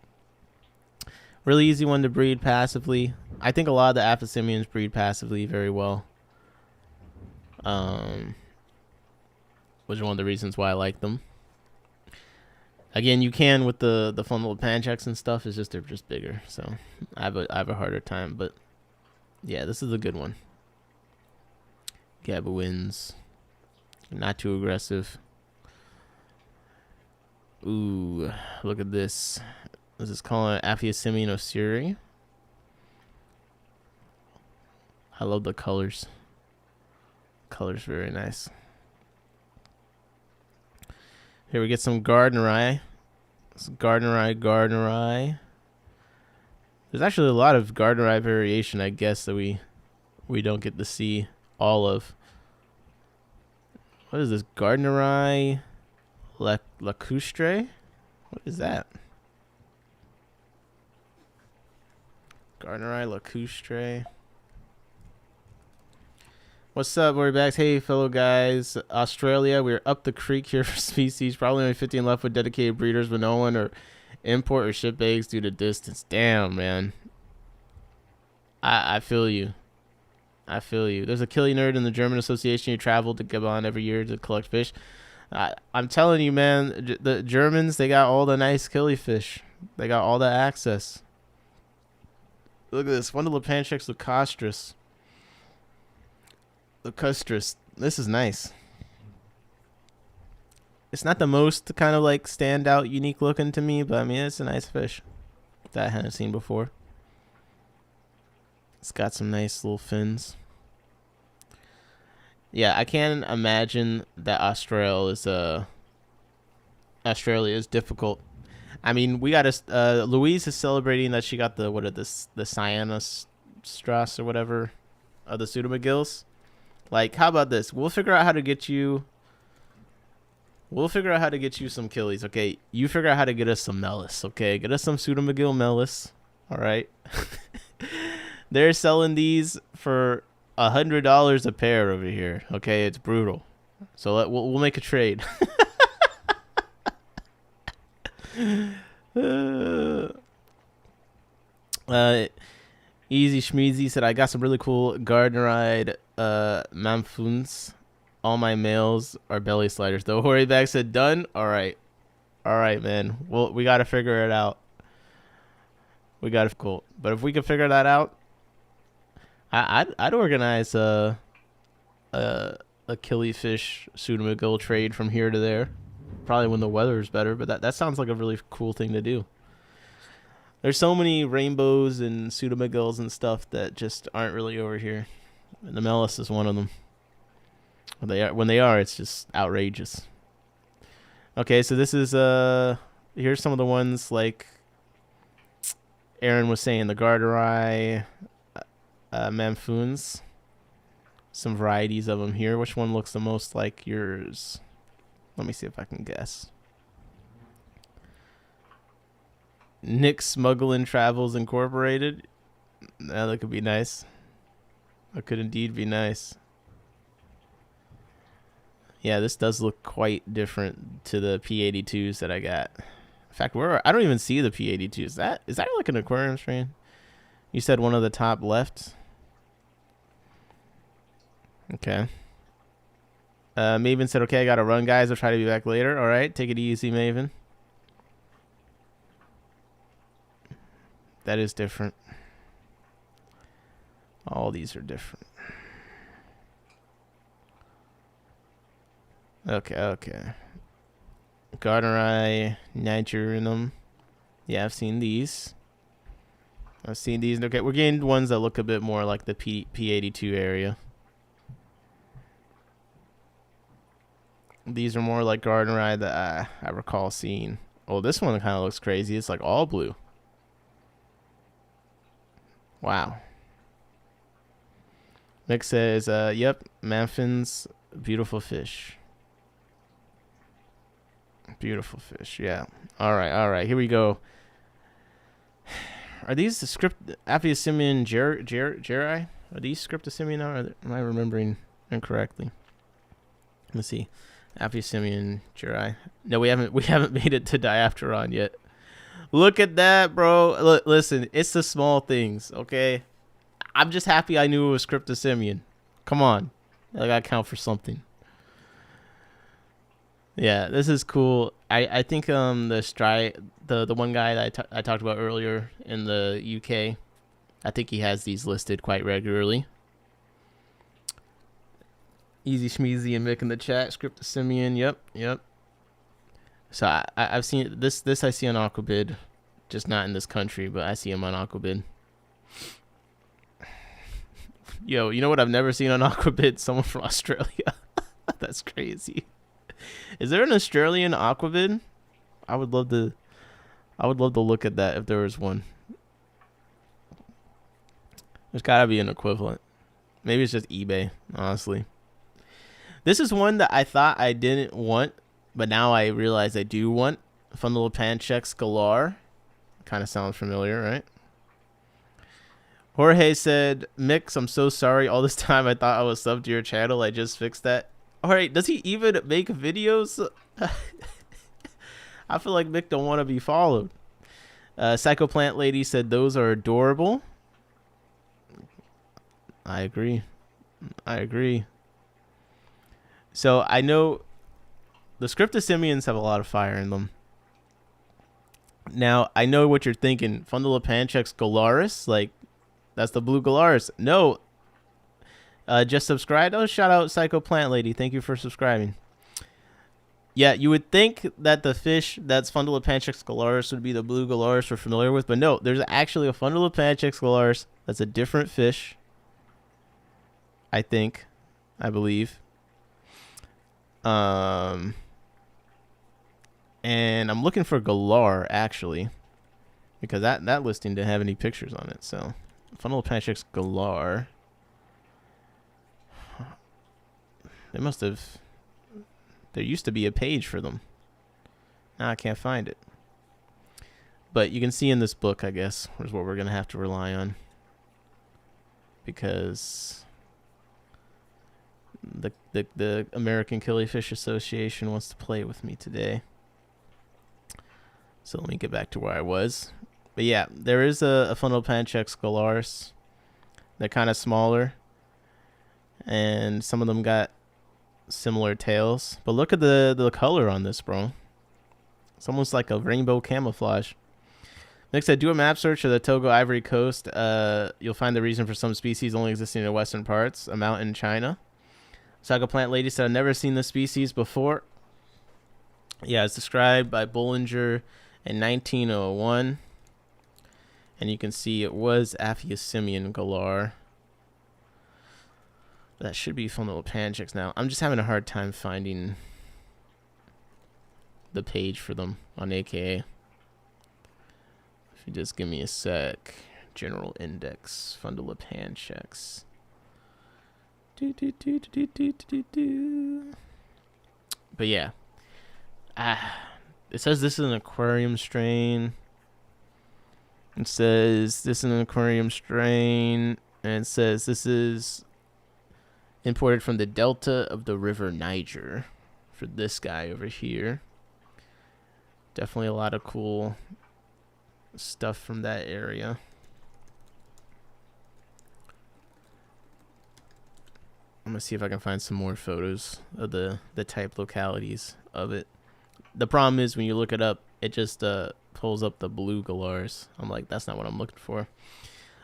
Really easy one to breed passively. I think a lot of the Aphysimians breed passively very well. Which is one of the reasons why I like them. Again, you can with the fun little panchecks and stuff. It's just they're just bigger, so I have a harder time. But yeah, this is a good one. Gabba wins. Not too aggressive. Ooh, look at this. This is called Aphysimian Osiri. I love the colors. Colors very nice. Here we get some Gardneri. Gardneri. There's actually a lot of Gardneri variation, I guess, that we don't get to see all of. What is this? Gardneri lacustre? What is that? Gardneri lacustre. What's up, Warriorbags? Hey, fellow guys. Australia, we're up the creek here for species. Probably only 15 left with dedicated breeders, but no one or import or ship eggs due to distance. Damn, man. I feel you. I feel you. There's a killie nerd in the German Association who traveled to Gabon every year to collect fish. I'm telling you, man, the Germans, they got all the nice killifish. They got all the access. Look at this. One of the Panchex leucostris. Lacustris. This is nice. It's not the most kind of like standout, unique looking to me, but I mean, it's a nice fish that I hadn't seen before. It's got some nice little fins. Yeah, I can't imagine that Australia is difficult. I mean, we got Louise is celebrating that she got the Cyanus Strass or whatever of the pseudomagills. Like, how about this? We'll figure out how to get you some killies, okay? You figure out how to get us some Mellis, okay? Get us some pseudomagill Mellis, all right? They're selling these for $100 a pair over here, okay? It's brutal. So we'll make a trade. Easy Schmeezy said, I got some really cool garden-eyed Mamfoons. All my males are belly sliders. The Hori bag said, done? All right, man. Well, we got to figure it out. Cool. But if we can figure that out, I'd organize a killifish pseudomagill trade from here to there. Probably when the weather is better, but that sounds like a really cool thing to do. There's so many rainbows and pseudomagills and stuff that just aren't really over here. And the Mellis is one of them. When they are, it's just outrageous. Okay, so this is here's some of the ones like Aaron was saying, the Garderai Mamfoons. Some varieties of them here. Which one looks the most like yours? Let me see if I can guess. Nick Smuggling Travels Incorporated. That could be nice. That could indeed be nice. Yeah, this does look quite different to the P82s that I got. In fact, I don't even see the P82s. Is that like an aquarium strain? You said one of the top left. Okay. Maven said, okay, I got to run, guys. I'll try to be back later. All right, take it easy, Maven. That is different. All these are different. Okay. Garderai Nigerinum. Yeah, I've seen these. Okay, we're getting ones that look a bit more like the P82 area. These are more like Garderai that I recall seeing. Oh, this one kind of looks crazy. It's like all blue. Wow. Nick says, yep, Manfins, beautiful fish. Beautiful fish, yeah. All right, here we go. Are these the Aphyosemion geri? Are these Scriptosemion now? Or am I remembering incorrectly? Let's see. Aphyosemion geri. No, we haven't made it to Diapteron yet. Look at that, bro. Listen, it's the small things, okay? I'm just happy I knew it was Scriptosemion. Come on. I gotta count for something. Yeah, this is cool. I think the one guy that I talked about earlier in the UK, I think he has these listed quite regularly. Easy Schmeezy and Mick in the chat. Scriptosemion, yep. So I've seen this I see on Aquabid, just not in this country, but I see him on Aquabid. Yo, you know what I've never seen on Aquabid? Someone from Australia. That's crazy. Is there an Australian Aquabid? I would love to look at that if there was one. There's gotta be an equivalent. Maybe it's just eBay, honestly. This is one that I thought I didn't want, but now I realize I do want. Fundalupanchex galar. Kind of sounds familiar, right? Jorge said, Mix, I'm so sorry. All this time I thought I was subbed to your channel. I just fixed that. All right, does he even make videos? I feel like Mick don't want to be followed. Psychoplant Lady said, those are adorable. I agree. So I know the Scriptosemions have a lot of fire in them. Now, I know what you're thinking. Fundalupanchex galaris, like, that's the blue galaris. No. Just subscribed. Oh, shout out Psycho Plant Lady. Thank you for subscribing. Yeah, you would think that the fish that's Fundulopanchax galaris would be the blue galaris we're familiar with, but no, there's actually a Fundulopanchax galaris that's a different fish. I believe. And I'm looking for galar actually, because that listing didn't have any pictures on it. So Fundulopanchax galar. They must have. There used to be a page for them. Now I can't find it. But you can see in this book, I guess, is what we're going to have to rely on. Because the American Killifish Association wants to play with me today. So let me get back to where I was. But yeah, there is a Fundulopanchax galaris. They're kind of smaller. And some of them got similar tails, but look at the color on this, bro. It's almost like a rainbow camouflage. Nick said, do a map search of the Togo Ivory Coast. You'll find the reason for some species only existing in the western parts. A mountain in China. Psycho Plant Lady said, I've never seen this species before. Yeah, it's described by Bollinger in 1901, and you can see it was Aphyosemion galar. That should be Fundulopanchax now. I'm just having a hard time finding the page for them on AKA. If you just give me a sec. General index. Fundulopanchax. But yeah. It says this is an aquarium strain. It says this is an aquarium strain. And it says this is imported from the delta of the river Niger for this guy over here. Definitely a lot of cool stuff from that area. I'm gonna see if I can find some more photos of the type localities of it. The problem is when you look it up, it just pulls up the blue galars. I'm like, that's not what I'm looking for.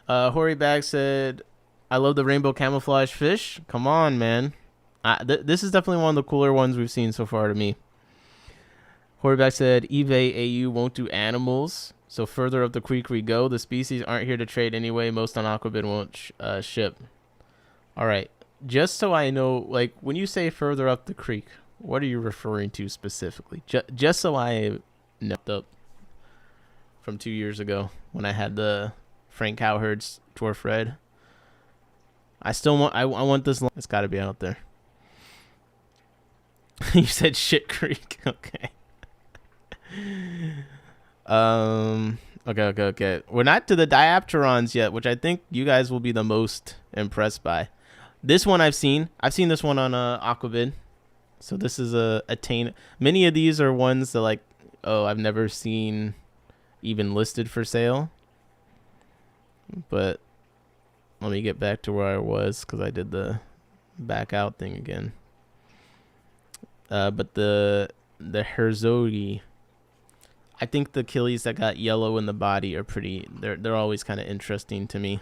Hori Bag said, I love the rainbow camouflage fish. Come on, man. This is definitely one of the cooler ones we've seen so far to me. Horvath said, eBay AU won't do animals. So further up the creek we go. The species aren't here to trade anyway. Most on Aquabid won't ship. All right. Just so I know, like, when you say further up the creek, what are you referring to specifically? Just so I know up from 2 years ago when I had the Frank Cowherd's Dwarf Red. I still want, I want this. It's got to be out there. You said shit creek. Okay. Okay. We're not to the diapterons yet, which I think you guys will be the most impressed by. This one I've seen. I've seen this one on Aquabid. So this is a attain. Many of these are ones that like, oh, I've never seen even listed for sale. But let me get back to where I was because I did the back out thing again. But the Herzogi, I think the killies that got yellow in the body are pretty. They're always kind of interesting to me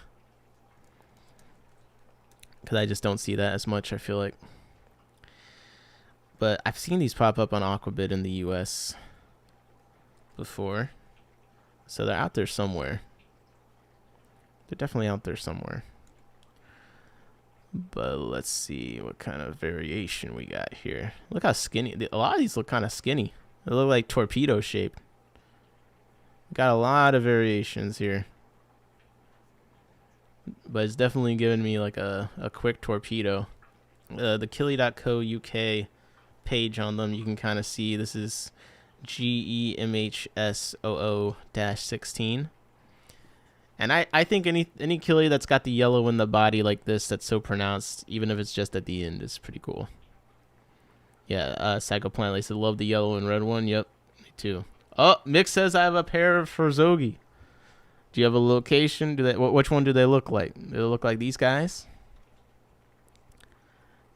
because I just don't see that as much. I feel like, but I've seen these pop up on Aquabid in the U.S. before, so they're out there somewhere. They're definitely out there somewhere. But let's see what kind of variation we got here. Look how skinny. A lot of these look kind of skinny. They look like torpedo shaped. Got a lot of variations here. But it's definitely giving me like a quick torpedo. The killi.co UK page on them, you can kind of see this is GEMHSOO-16. And I think any killi that's got the yellow in the body like this, that's so pronounced, even if it's just at the end, is pretty cool. Yeah, Psychoplant said, love the yellow and red one. Yep, me too. Oh, Mick says I have a pair of Herzogi. Do you have a location? Which one do they look like? Do they look like these guys?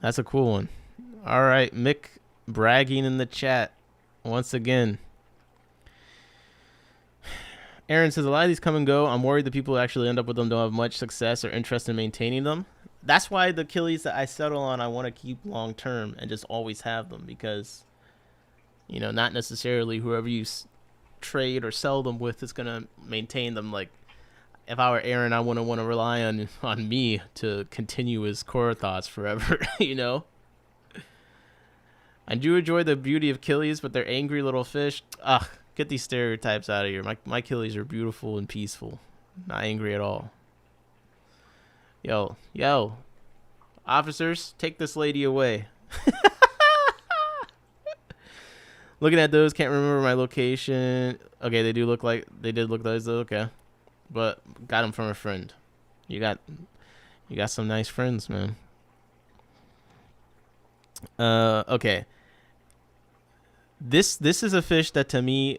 That's a cool one. All right, Mick bragging in the chat once again. Aaron says, a lot of these come and go. I'm worried the people who actually end up with them don't have much success or interest in maintaining them. that's why the killies that I settle on, I want to keep long term and just always have them, because not necessarily whoever you trade or sell them with is gonna maintain them. Like if I were Aaron, I wouldn't want to rely on me to continue his core thoughts forever. I do enjoy the beauty of killies, but they're angry little fish. Ugh, get these stereotypes out of here. My killies are beautiful and peaceful, not angry at all. Yo, officers, take this lady away. Looking at those, can't remember my location. Okay, they did look like those. Okay, but got them from a friend. You got some nice friends, man. Okay. This is a fish that to me,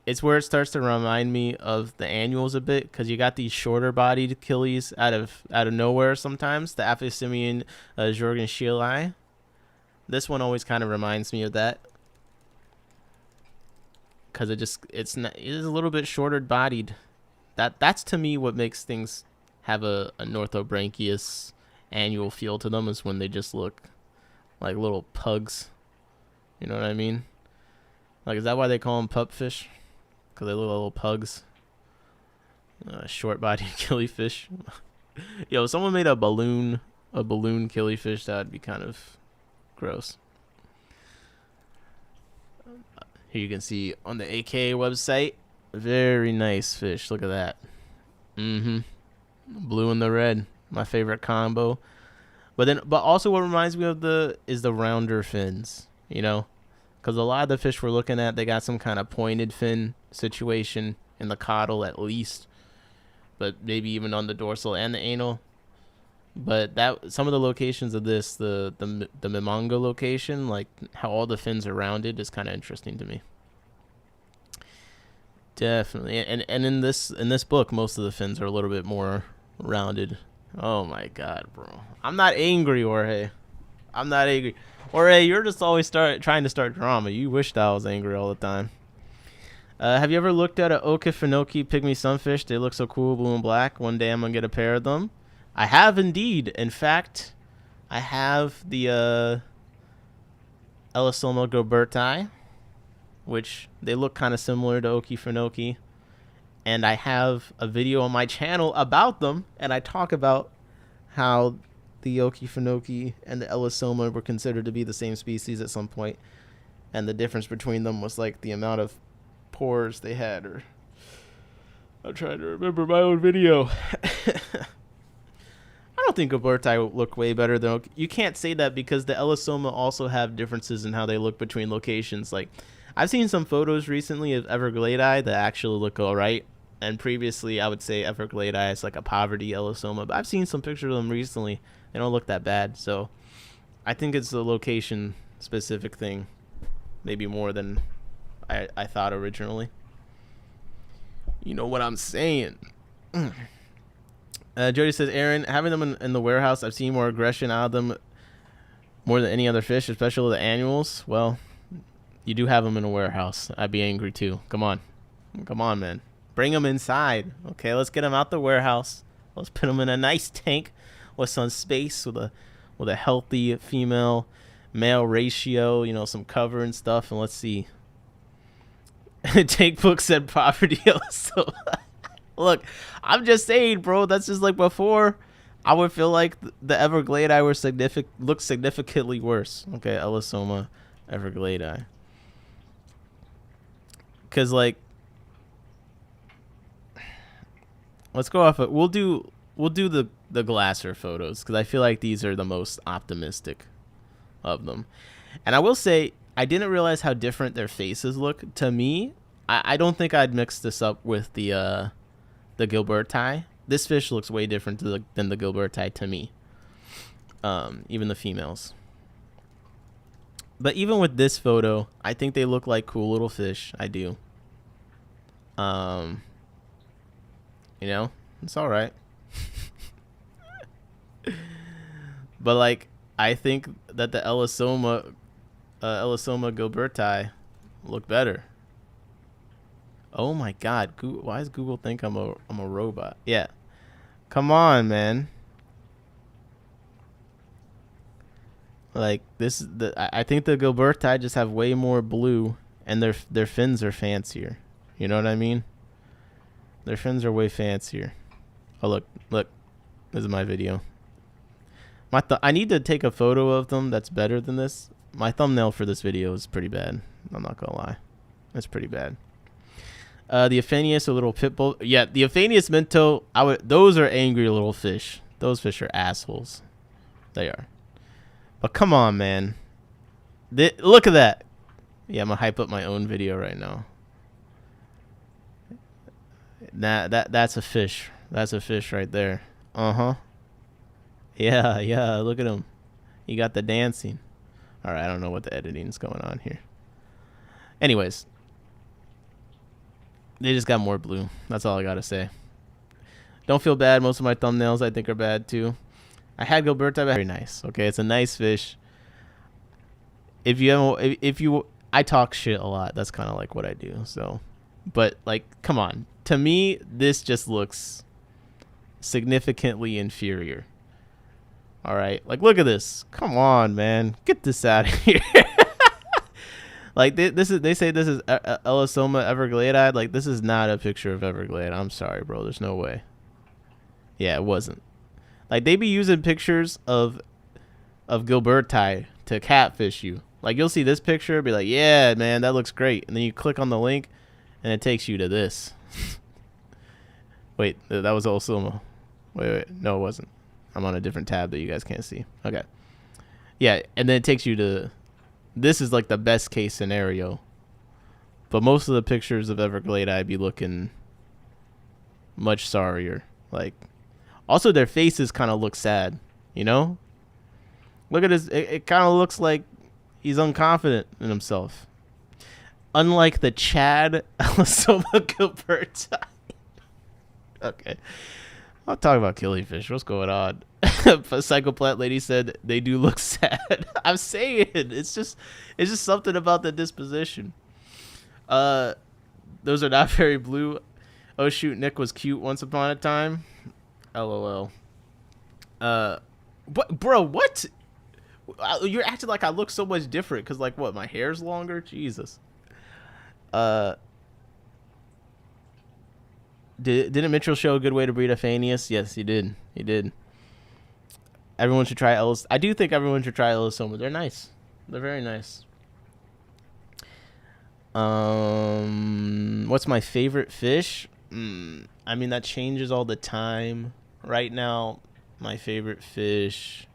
it's where it starts to remind me of the annuals a bit, because you got these shorter bodied killies out of nowhere sometimes. The Aphyosemion Jorgenschilii. This one always kind of reminds me of that, because it is a little bit shorter bodied. That's to me what makes things have a Northobranchius annual feel to them, is when they just look like little pugs. You know what I mean? Like, is that why they call them pupfish? Because they look like little pugs. Short-bodied killifish. Yo, if someone made a balloon killifish, that would be kind of gross. Here you can see on the AK website, very nice fish. Look at that. Blue and the red, my favorite combo. But also what reminds me of is the rounder fins. Because a lot of the fish we're looking at, they got some kind of pointed fin situation in the caudal at least, but maybe even on the dorsal and the anal. But some of the locations of this, the Mimongo location, like how all the fins are rounded, is kind of interesting to me. Definitely, and in this book, most of the fins are a little bit more rounded. Oh my god, bro! I'm not angry, Jorge. I'm not angry. Jorge, you're just always trying to start drama. You wish that I was angry all the time. Have you ever looked at a Okefenokee pygmy sunfish? They look so cool, blue and black. One day I'm gonna get a pair of them. I have indeed. In fact, I have the Elosoma goberti, which they look kind of similar to Okefenokee. And I have a video on my channel about them, and I talk about how the Okefenokee and the Elosoma were considered to be the same species at some point, and the difference between them was like the amount of pores they had. Or I'm trying to remember my own video. I don't think goberti look way better than you can't say that, because the Elosoma also have differences in how they look between locations. Like, I've seen some photos recently of Everglades that actually look alright, and previously I would say Everglades is like a poverty Elosoma, but I've seen some pictures of them recently. They don't look that bad, so I think it's a location specific thing, maybe more than I thought originally. You know what I'm saying? Jody says, Aaron, having them in the warehouse, I've seen more aggression out of them more than any other fish, especially the annuals. Well, you do have them in a warehouse. I'd be angry too. Come on, man. Bring them inside. Okay, let's get them out the warehouse. Let's put them in a nice tank with some space, with a healthy female male ratio, some cover and stuff, and let's see. Tank book said property. So look, I'm just saying, bro, that's just like before. I would feel like the Everglades look significantly worse. Okay, Elosoma Everglades. Cause like, let's go off. We'll do the Glasser photos, because I feel like these are the most optimistic of them. And I will say, I didn't realize how different their faces look. To me, I don't think I'd mix this up with the Gilberti. This fish looks way different than the Gilberti to me. Even the females. But even with this photo, I think they look like cool little fish. I do. It's all right. But like, I think that the Elosoma Gilberti look better. Oh my god, why does Google think I'm a robot? Yeah, come on, man. Like this, I think the Gilberti just have way more blue, and their fins are fancier. You know what I mean? Their fins are way fancier. Oh look, this is my video. I need to take a photo of them that's better than this. My thumbnail for this video is pretty bad. I'm not gonna lie, it's pretty bad. The Aphanius, a little pit bull. Yeah, the Aphanius minto. Those are angry little fish. Those fish are assholes. They are. But come on, man. Look at that. Yeah, I'm gonna hype up my own video right now. That's a fish. That's a fish right there. Uh-huh. Yeah, look at him. He got the dancing. All right, I don't know what the editing's going on here. Anyways, they just got more blue. That's all I gotta say. Don't feel bad. Most of my thumbnails I think are bad too. I had Gilberti, very nice. Okay, it's a nice fish. If you I talk shit a lot. That's kind of like what I do. So, but like, come on. To me, this just looks significantly inferior. All right, like look at this. Come on, man, get this out of here. Like they say this is Elosoma everglade. Like this is not a picture of Everglade. I'm sorry, bro. There's no way. Yeah, it wasn't. Like they be using pictures of Gilberti to catfish you. Like you'll see this picture, be like, yeah, man, that looks great, and then you click on the link, and it takes you to this. Wait, that was Elosoma. Wait, no, it wasn't. I'm on a different tab that you guys can't see. Okay. Yeah, and then it takes you to. This is like the best case scenario, but most of the pictures of Everglade I'd be looking much sorrier. Like. Also, their faces kind of look sad, you know? Look at his... It kind of looks like he's unconfident in himself. Unlike the Chad Elosoma Gilberti. Okay. I'll talk about Killifish. What's going on? Psychoplant lady said they do look sad. I'm saying it's just something about the disposition. Those are not very blue. Oh, shoot, Nick was cute once upon a time. LOL. What, bro? What? You're acting like I look so much different because, like, what? My hair's longer. Jesus. Didn't Mitchell show a good way to breed a Aphanius? Yes, he did. He did. Everyone should try Ellis. I do think everyone should try Elosoma. They're nice. They're very nice. What's my favorite fish? I mean, that changes all the time. Right now, my favorite fish.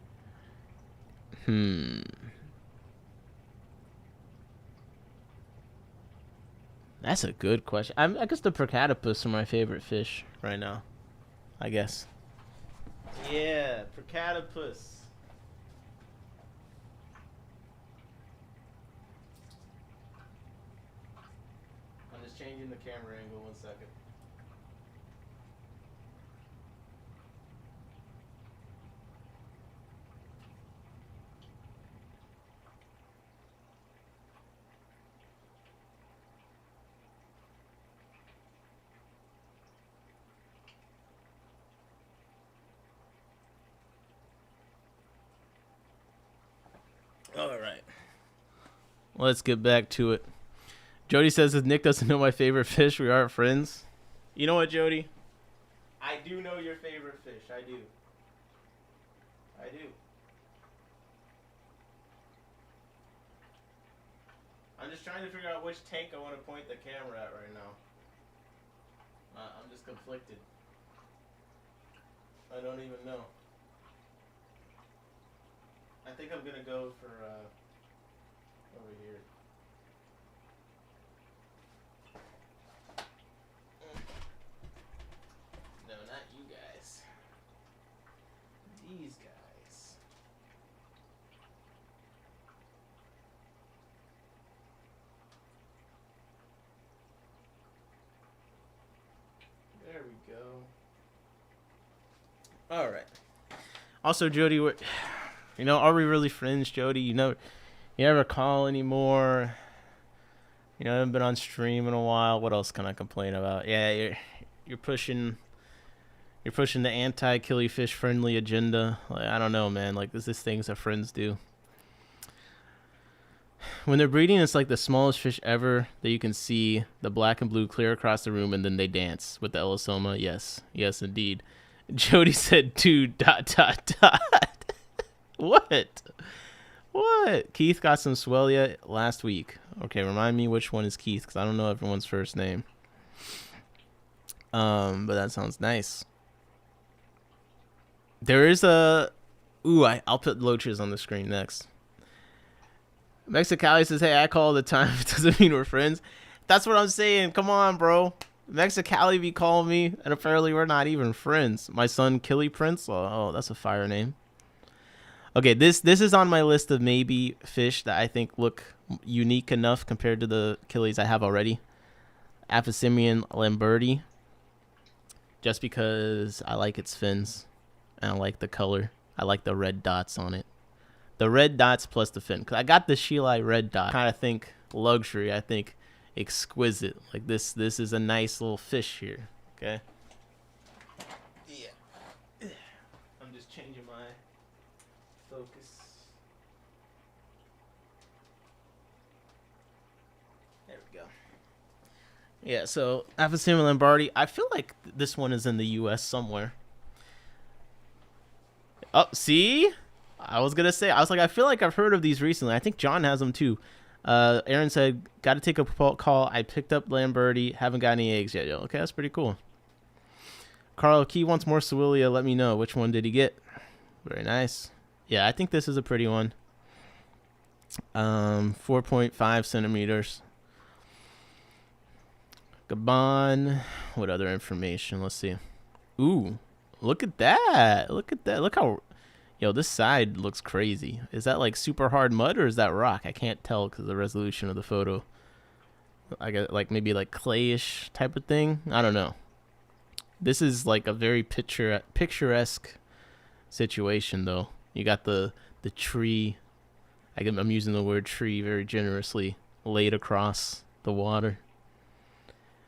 That's a good question. I guess the Procatopus are my favorite fish right now. I guess. Yeah, Procatopus. I'm just changing the camera angle 1 second. All right. Let's get back to it. Jody says, if Nick doesn't know my favorite fish, we aren't friends. You know what, Jody? I do know your favorite fish. I do. I do. I'm just trying to figure out which tank I want to point the camera at right now. I'm just conflicted. I don't even know. I think I'm gonna go for over here. No, not you guys. These guys. There we go. All right. Also, Jody, you know, are we really friends, Jody? You never call anymore. You know, I haven't been on stream in a while. What else can I complain about? Yeah, you're pushing the anti-Killifish friendly agenda. Like, I don't know, man. Like, this is things that friends do. When they're breeding, it's like the smallest fish ever that you can see. The black and blue clear across the room, and then they dance with the Elisoma. Yes, yes, indeed. Jody said, "Dude, dot dot dot." What? What? Keith got some swellia last week. Okay, remind me which one is Keith, because I don't know everyone's first name. But that sounds nice. There is a... Ooh, I'll put loaches on the screen next. Mexicali says, hey, I call all the time. It doesn't mean we're friends. That's what I'm saying. Come on, bro. Mexicali be calling me, and apparently we're not even friends. My son, Killi Prince. Oh, that's a fire name. Okay, this is on my list of maybe fish that I think look unique enough compared to the killies I have already. Aphysimian lamberti. Just because I like its fins. And I like the color. I like the red dots on it. The red dots plus the fin. Because I got the Sheila red dot. I kind of think luxury. I think exquisite. Like this is a nice little fish here. Okay. Yeah. I'm just changing my focus. There we go. Yeah, so Aphysimian lamberti. I feel like this one is in the U.S. somewhere. Oh, see? I was gonna say, I feel like I've heard of these recently. I think John has them too. Aaron said, got to take a call. I picked up lamberti. Haven't got any eggs yet. Yo, okay, that's pretty cool. Carl Key wants more Swillia. Let me know. Which one did he get? Very nice. Yeah, I think this is a pretty one. 4.5 centimeters. Gabon. What other information? Let's see. Ooh, look at that. Look at that. Look how... Yo, this side looks crazy. Is that like super hard mud or is that rock? I can't tell because of the resolution of the photo. I got like maybe like clayish type of thing. I don't know. This is like a very picturesque situation though. You got the tree. I'm using the word tree very generously laid across the water.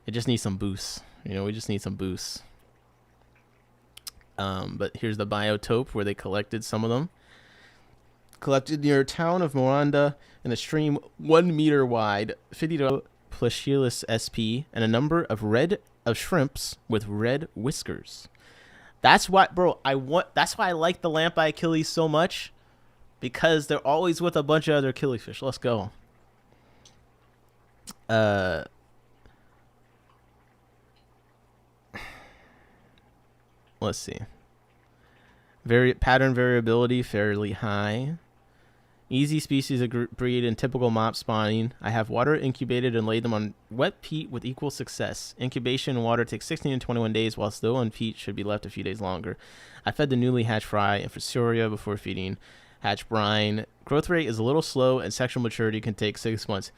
It just needs some boosts. You know, we just need some boosts. But here's the biotope where they collected some of them. Collected near a town of Miranda in a stream 1 meter wide, 50 Placiolus sp, and a number of shrimps with red whiskers. That's why, bro. That's why I like the lampi killies so much, because they're always with a bunch of other killifish. Let's go. Let's see. Pattern variability fairly high. Easy species breed and typical mop spawning. I have water incubated and laid them on wet peat with equal success. Incubation and water takes 16 to 21 days, while still on peat should be left a few days longer. I fed the newly hatched fry and Infusoria before feeding hatch brine. Growth rate is a little slow and sexual maturity can take 6 months.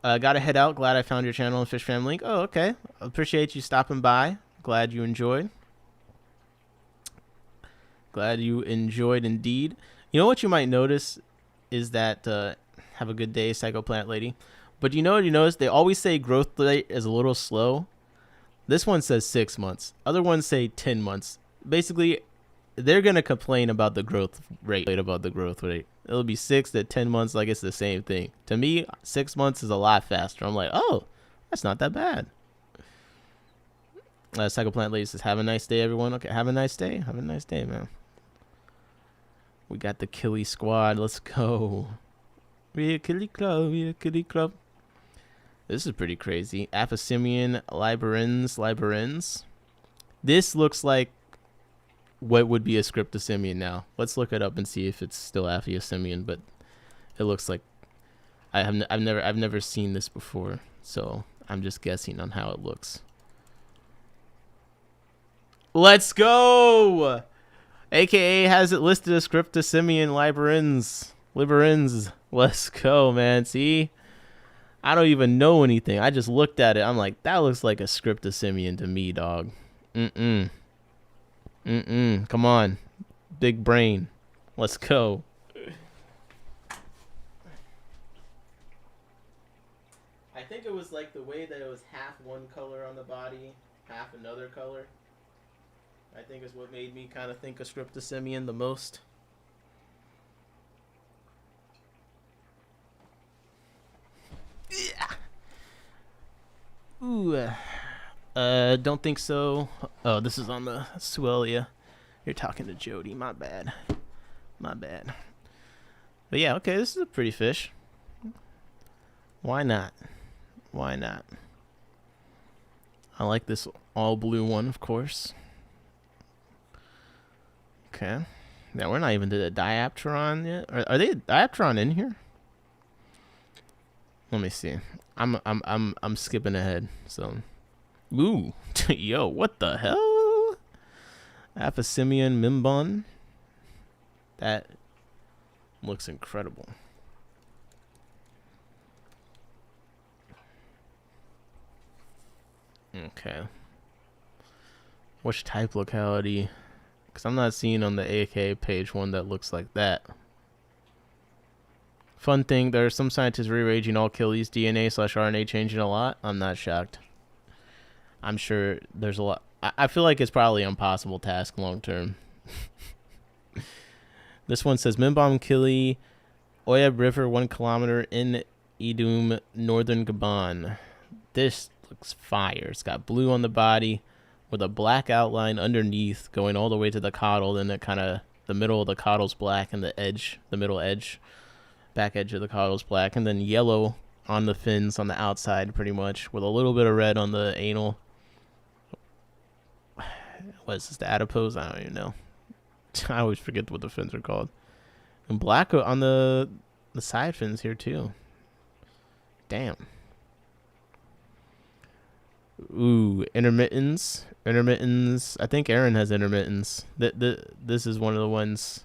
Gotta head out. Glad I found your channel and Fish Fam link. Oh, okay. Appreciate you stopping by. Glad you enjoyed. Glad you enjoyed indeed. You know what you might notice is that, have a good day, Psychoplant Lady. But you know what you notice? They always say growth rate is a little slow. This one says 6 months. Other ones say 10 months. Basically, they're going to complain about the growth rate. It'll be 6 to 10 months like it's the same thing. To me, 6 months is a lot faster. I'm like, oh, that's not that bad. Psychoplant Lady says, have a nice day, everyone. Okay, have a nice day. Have a nice day, man. We got the Killi squad. Let's go. We a Killi club. We a Killi club. This is pretty crazy. Aphysimian liberens. This looks like what would be a Scriptosimian now. Let's look it up and see if it's still Aphysimian, but it looks like I've never seen this before, so I'm just guessing on how it looks. Let's go! AKA has it listed as Scriptosimian liberens. Let's go, man. See? I don't even know anything. I just looked at it. I'm like, that looks like a Scriptosimian to me, dog. Come on. Big brain. Let's go. I think it was like the way that it was half one color on the body, half another color. I think is what made me kind of think of Scriptosimian the most. Ooh, don't think so. Oh, this is on the Suelia. You're talking to Jody. My bad. My bad. But yeah, okay, this is a pretty fish. Why not? Why not? I like this all blue one, of course. Okay. Now we're not even to the diapteron yet. Are they diapteron in here? Let me see. I'm skipping ahead. So, ooh, yo, what the hell? Aphysimian Mimbon. That looks incredible. Okay. Which type locality? Because I'm not seeing on the AK page one that looks like that. Fun thing, there are some scientists rearranging all killies DNA/RNA changing a lot. I'm not shocked. I'm sure there's a lot. I feel like it's probably an impossible task long term. This one says Mimbom Killi, Oyab River 1 kilometer in Idum, northern Gabon. This looks fire. It's got blue on the body with a black outline underneath going all the way to the caudal. Then it kind of, the middle of the caudal's black and the edge, the middle edge, back edge of the caudal's black. And then yellow on the fins on the outside pretty much with a little bit of red on the anal. What is this, the adipose? I don't even know. I always forget what the fins are called. And black on the side fins here too. Damn. Ooh, intermittence. Intermittence. I think Aaron has intermittence. This is one of the ones.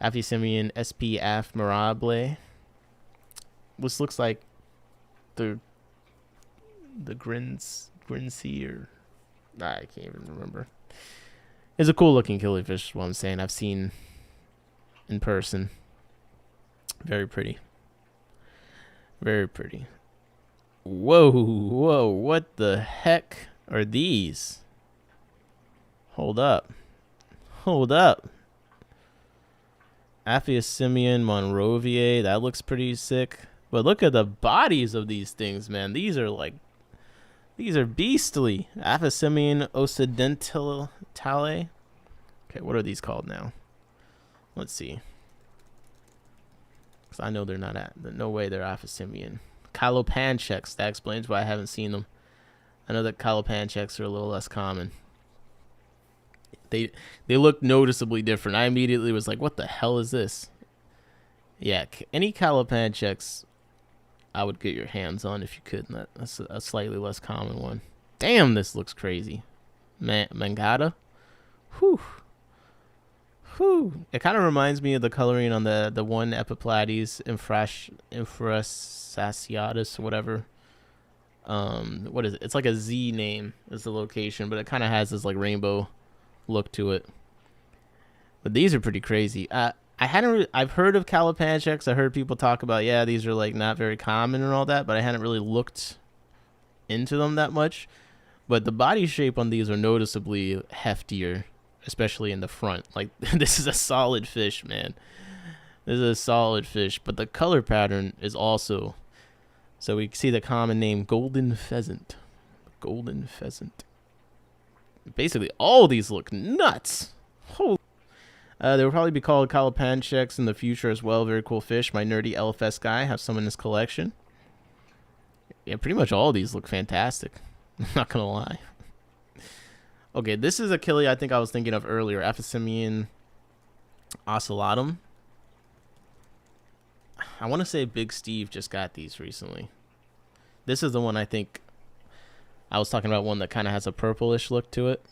Aphysimian SP Af Mirable. This looks like the Grinsea or I can't even remember. It's a cool looking killifish, is what I'm saying. I've seen in person. Very pretty. Very pretty. Whoa, whoa, what the heck are these? Hold up. Hold up. Aphysimian Monrovier, that looks pretty sick. But look at the bodies of these things, man. These are like, these are beastly. Aphysimian Occidentale. Okay, what are these called now? Let's see. Because I know they're not at, no way they're Aphysimian. Kylopancheks, that explains why I haven't seen them. I know that Kylopancheks are a little less common. They look noticeably different. I immediately was like, what the hell is this? Yeah, any Kylopancheks I would get your hands on if you could. That's a slightly less common one. Damn, this looks crazy. Mangata? Whew. Whew. It kind of reminds me of the coloring on the one Epiplades infrasaciatus or whatever. What is it? It's like a Z name is the location, but it kind of has this like rainbow look to it. But these are pretty crazy. I've heard of Kylopancheks. I heard people talk about, yeah, these are like not very common and all that, but I hadn't really looked into them that much. But the body shape on these are noticeably heftier, especially in the front. Like, this is a solid fish, man. This is a solid fish, but the color pattern is also, so we see the common name golden pheasant. Golden pheasant. Basically, all these look nuts. Holy. They will probably be called Kylopancheks in the future as well. Very cool fish. My nerdy LFS guy has some in his collection. Yeah, pretty much all of these look fantastic. I'm not gonna lie. Okay, this is a killi I think I was thinking of earlier. Aphysimian ocellatum. I want to say Big Steve just got these recently. This is the one I think I was talking about, one that kind of has a purplish look to it.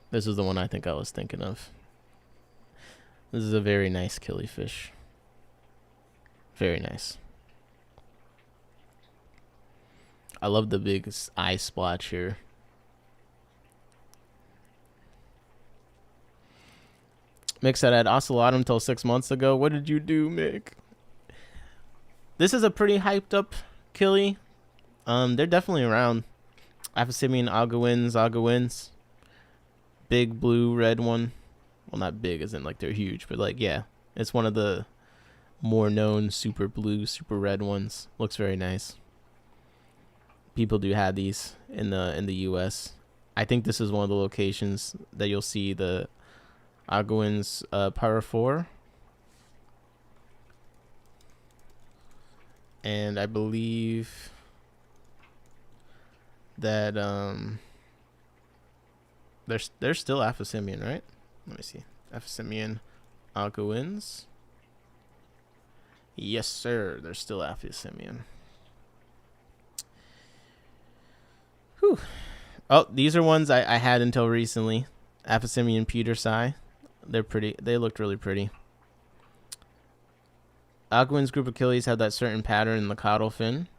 This is the one I think I was thinking of. This is a very nice killifish. Very nice. I love the big eye splotch here. Mick said I had ocellatum till 6 months ago. What did you do, Mick? This is a pretty hyped up killi. They're definitely around. Aphysimian aguins. Big blue red one. Well, not big as in like they're huge, but like, yeah. It's one of the more known super blue, super red ones. Looks very nice. people do have these in the U.S. I think this is one of the locations that you'll see the Aguin's Parafor. And I believe that they're still Aphysimian, right? Let me see. Aphysimian Aguins. Yes, sir. They're still Aphysimian. Whew. Oh, these are ones I had until recently. Aphysimian Petersi. They're pretty. They looked really pretty. Aguin's group of killies have that certain pattern in the caudal fin.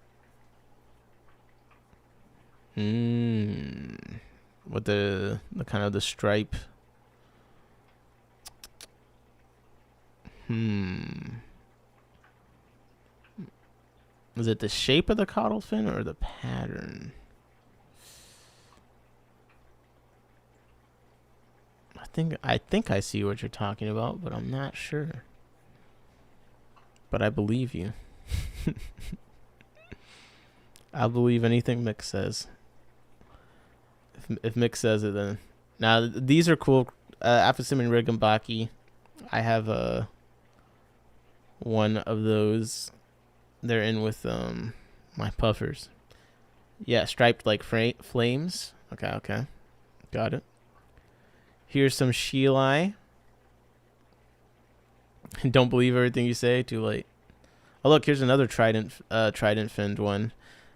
With the kind of the stripe. Is it the shape of the caudal fin or the pattern? I think I see what you're talking about, but I'm not sure. But I believe you. I'll believe anything Mick says. If Mick says it, then. Now, these are cool. Aphysimian Rigambaki. I have one of those. They're in with my puffers. Yeah, striped like flames. Okay. Got it. Here's some Sheelai. Don't believe everything you say. Too late. Oh, look, here's another trident finned one.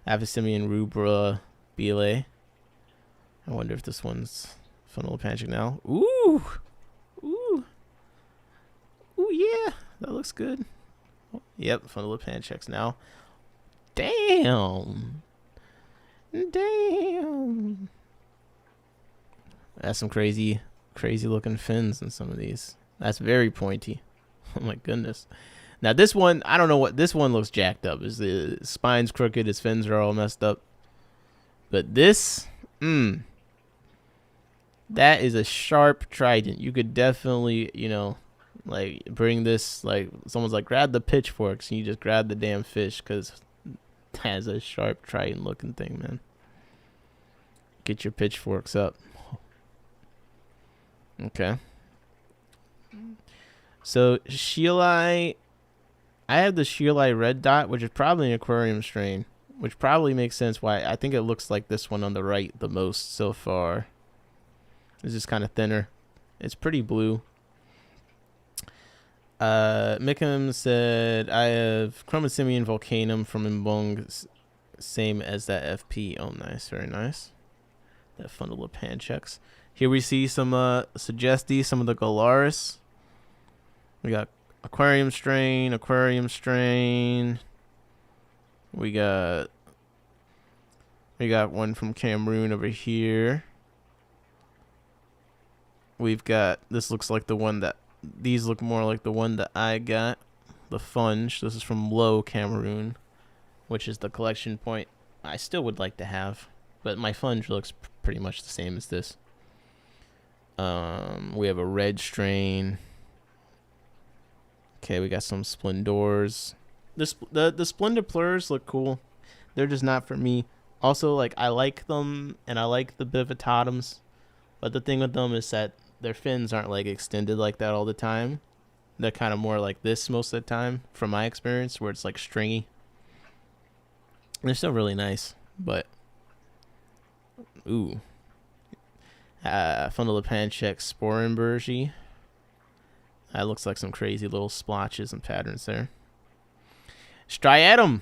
Aphysimian Rubra Bile. I wonder if this one's Funnelopanchic now. Ooh, yeah, that looks good. Oh, yep, Funnelopanchics now. Damn. That's some crazy looking fins in some of these. That's very pointy. Oh my goodness. Now this one, I don't know what this one looks jacked up. His spine's crooked, his fins are all messed up. But this, that is a sharp trident. You could definitely, like bring this, like someone's like grab the pitchforks and you just grab the damn fish because that's a sharp trident looking thing, man. Get your pitchforks up. Okay. So Sheelai, I have the Sheelai red dot, which is probably an aquarium strain, which probably makes sense why I think it looks like this one on the right the most so far. It's just kind of thinner. It's pretty blue. Mickham said, I have Chromosimian Volcanum from Mbong, same as that FP. Oh, nice. Very nice. That Funnelopanchics. Here we see some Suggesti, some of the Galaris. We got aquarium strain. We got one from Cameroon over here. We've got, this looks like the one that, these look more like the one that I got. The Funge. This is from Low, Cameroon, which is the collection point I still would like to have. But my Funge looks pretty much the same as this. We have a red strain. Okay, we got some Splendors. The Splendiplurs look cool. They're just not for me. Also, like, I like them, and I like the Bivitotums. But the thing with them is that their fins aren't, like, extended like that all the time. They're kind of more like this most of the time, from my experience, where it's, like, stringy. They're still really nice, but... Ooh. Funnelopanchic Sporenbergi. That looks like some crazy little splotches and patterns there. Striatum.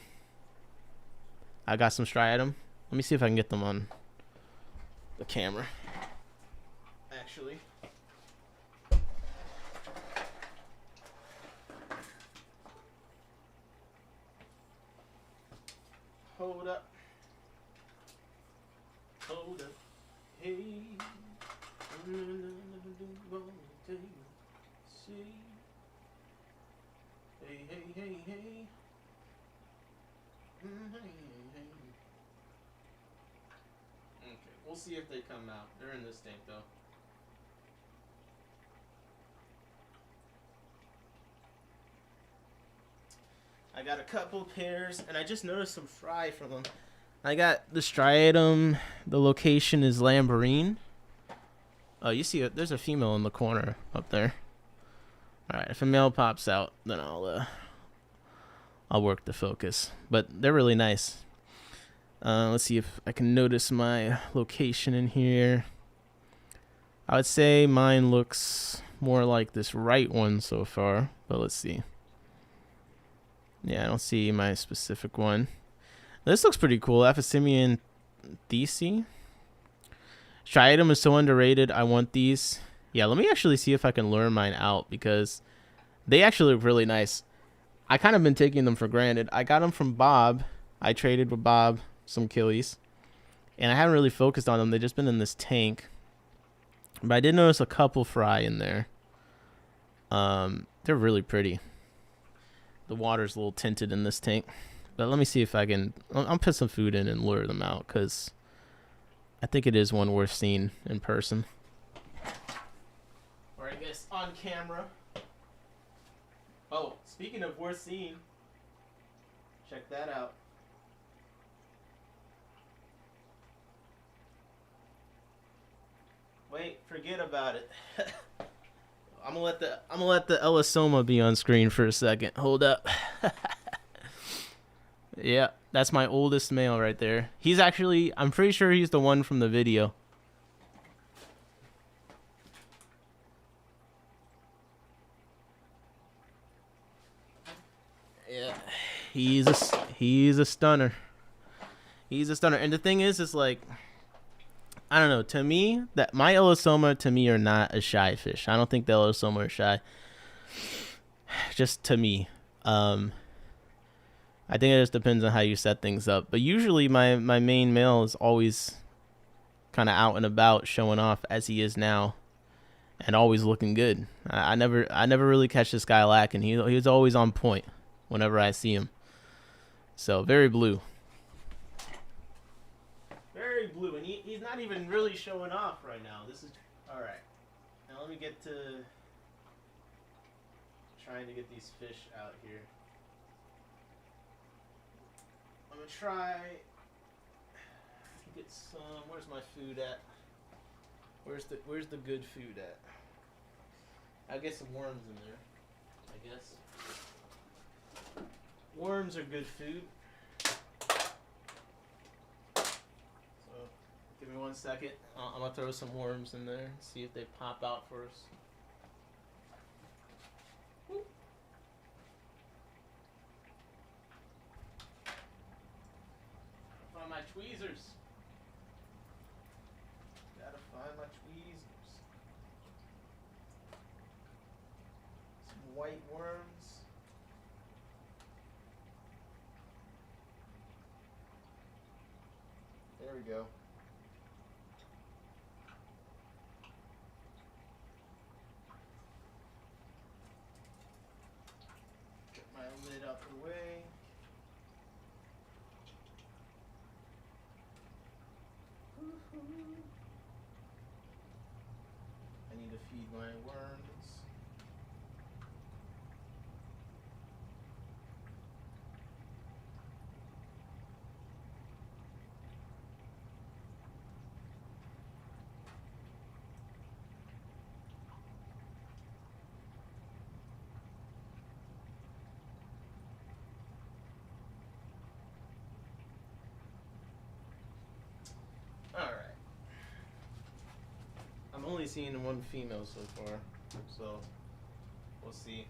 I got some Striatum. Let me see if I can get them on the camera. Actually. Hold up. Hey. Hey. Okay, we'll see if they come out. They're in this tank, though. I got a couple pairs, and I just noticed some fry from them. I got the striatum. The location is Lamborghini. Oh, you see, there's a female in the corner up there. All right, if a male pops out, then I'll work the focus. But they're really nice. Let's see if I can notice my location in here. I would say mine looks more like this right one so far, but let's see. Yeah, I don't see my specific one. This looks pretty cool. Aphysimian Thesi. Striatum is so underrated. I want these. Yeah, let me actually see if I can lure mine out because they actually look really nice. I kind of been taking them for granted. I got them from Bob. I traded with Bob some killies, and I haven't really focused on them. They've just been in this tank. But I did notice a couple fry in there. They're really pretty. The water's a little tinted in this tank. But let me see if I can... I'll put some food in and lure them out because I think it is one worth seeing in person. Or I guess on camera. Oh, speaking of worth seeing, check that out. Wait, forget about it. I'm gonna let the Elisoma be on screen for a second. Hold up. Yeah, that's my oldest male right there. He's actually, I'm pretty sure he's the one from the video. Yeah, he's a stunner. He's a stunner. And the thing is like, I don't know. To me, that my Elisoma to me are not a shy fish. I don't think the Elisoma are shy. Just to me. I think it just depends on how you set things up. But usually my main male is always kind of out and about, showing off as he is now, and always looking good. I never really catch this guy lacking. He was always on point whenever I see him. So very blue. Very blue, and he's not even really showing off right now. This is all right. Now let me get to trying to get these fish out here. I'm gonna try get some. Where's my food at? Where's the good food at? I'll get some worms in there, I guess. Worms are good food. So give me 1 second. I'm gonna throw some worms in there. See if they pop out for us. Find my tweezers. Gotta find my tweezers. Some white worms. There we go. Get my lid out the way. I need to feed my worms. Alright. I'm only seeing one female so far, so we'll see.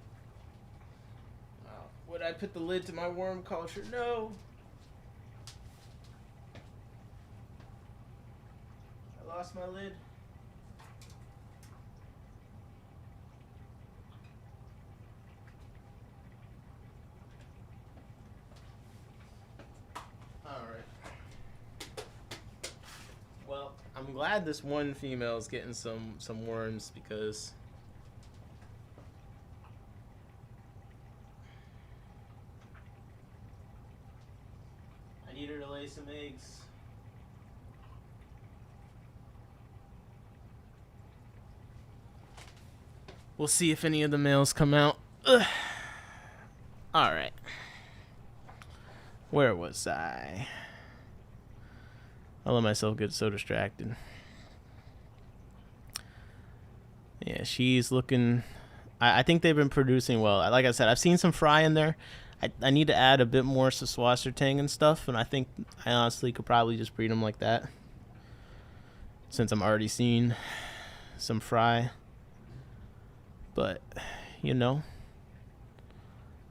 Would I put the lid to my worm culture? No. I lost my lid. I'm glad this one female is getting some worms because I need her to lay some eggs. We'll see if any of the males come out. Ugh. All right. Where was I? I let myself get so distracted. Yeah, she's looking. I think they've been producing well. Like I said, I've seen some fry in there. I need to add a bit more Swasser tang and stuff, and I think I honestly could probably just breed them like that, since I'm already seeing some fry. But, you know,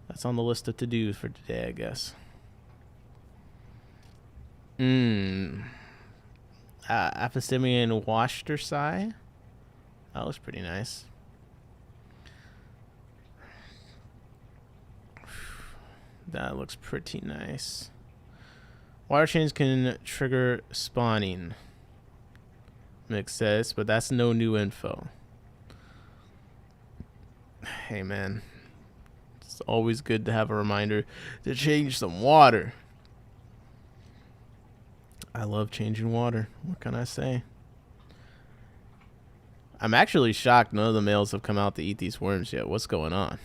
that's on the list of to-dos for today, I guess. Aphysemian Washtersi. That looks pretty nice. That looks pretty nice. Water chains can trigger spawning. Makes sense, but that's no new info. Hey, man. It's always good to have a reminder to change some water. I love changing water. What can I say? I'm actually shocked none of the males have come out to eat these worms yet. What's going on?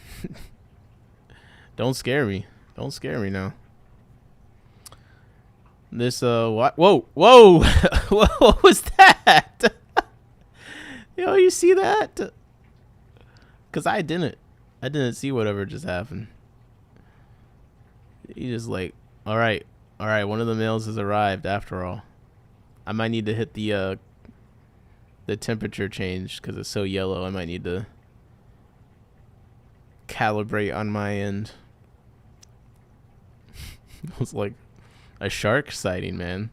Don't scare me. Don't scare me now. This, what? Whoa, whoa! What was that? Yo, you see that? Because I didn't see whatever just happened. He just like, all right, one of the males has arrived after all. I might need to hit the temperature change because it's so yellow. I might need to calibrate on my end. It was like a shark sighting, man.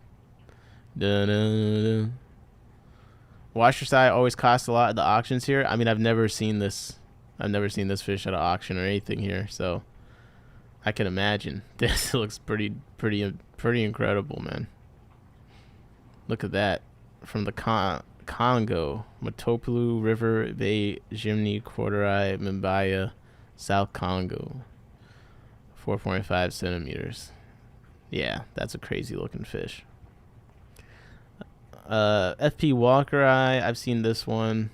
Washersi always costs a lot at the auctions here. I mean, I've never seen this fish at an auction or anything here, so I can imagine. This looks pretty incredible, man. Look at that. From the Congo, Matopulu River Bay, Jimny, Quarterai, Mbaya, South Congo. 4.5 centimeters. Yeah, that's a crazy looking fish. FP Walkeri, I've seen this one.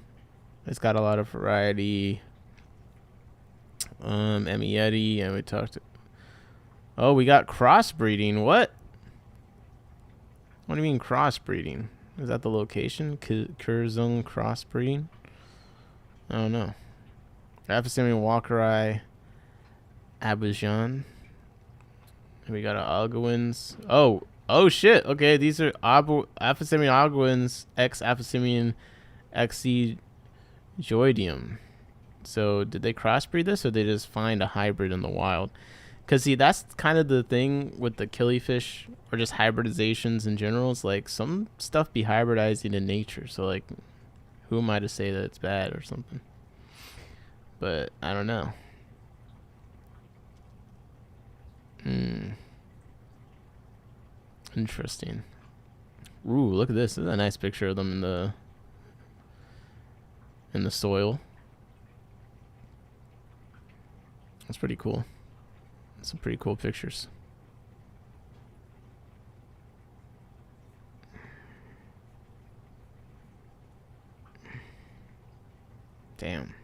It's got a lot of variety. Emieti, and we talked. Oh, we got crossbreeding. What? What do you mean crossbreeding? Is that the location? Curzon crossbreeding? I don't know. Aphysemian Walkeri, Abidjan. And we got Algoins. Oh shit. Okay, these are Aphysemian Algoins x Aphysemian Exejoidium. So did they crossbreed this, or did they just find a hybrid in the wild? Because see, that's kind of the thing with the killifish, or just hybridizations in general. It's like some stuff be hybridizing in nature. So like, who am I to say that it's bad or something? But I don't know. Interesting. Ooh, look at this. This is a nice picture of them in the soil. That's pretty cool. Some pretty cool pictures. Damn.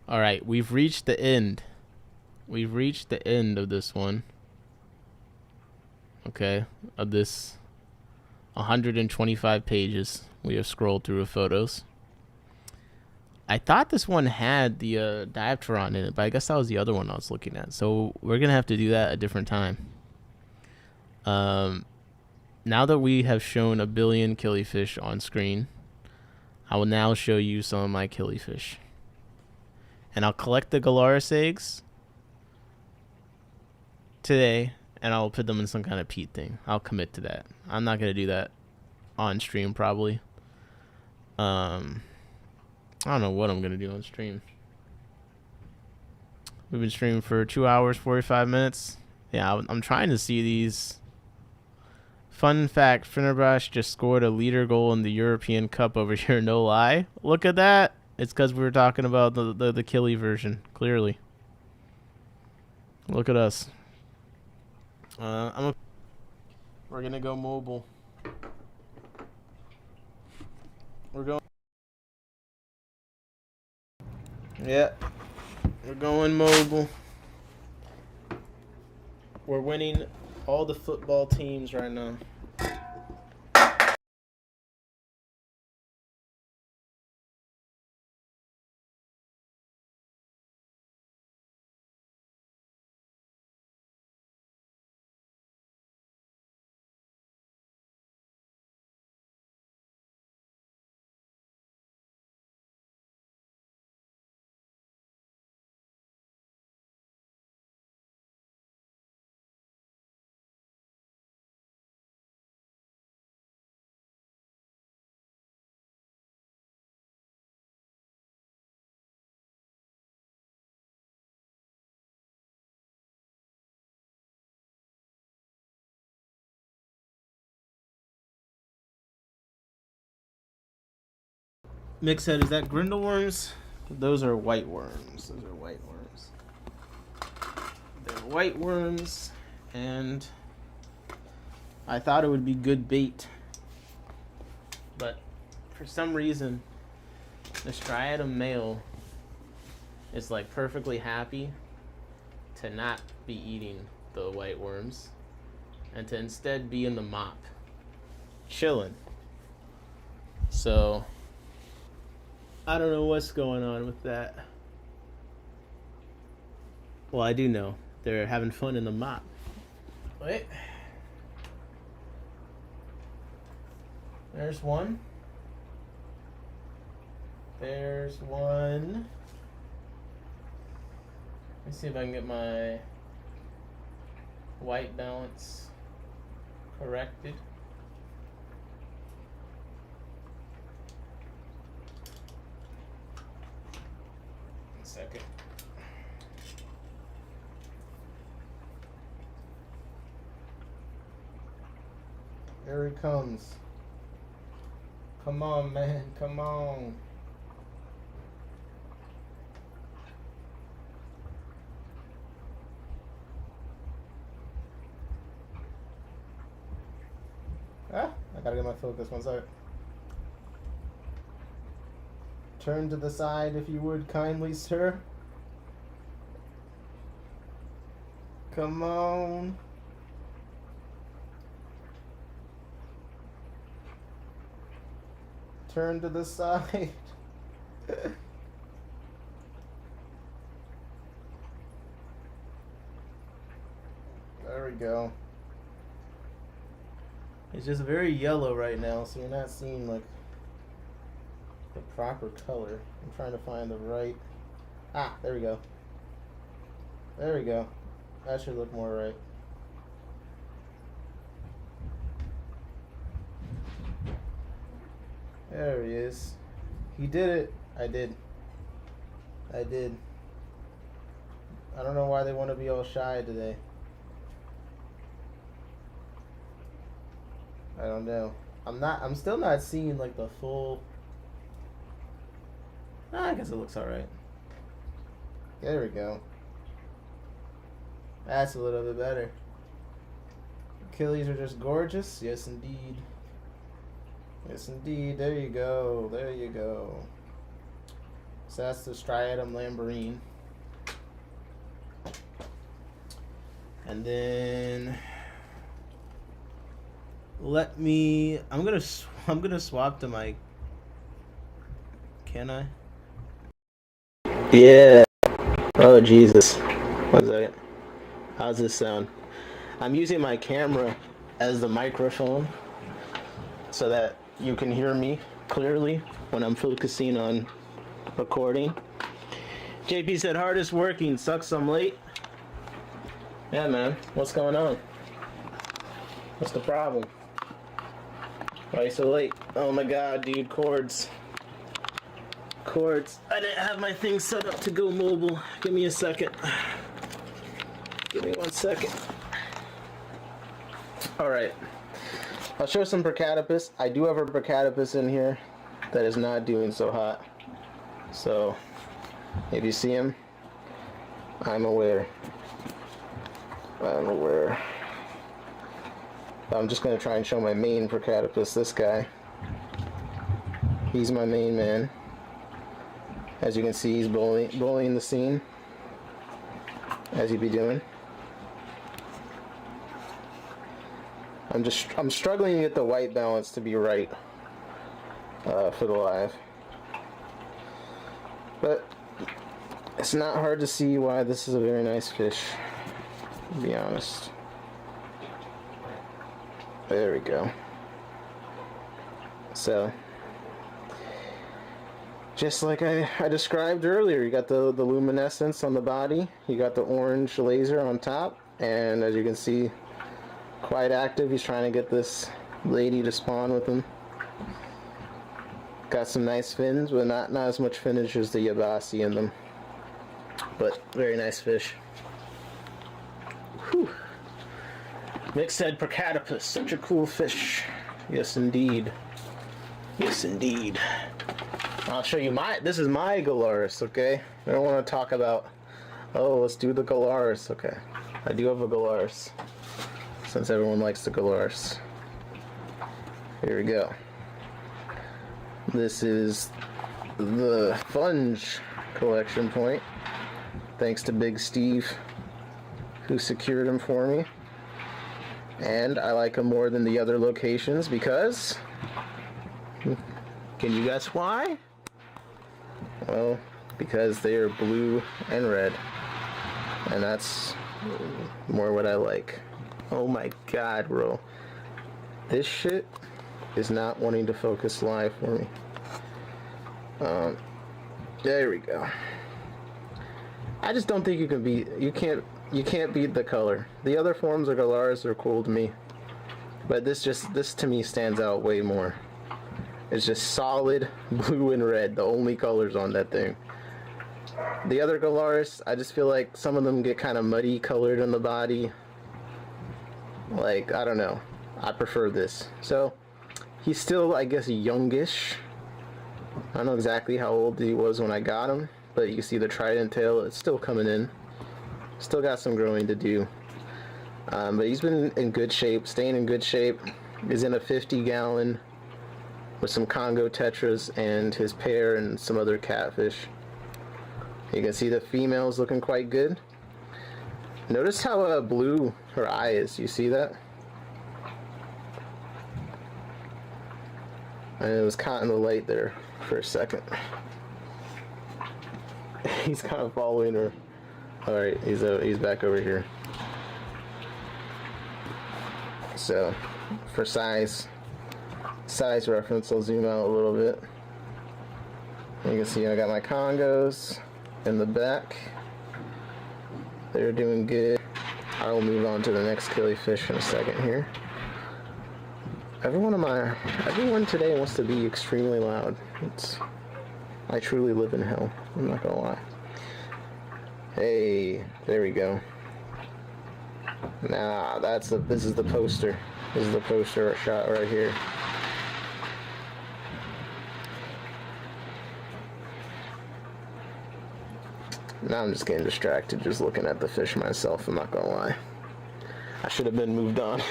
All right, we've reached the end. We've reached the end of this one. Okay, of this 125 pages we have scrolled through of photos. I thought this one had the Diapteron in it, but I guess that was the other one I was looking at. So we're going to have to do that a different time. Now that we have shown a billion killifish on screen, I will now show you some of my killifish. And I'll collect the Galaris eggs today, and I'll put them in some kind of peat thing. I'll commit to that. I'm not going to do that on stream, probably. I don't know what I'm going to do on stream. We've been streaming for 2 hours, 45 minutes. Yeah, I'm trying to see these. Fun fact, Fenerbahce just scored a leader goal in the European Cup over here, no lie. Look at that. It's because we were talking about the killi version, clearly. Look at us. We're going to go mobile. We're going. Yeah, we're going mobile. We're winning all the football teams right now. Mixhead, is that grindle worms? Those are white worms. Those are white worms. They're white worms, and I thought it would be good bait, but for some reason, the striatum male is like perfectly happy to not be eating the white worms and to instead be in the mop, chilling. So I don't know what's going on with that. Well, I do know. They're having fun in the mop. Wait. There's one. There's one. Let me see if I can get my white balance corrected. Second. Here he comes. Come on, man. Come on. Ah, I gotta get my focus. 1 second. Turn to the side if you would kindly, sir. Come on. Turn to the side. There we go. It's just very yellow right now, so you're not seeing like the proper color. I'm trying to find the right. Ah, there we go. There we go. That should look more right. There he is. He did it. I did. I did. I don't know why they want to be all shy today. I don't know. I'm still not seeing like the full. I guess it looks alright. There we go. That's a little bit better. Killies are just gorgeous. Yes, indeed. Yes, indeed. There you go. There you go. So that's the striatum lamborine. And then let me. I'm gonna swap to my. Can I? Yeah. Oh Jesus. 1 second. How's this sound? I'm using my camera as the microphone so that you can hear me clearly when I'm focusing on recording. JP said hardest working, sucks I'm late. Yeah, man. What's going on? What's the problem? Why are you so late? Oh my god, dude. Cords. I didn't have my thing set up to go mobile. Give me a second. Give me 1 second. Alright. I'll show some Procatopus. I do have a Procatopus in here that is not doing so hot. So, if you see him, I'm aware. I'm just going to try and show my main Procatopus, this guy. He's my main man. As you can see, he's bullying the scene, as he'd be doing. I'm struggling to get the white balance to be right for the live. But it's not hard to see why this is a very nice fish, to be honest. There we go. So, just like I described earlier, you got the luminescence on the body, you got the orange laser on top, and as you can see, quite active. He's trying to get this lady to spawn with him. Got some nice fins, but not as much finish as the Yabasi in them. But very nice fish. Whew. Mixed head Procatopus, such a cool fish. Yes indeed. Yes indeed. I'll show you this is my Galaris, okay? I don't want to talk about, oh, let's do the Galaris, okay. I do have a Galaris, since everyone likes the Galaris. Here we go. This is the Funge collection point, thanks to Big Steve, who secured him for me. And I like them more than the other locations because, can you guess why? Well, because they are blue and red, and that's more what I like. Oh my god, bro. This shit is not wanting to focus live for me. There we go. I just don't think you can beat, you can't beat the color. The other forms of Galaris are cool to me, but this to me stands out way more. It's just solid blue and red, the only colors on that thing. The other Galaris, I just feel like some of them get kind of muddy colored on the body. Like, I don't know. I prefer this. So, he's still, I guess, youngish. I don't know exactly how old he was when I got him, but you can see the trident tail, it's still coming in. Still got some growing to do. But he's been in good shape, staying in good shape. He's in a 50-gallon with some Congo tetras and his pair and some other catfish. You can see the female's looking quite good. Notice how blue her eye is. You see that? And it was caught in the light there for a second. He's kind of following her. Alright, he's back over here. So, for size reference, I'll zoom out a little bit. You can see I got my Congos in the back. They're doing good. I will move on to the next Killifish in a second here. Everyone today wants to be extremely loud. I truly live in hell. I'm not gonna lie. Hey, there we go. Nah, this is the poster. This is the poster shot right here. Now I'm just getting distracted just looking at the fish myself, I'm not gonna lie. I should have been moved on.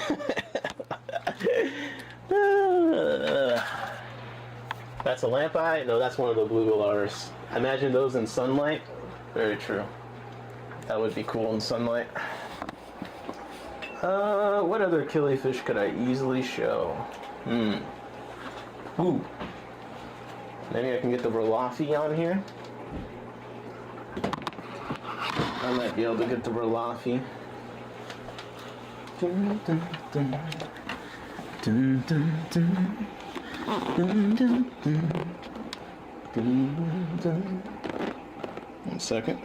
That's a lamp eye? No, that's one of the blue Galaris. Imagine those in sunlight. Very true. That would be cool in sunlight. What other Killifish could I easily show? Ooh. Maybe I can get the Rolafi on here. I might be able to get the Rolafi. Dun, dun, dun. Dun, dun, dun. Dun, dun, dun. Dun, dun. 1 second.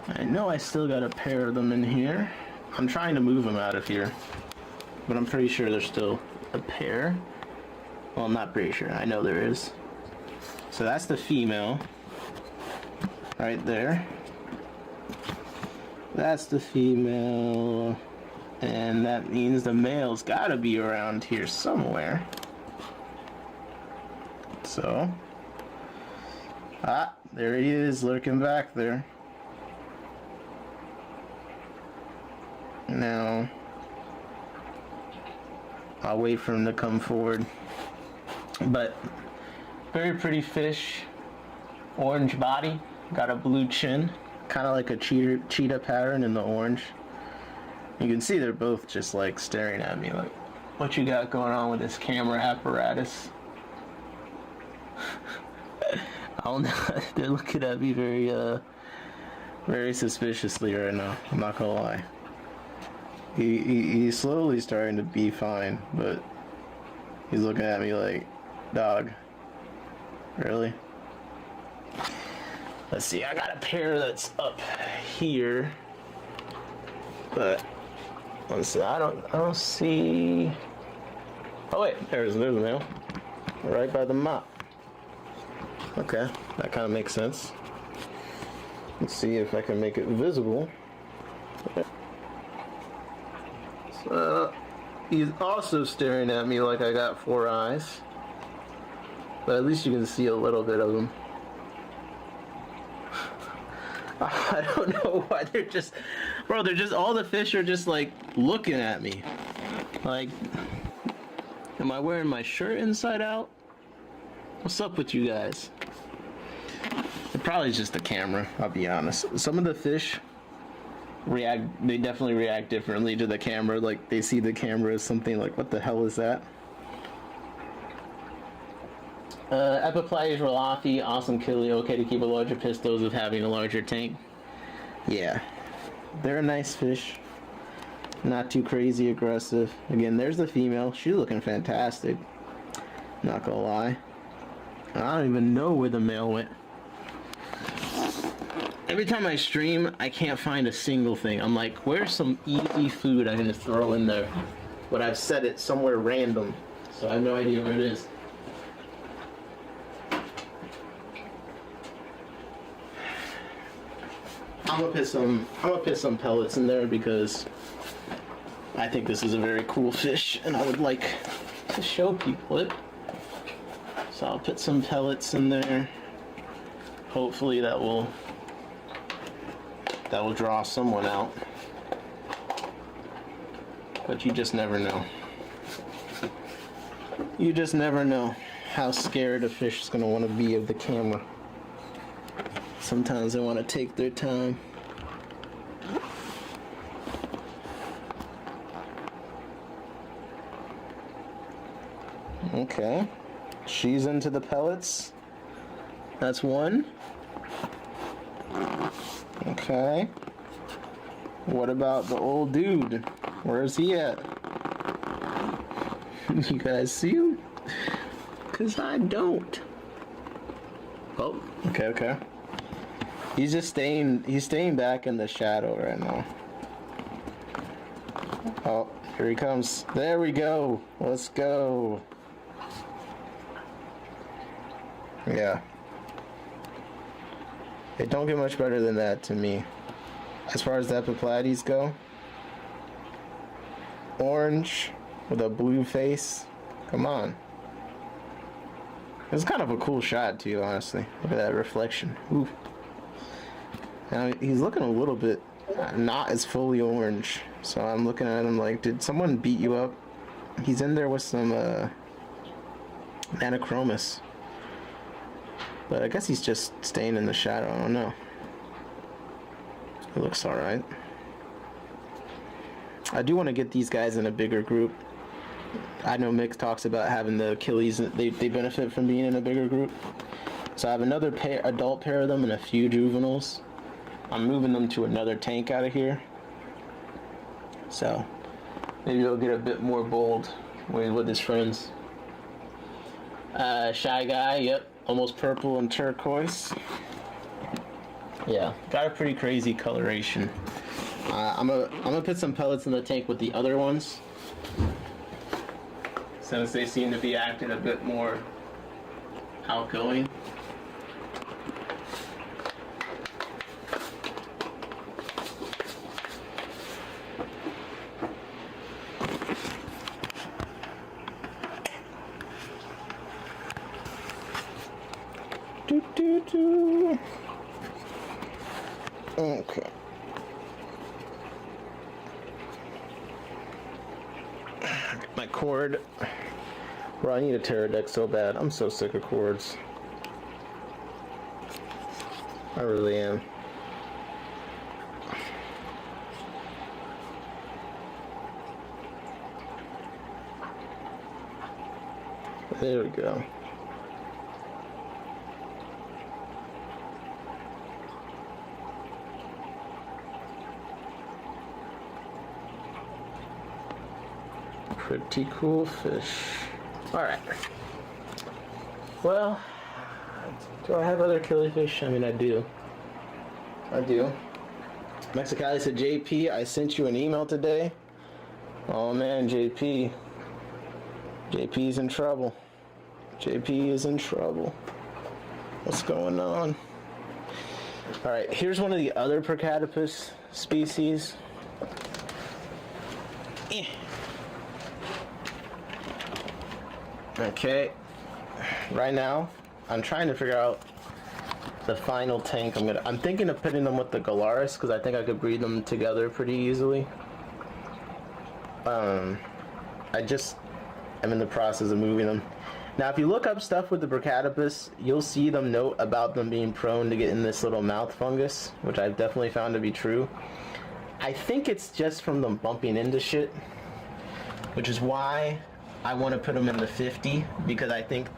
I know I still got a pair of them in here. I'm trying to move them out of here, but I'm pretty sure there's still a pair. Well, I'm not pretty sure. I know there is. So that's the female right there. That's the female, and that means the male's gotta be around here somewhere. So, there he is, lurking back there. Now, I'll wait for him to come forward. But Very pretty fish. Orange body. Got a blue chin. Kind of like a cheetah pattern in the orange. You can see they're both just like staring at me like, what you got going on with this camera apparatus? I don't know. They're looking at me very suspiciously right now. I'm not gonna lie. He's slowly starting to be fine, but he's looking at me like, dog, really? Let's see. I got a pair that's up here, but let's see. I don't see. Oh wait, there's the male, right by the mop. Okay, that kind of makes sense. Let's see if I can make it visible. So, he's also staring at me like I got 4 eyes. But at least you can see a little bit of him. I don't know why they're just... Bro, they're just... All the fish are just, like, looking at me. Like... Am I wearing my shirt inside out? What's up with you guys? It probably just the camera, I'll be honest. Some of the fish they definitely react differently to the camera. Like, they see the camera as something like, what the hell is that? Epiplyes Rolafi, awesome killi, okay to keep a larger pistos of having a larger tank. Yeah, they're a nice fish. Not too crazy aggressive. Again, there's the female. She's looking fantastic. Not gonna lie. I don't even know where the male went. Every time I stream, I can't find a single thing. I'm like, where's some easy food I can just throw in there? But I've set it somewhere random, so I have no idea where it is. I'm gonna put some pellets in there because I think this is a very cool fish, and I would like to show people it. So I'll put some pellets in there. Hopefully that will draw someone out. But you just never know. You just never know how scared a fish is going to want to be of the camera. Sometimes they want to take their time. Okay. She's into the pellets. That's one. Okay. What about the old dude? Where's he at? You guys see him? 'Cause I don't. Oh, okay. He's staying back in the shadow right now. Oh, here he comes. There we go. Let's go. Yeah. It don't get much better than that to me. As far as the Epiplyes go. Orange with a blue face. Come on. It's kind of a cool shot too, honestly. Look at that reflection. Ooh. Now he's looking a little bit not as fully orange. So I'm looking at him like, did someone beat you up? He's in there with some Anachromis. But I guess he's just staying in the shadow. I don't know. It looks alright. I do want to get these guys in a bigger group. I know Mick talks about having the killies. They benefit from being in a bigger group. So I have another adult pair of them and a few juveniles. I'm moving them to another tank out of here. So maybe he'll get a bit more bold with his friends. Shy guy, yep. Almost purple and turquoise. Yeah, got a pretty crazy coloration. I'm gonna put some pellets in the tank with the other ones, since they seem to be acting a bit more outgoing. Okay. My cord. Bro, I need a Pterodec so bad. I'm so sick of cords. I really am. There we go. Pretty cool fish. Alright. Well, do I have other killifish? I mean, I do. Mexicali said, JP, I sent you an email today. Oh man, JP. JP's in trouble. JP is in trouble. What's going on? Alright, here's one of the other Procatopus species. Okay, right now I'm trying to figure out the final tank. I'm thinking of putting them with the Galaris because I think I could breed them together pretty easily. I'm in the process of moving them. Now, if you look up stuff with the Procatopus, you'll see them note about them being prone to getting this little mouth fungus, which I've definitely found to be true. I think it's just from them bumping into shit, which is why I want to put them in the 50, because I think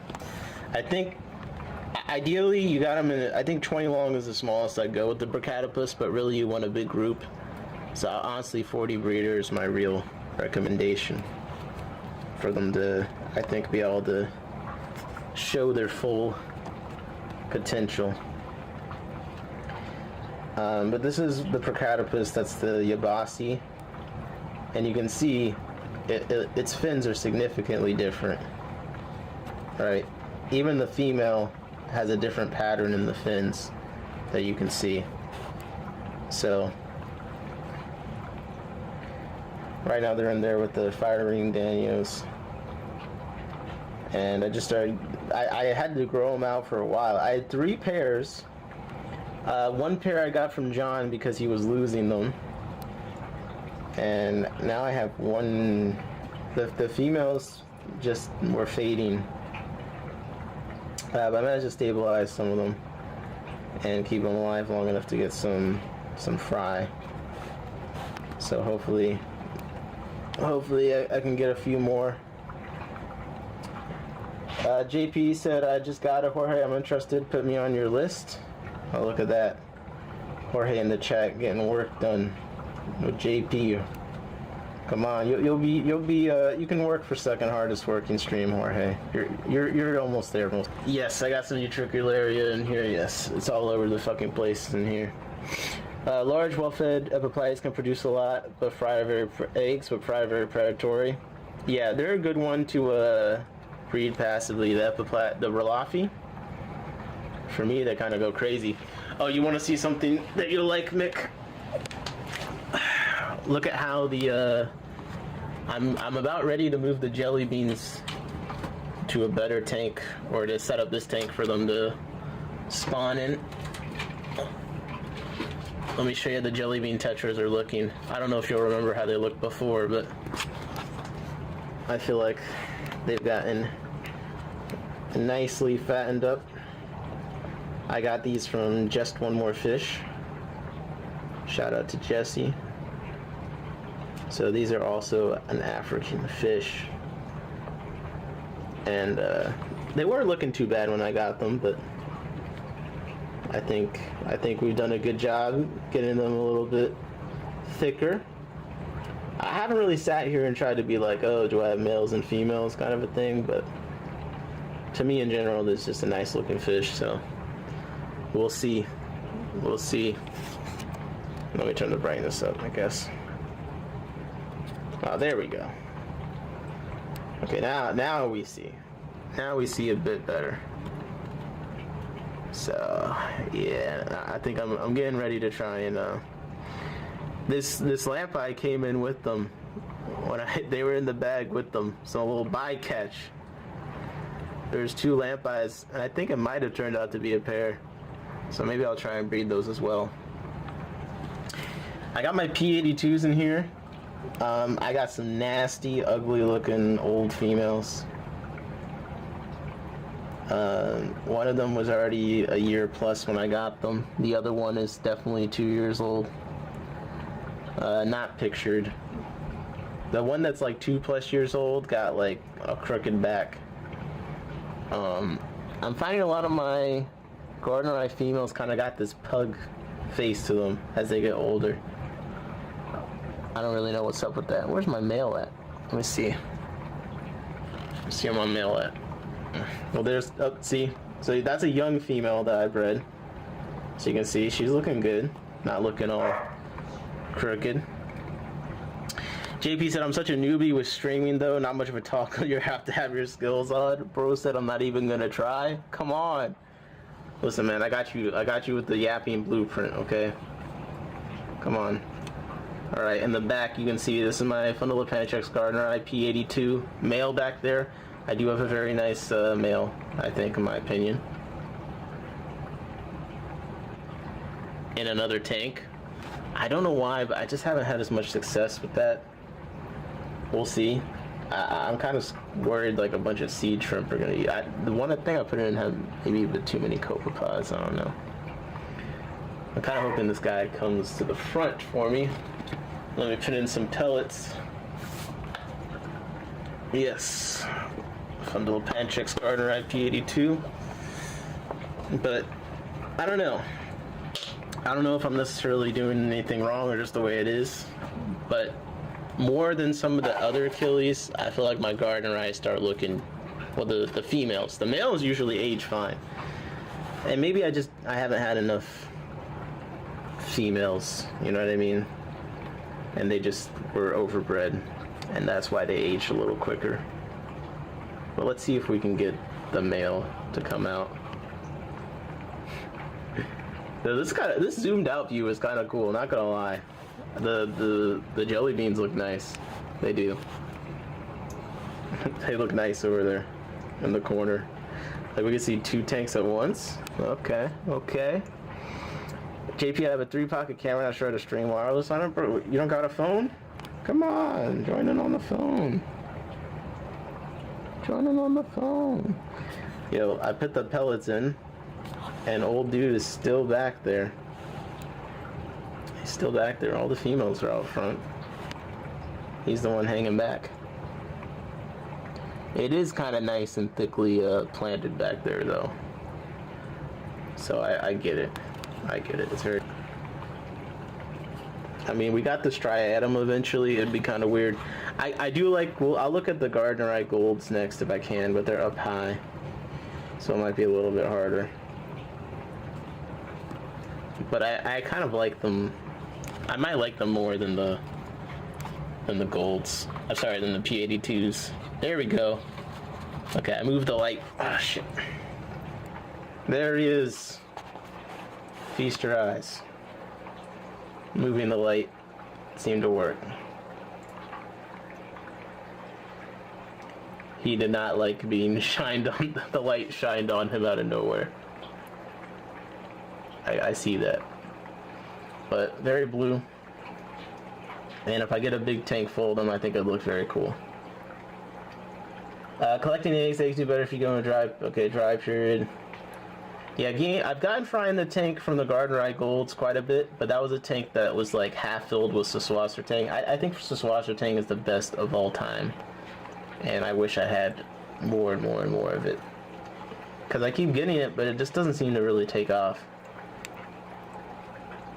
ideally you got them in, I think 20 long is the smallest I'd go with the Procatopus, but really you want a big group. So honestly, 40 breeder is my real recommendation for them to, I think, be able to show their full potential. But this is the Procatopus, that's the Yabasi, and you can see its fins are significantly different. Right, even the female has a different pattern in the fins that you can see. So right now they're in there with the fire ring Danios, and I had to grow them out for a while. I had 3 pairs. One pair I got from John because he was losing them, and now I have one. The females just were fading, but I managed to stabilize some of them and keep them alive long enough to get some fry. So hopefully I can get a few more. JP said, I just got it, Jorge, I'm interested, put me on your list. Oh, look at that. Jorge in the chat getting work done with JP. Come on, you can work for second hardest working stream, Jorge. You're almost there. Yes, I got some Utricularia in here. Yes, it's all over the fucking place in here. Large, well-fed epiphytes can produce a lot, but fry are very predatory. Yeah, they're a good one to breed passively. The Ralafi. For me, they kind of go crazy. Oh, you want to see something that you'll like, Mick? Look at how the I'm about ready to move the jelly beans to a better tank, or to set up this tank for them to spawn in. Let me show you the jelly bean tetras are looking. I don't know if you'll remember how they looked before, but I feel like they've gotten nicely fattened up. I got these from Just One More Fish. Shout out to Jesse. So these are also an African fish, and they weren't looking too bad when I got them, but I think we've done a good job getting them a little bit thicker. I haven't really sat here and tried to be like, oh, do I have males and females kind of a thing, but to me in general, it's just a nice looking fish, so we'll see. Let me turn the brightness up, I guess. Oh, there we go. Okay, now we see. Now we see a bit better. So yeah, I think I'm getting ready to try and this lampi came in with them when they were in the bag with them. So a little bycatch. There's 2 lampis, and I think it might have turned out to be a pair. So maybe I'll try and breed those as well. I got my P82s in here. I got some nasty, ugly looking old females. One of them was already a year plus when I got them. The other one is definitely 2 years old. Not pictured. The one that's like 2+ years old got like a crooked back. I'm finding a lot of my Gardnerite females kind of got this pug face to them as they get older. I don't really know what's up with that. Where's my male at? Let me see. Let's see where my male at. Well, there's, oh, see? So that's a young female that I bred. So you can see she's looking good. Not looking all crooked. JP said, I'm such a newbie with streaming though. Not much of a talker. You have to have your skills on. Bro said, I'm not even gonna try. Come on. Listen, man, I got you with the yapping blueprint, okay? Come on. Alright, in the back you can see this is my Fundal Appendix Gardnerite P82 male back there. I do have a very nice male, I think, in my opinion. In another tank. I don't know why, but I just haven't had as much success with that. We'll see. I'm kind of worried like a bunch of seed shrimp are gonna eat. The one thing I put in had maybe a bit too many copepods. I don't know. I'm kind of hoping this guy comes to the front for me. Let me put in some pellets. Yes. Fundal Appendix Gardnerite P82. But I don't know. I don't know if I'm necessarily doing anything wrong or just the way it is. But more than some of the other killies, I feel like my Gardnerite start looking, well, the females. The males usually age fine. And maybe I haven't had enough females, you know what I mean? And they just were overbred, and that's why they aged a little quicker. But let's see if we can get the male to come out. This zoomed out view is kind of cool, not gonna lie. The jelly beans look nice. They do. They look nice over there in the corner. Like we can see 2 tanks at once. Okay, okay. JP, I have a 3-pocket camera. Not sure how to stream wireless on it, bro. You don't got a phone? Come on, join in on the phone. Join in on the phone. Yo, I put the pellets in, and old dude is still back there. He's still back there. All the females are out front. He's the one hanging back. It is kind of nice and thickly planted back there, though. So I get it. I get it. It's very... I mean, we got the striatum eventually. It'd be kind of weird. I do like... Well, I'll look at the Gardnerite Golds next if I can, but they're up high. So it might be a little bit harder. But I kind of like them. I might like them more than the golds. I'm sorry, than the P82s. There we go. Okay, I moved the light. Ah, shit. There he is. Feast your eyes. Moving the light seemed to work. He did not like being shined on. The light shined on him out of nowhere. I see that. But very blue. And if I get a big tank full of them, I think it looks very cool. Collecting eggs do better if you go in a dry, dry period. Yeah, I've gotten frying the tank from the Gardnerite Golds quite a bit, but that was a tank that was like half filled with Saswasser Tang. I think Saswasser Tang is the best of all time. And I wish I had more and more and more of it. Because I keep getting it, but it just doesn't seem to really take off.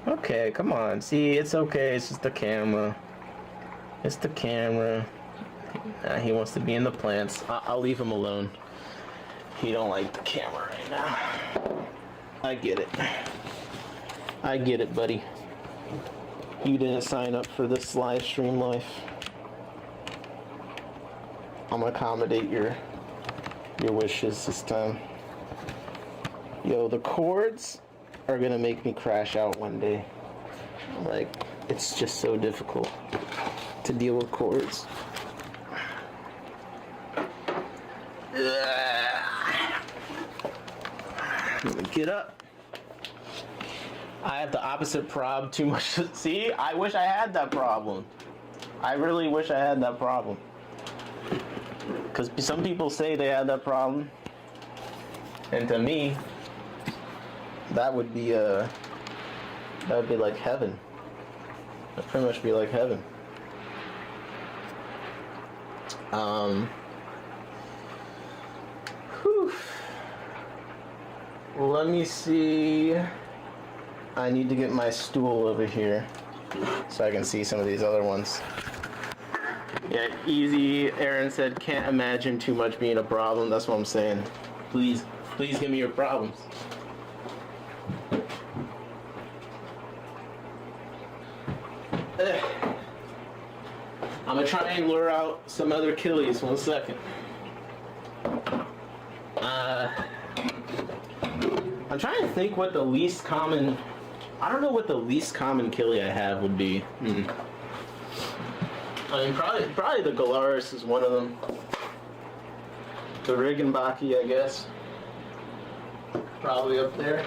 Okay, come on. See, it's okay. It's just the camera. It's the camera. He wants to be in the plants. I'll leave him alone. He don't like the camera right now. I get it. I get it, buddy. You didn't sign up for this live stream life. I'm gonna accommodate your wishes this time. Yo, the cords are gonna make me crash out one day. Like, it's just so difficult to deal with cords. Get up. I have the opposite prob too much. See, I wish I had that problem. I really wish I had that problem. Because some people say they had that problem. And to me, that would be like heaven. That'd pretty much be like heaven. Whew. Let me see. I need to get my stool over here so I can see some of these other ones. Yeah, easy. Aaron said, can't imagine too much being a problem. That's what I'm saying. Please give me your problems. I'm gonna try and lure out some other killies. 1 second. I'm trying to think what the least common. I don't know what the least common killi I have would be. I mean, probably the Galaris is one of them. The Riggenbacki, I guess. Probably up there.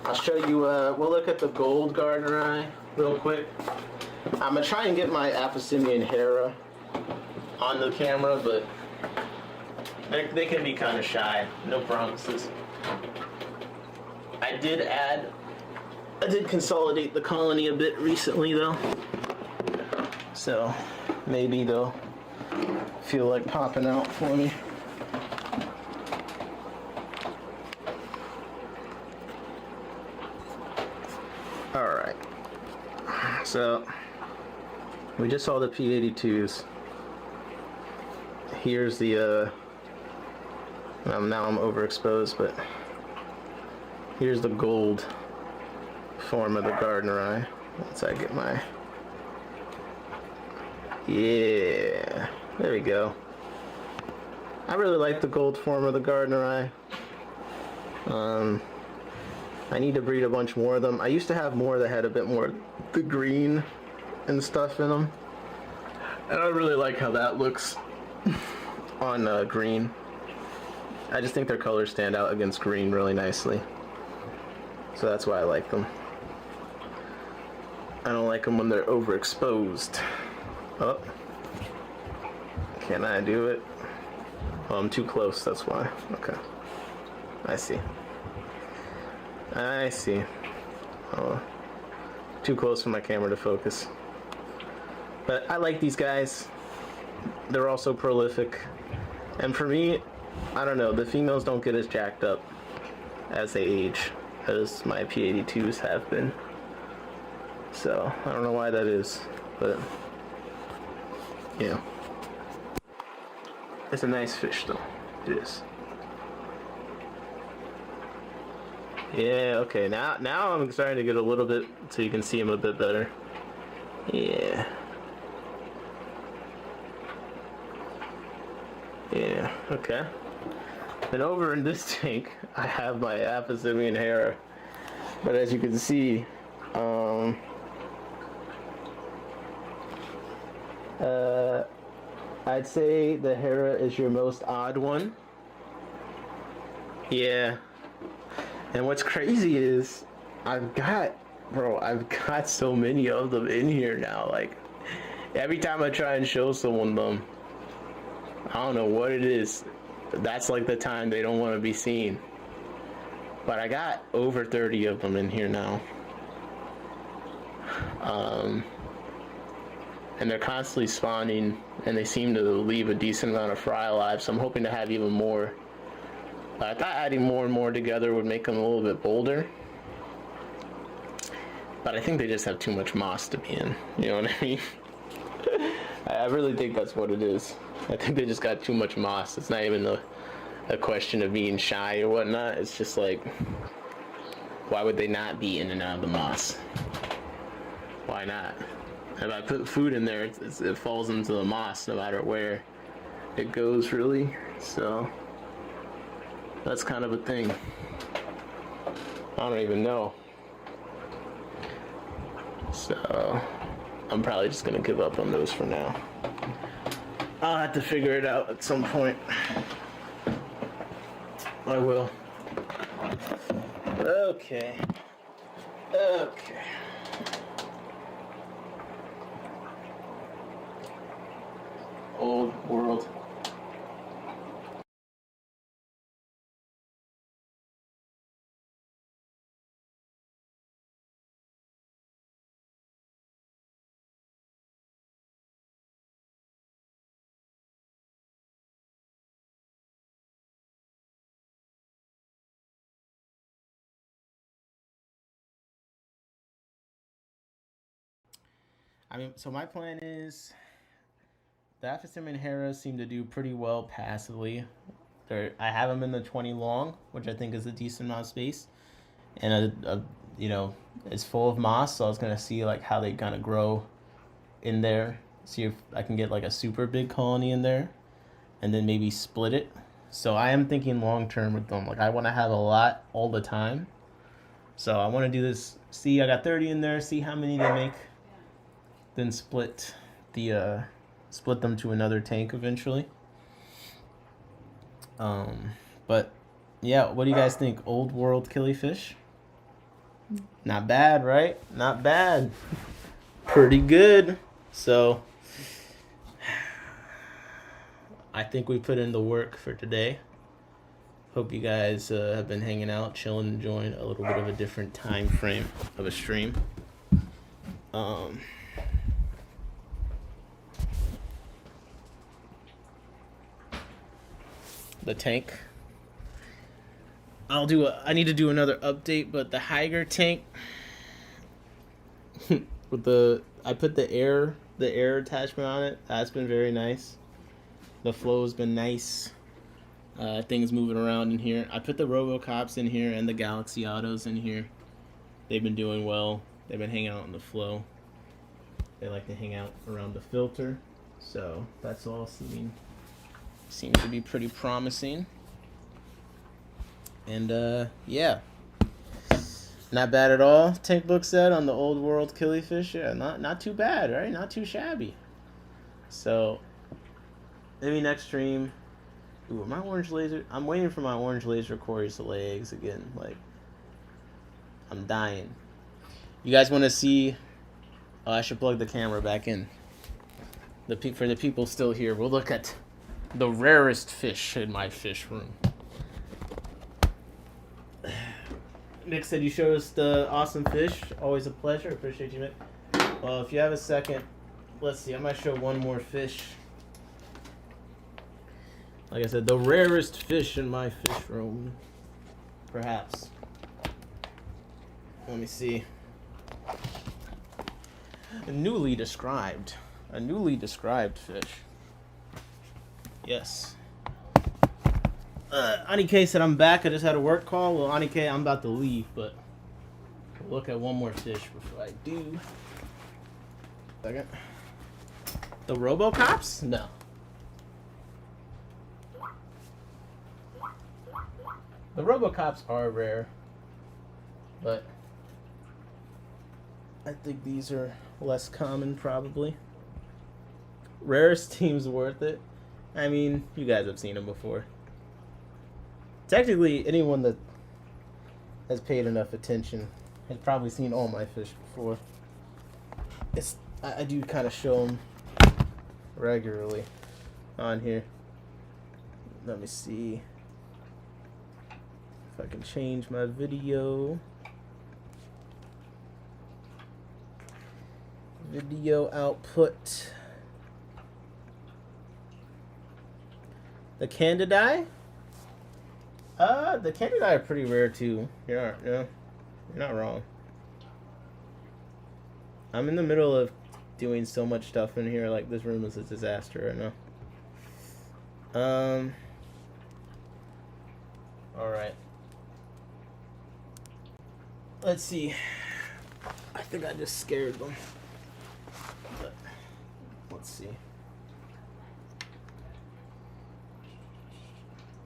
I'll show you, we'll look at the gold gardener eye real quick. I'm gonna try and get my Abyssinian Hera on the camera, but they can be kind of shy. No promises. I did consolidate the colony a bit recently though, so maybe they'll feel like popping out for me. Alright, so we just saw the P82s. Here's the now I'm overexposed, but here's the gold form of the gardener eye. Once I get my, yeah, there we go. I really like the gold form of the gardener eye. I need to breed a bunch more of them. I used to have more that had a bit more the green and stuff in them, and I really like how that looks on green. I just think their colors stand out against green really nicely, so that's why I like them. I don't like them when they're overexposed. Oh, can I do it? Oh, I'm too close, that's why. Okay, I see. I see. Oh, too close for my camera to focus. But I like these guys. They're also prolific. And for me, I don't know, the females don't get as jacked up as they age as my P82s have been. So, I don't know why that is, but yeah. It's a nice fish though. It is. Yeah, okay, now I'm starting to get a little bit so you can see him a bit better. Yeah. Yeah, okay. And over in this tank, I have my Abyssinian Hera. But as you can see, I'd say the Hera is your most odd one. Yeah. And what's crazy is, I've got so many of them in here now. Like, every time I try and show someone them, I don't know what it is. That's like the time they don't want to be seen. But I got over 30 of them in here now. And they're constantly spawning, and they seem to leave a decent amount of fry alive, so I'm hoping to have even more. But I thought adding more and more together would make them a little bit bolder. But I think they just have too much moss to be in. You know what I mean? I really think that's what it is. I think they just got too much moss. It's not even a question of being shy or whatnot. It's just like, why would they not be in and out of the moss? Why not? If I put food in there, it falls into the moss no matter where it goes, really. So that's kind of a thing. I don't even know. So I'm probably just gonna give up on those for now. I'll have to figure it out at some point. I will. Okay. Okay. Old world. I mean, so my plan is the Aphosim and Hera seem to do pretty well passively. I have them in the 20 long, which I think is a decent amount of space, and you know, it's full of moss. So I was gonna see like how they kind of grow in there. See if I can get like a super big colony in there, and then maybe split it. So I am thinking long term with them. Like I want to have a lot all the time. So I want to do this. See, I got 30 in there. See how many they make. Then split them to another tank eventually. But yeah, what do you guys think? Old world killifish? Not bad, right? Not bad. Pretty good. So I think we put in the work for today. Hope you guys have been hanging out, chilling, enjoying a little bit of a different time frame of a stream. The tank. I need to do another update, but the Higer tank with I put the air attachment on it. That's been very nice. The flow has been nice. Things moving around in here. I put the Robocops in here and the Galaxy Autos in here. They've been doing well. They've been hanging out in the flow. They like to hang out around the filter. So that's all seems to be pretty promising. And yeah, not bad at all. Tank book set on the old world killifish. Yeah, not too bad, right? Not too shabby. So maybe next stream. Ooh, my orange laser. I'm waiting for my orange laser quarries to lay eggs again. Like, I'm dying. You guys want to see? Oh, I should plug the camera back in. For the people still here, we'll look at the rarest fish in my fish room. Nick said you showed us the awesome fish. Always a pleasure. Appreciate you, Nick. Well, if you have a second, let's see. I might show one more fish. Like I said, the rarest fish in my fish room. Perhaps. Let me see. A newly described fish. Yes. Anike said I'm back. I just had a work call. Well, Anike, I'm about to leave, but we'll look at one more fish before I do. Second. The Robocops? No. The Robocops are rare, but I think these are less common, probably. Rarest team's worth it. I mean, you guys have seen them before. Technically, anyone that has paid enough attention has probably seen all my fish before. I do kind of show them regularly on here. Let me see if I can change my video. Video output. The Candidae? The Candidae are pretty rare too. You're not wrong. I'm in the middle of doing so much stuff in here. Like, this room is a disaster right now. All right. Let's see. I think I just scared them. But let's see.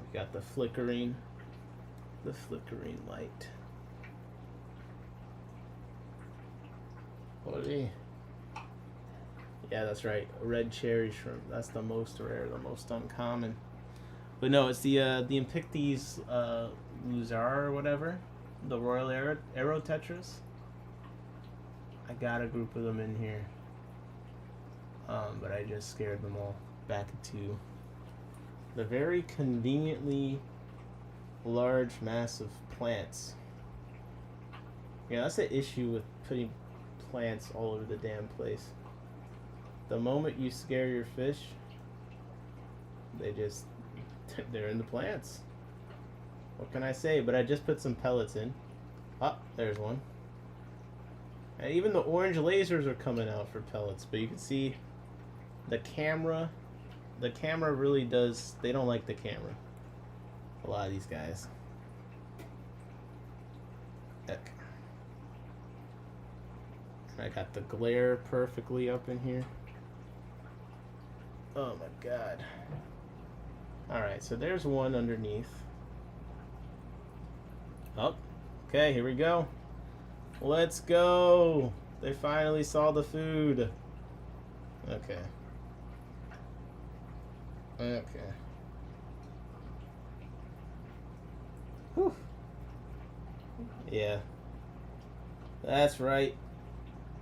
We got the flickering light. What are they? Yeah, that's right. A red cherry shrimp. That's the most rare, the most uncommon. But no, it's the Impictes Luzar or whatever. The Royal Arrow Tetras. I got a group of them in here. But I just scared them all. back into the very conveniently large mass of plants. Yeah, that's the issue with putting plants all over the damn place. The moment you scare your fish, they're in the plants. What can I say? But I just put some pellets in. Oh, there's one. And even the orange lasers are coming out for pellets, but you can see the camera really does, they don't like the camera. A lot of these guys. Heck. I got the glare perfectly up in here. Oh my god. Alright, so there's one underneath. Oh, okay, here we go. Let's go. They finally saw the food. Okay. Okay. Whew. Yeah. That's right.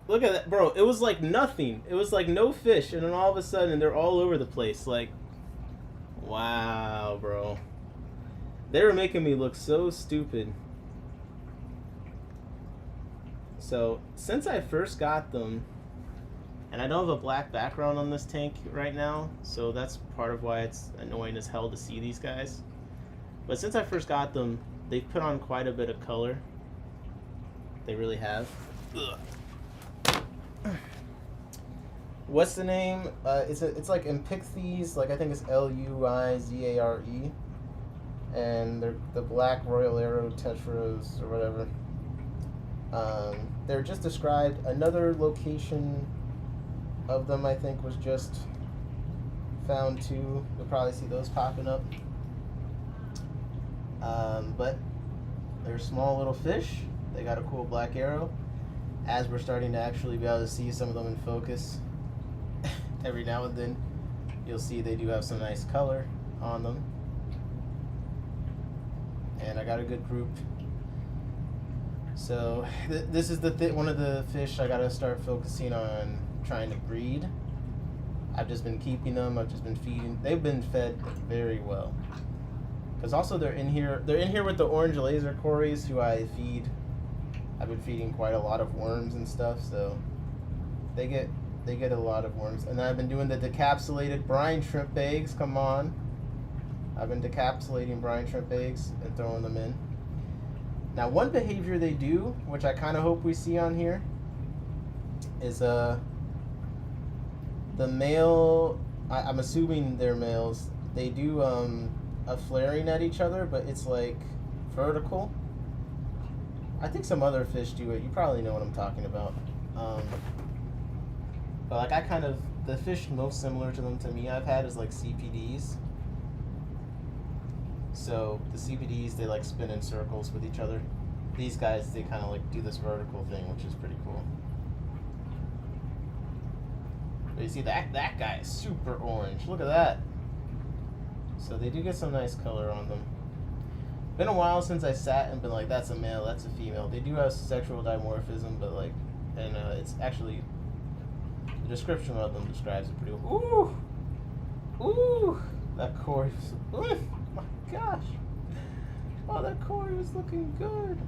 Look at that, bro. It was like nothing. It was like no fish, and then all of a sudden they're all over the place. Like, wow, bro. They were making me look so stupid. So, since I first got them, and I don't have a black background on this tank right now, so that's part of why it's annoying as hell to see these guys. But since I first got them, they've put on quite a bit of color. They really have. Ugh. What's the name? It's like Impichthes, like I think it's Luizare, and they're the black Royal Arrow Tetras or whatever. They're just described. Another location of them, I think, was just found too. You'll probably see those popping up. But they're small little fish. They got a cool black arrow. As we're starting to actually be able to see some of them in focus, every now and then you'll see they do have some nice color on them. And I got a good group. So this is one of the fish I gotta start focusing on trying to breed. I've just been keeping them. I've just been feeding. They've been fed very well. Because also they're in here with the orange laser cories who I feed. I've been feeding quite a lot of worms and stuff, so they get a lot of worms. And then I've been doing the decapsulated brine shrimp eggs. Come on. I've been decapsulating brine shrimp eggs and throwing them in. Now, one behavior they do, which I kind of hope we see on here, is the male, I'm assuming they're males, they do a flaring at each other, but it's like vertical. I think some other fish do it. You probably know what I'm talking about. But like the fish most similar to them to me I've had is like CPDs. So the CPDs, they like spin in circles with each other. These guys, they kind of like do this vertical thing, which is pretty cool. But you see that guy is super orange. Look at that. So they do get some nice color on them. Been a while since I sat and been like, that's a male, that's a female. They do have sexual dimorphism, but like, and it's actually, the description of them describes it pretty well. Ooh! Ooh! That core was, my gosh. Oh, that core was looking good.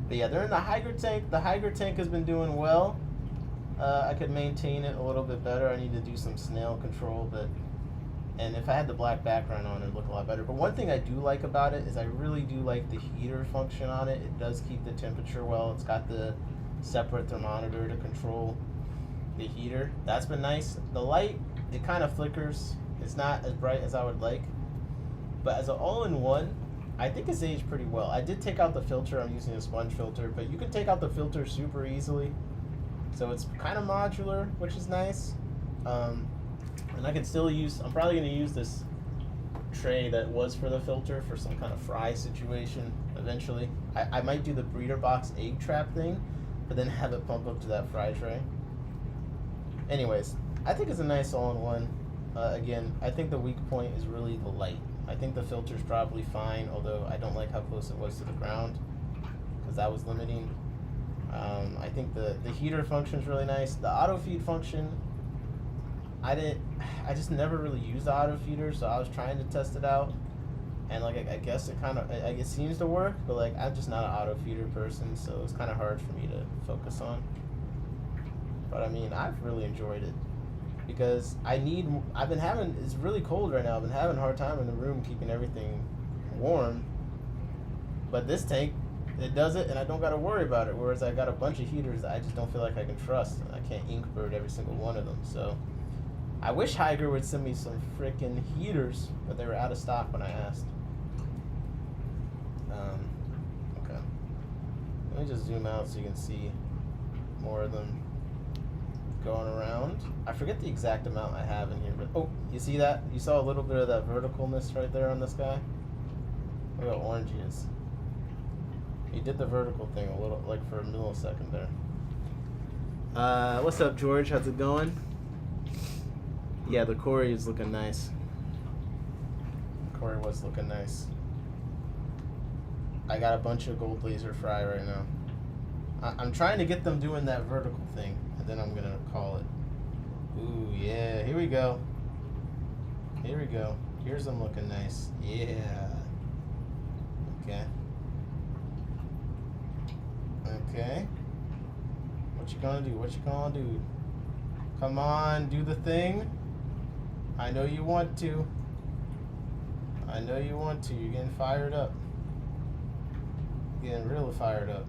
But yeah, they're in the Hydra tank. The Hydra tank has been doing well. I could maintain it a little bit better. I need to do some snail control, but and if I had the black background on, it'd look a lot better. But one thing I do like about it is I really do like the heater function on it. It does keep the temperature well. It's got the separate thermometer to control the heater. That's been nice. The light, it kind of flickers. It's not as bright as I would like. But as an all-in-one, I think it's aged pretty well. I did take out the filter. I'm using a sponge filter, but you can take out the filter super easily. So it's kind of modular, which is nice. And I can still use, I'm probably going to use this tray that was for the filter for some kind of fry situation eventually. I might do the breeder box egg trap thing, but then have it pump up to that fry tray. Anyways, I think it's a nice all-in-one. Again, I think the weak point is really the light. I think the filter's probably fine, although I don't like how close it was to the ground, because that was limiting. I think the heater function is really nice. The auto feed function, I just never really used the auto feeder, so I was trying to test it out, and like I guess it seems to work, but like I'm just not an auto feeder person, so it's kind of hard for me to focus on. But I mean, I've really enjoyed it because it's really cold right now. I've been having a hard time in the room keeping everything warm, but this tank, it does it, and I don't got to worry about it. Whereas I got a bunch of heaters that I just don't feel like I can trust. I can't ink bird every single one of them. So I wish Higer would send me some freaking heaters, but they were out of stock when I asked. Okay. Let me just zoom out so you can see more of them going around. I forget the exact amount I have in here, but oh, you see that? You saw a little bit of that verticalness right there on this guy? Look how orange he is. He did the vertical thing a little, like for a millisecond there. What's up, George? How's it going? Yeah, the Corey is looking nice. Corey was looking nice. I got a bunch of gold laser fry right now. I'm trying to get them doing that vertical thing, and then I'm gonna call it. Ooh, yeah, here we go. Here we go. Here's them looking nice. Yeah. Okay. Okay. What you gonna do? What you gonna do? Come on, do the thing. I know you want to. I know you want to. You're getting fired up. Getting real fired up.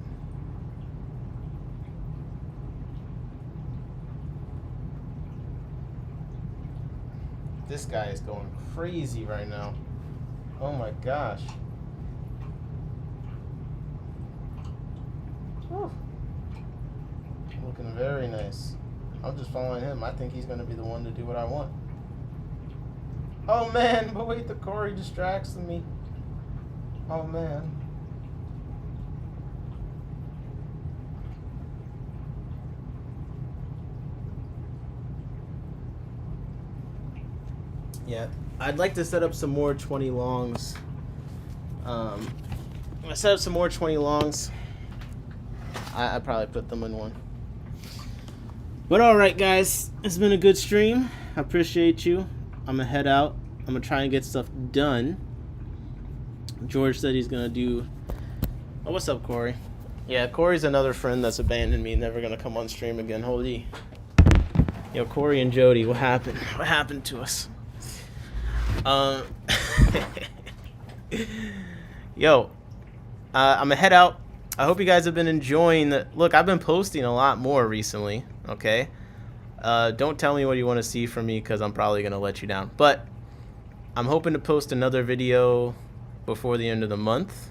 This guy is going crazy right now. Oh my gosh. Whew. Looking very nice. I'm just following him. I think he's going to be the one to do what I want. Oh man, but wait, the Corey distracts me. Oh man. Yeah, I'd like to set up some more 20 longs. I set up some more 20 longs. I probably put them in one. But alright guys, it's been a good stream. I appreciate you. I'm gonna head out. I'm gonna try and get stuff done. George said he's gonna do... Oh, what's up, Corey? Yeah, Corey's another friend that's abandoned me, never gonna come on stream again. Holy... Yo, Corey and Jody, what happened? What happened to us? Yo, I'm gonna head out. I hope you guys have been enjoying the... Look, I've been posting a lot more recently, okay? Don't tell me what you want to see from me because I'm probably going to let you down. But I'm hoping to post another video before the end of the month.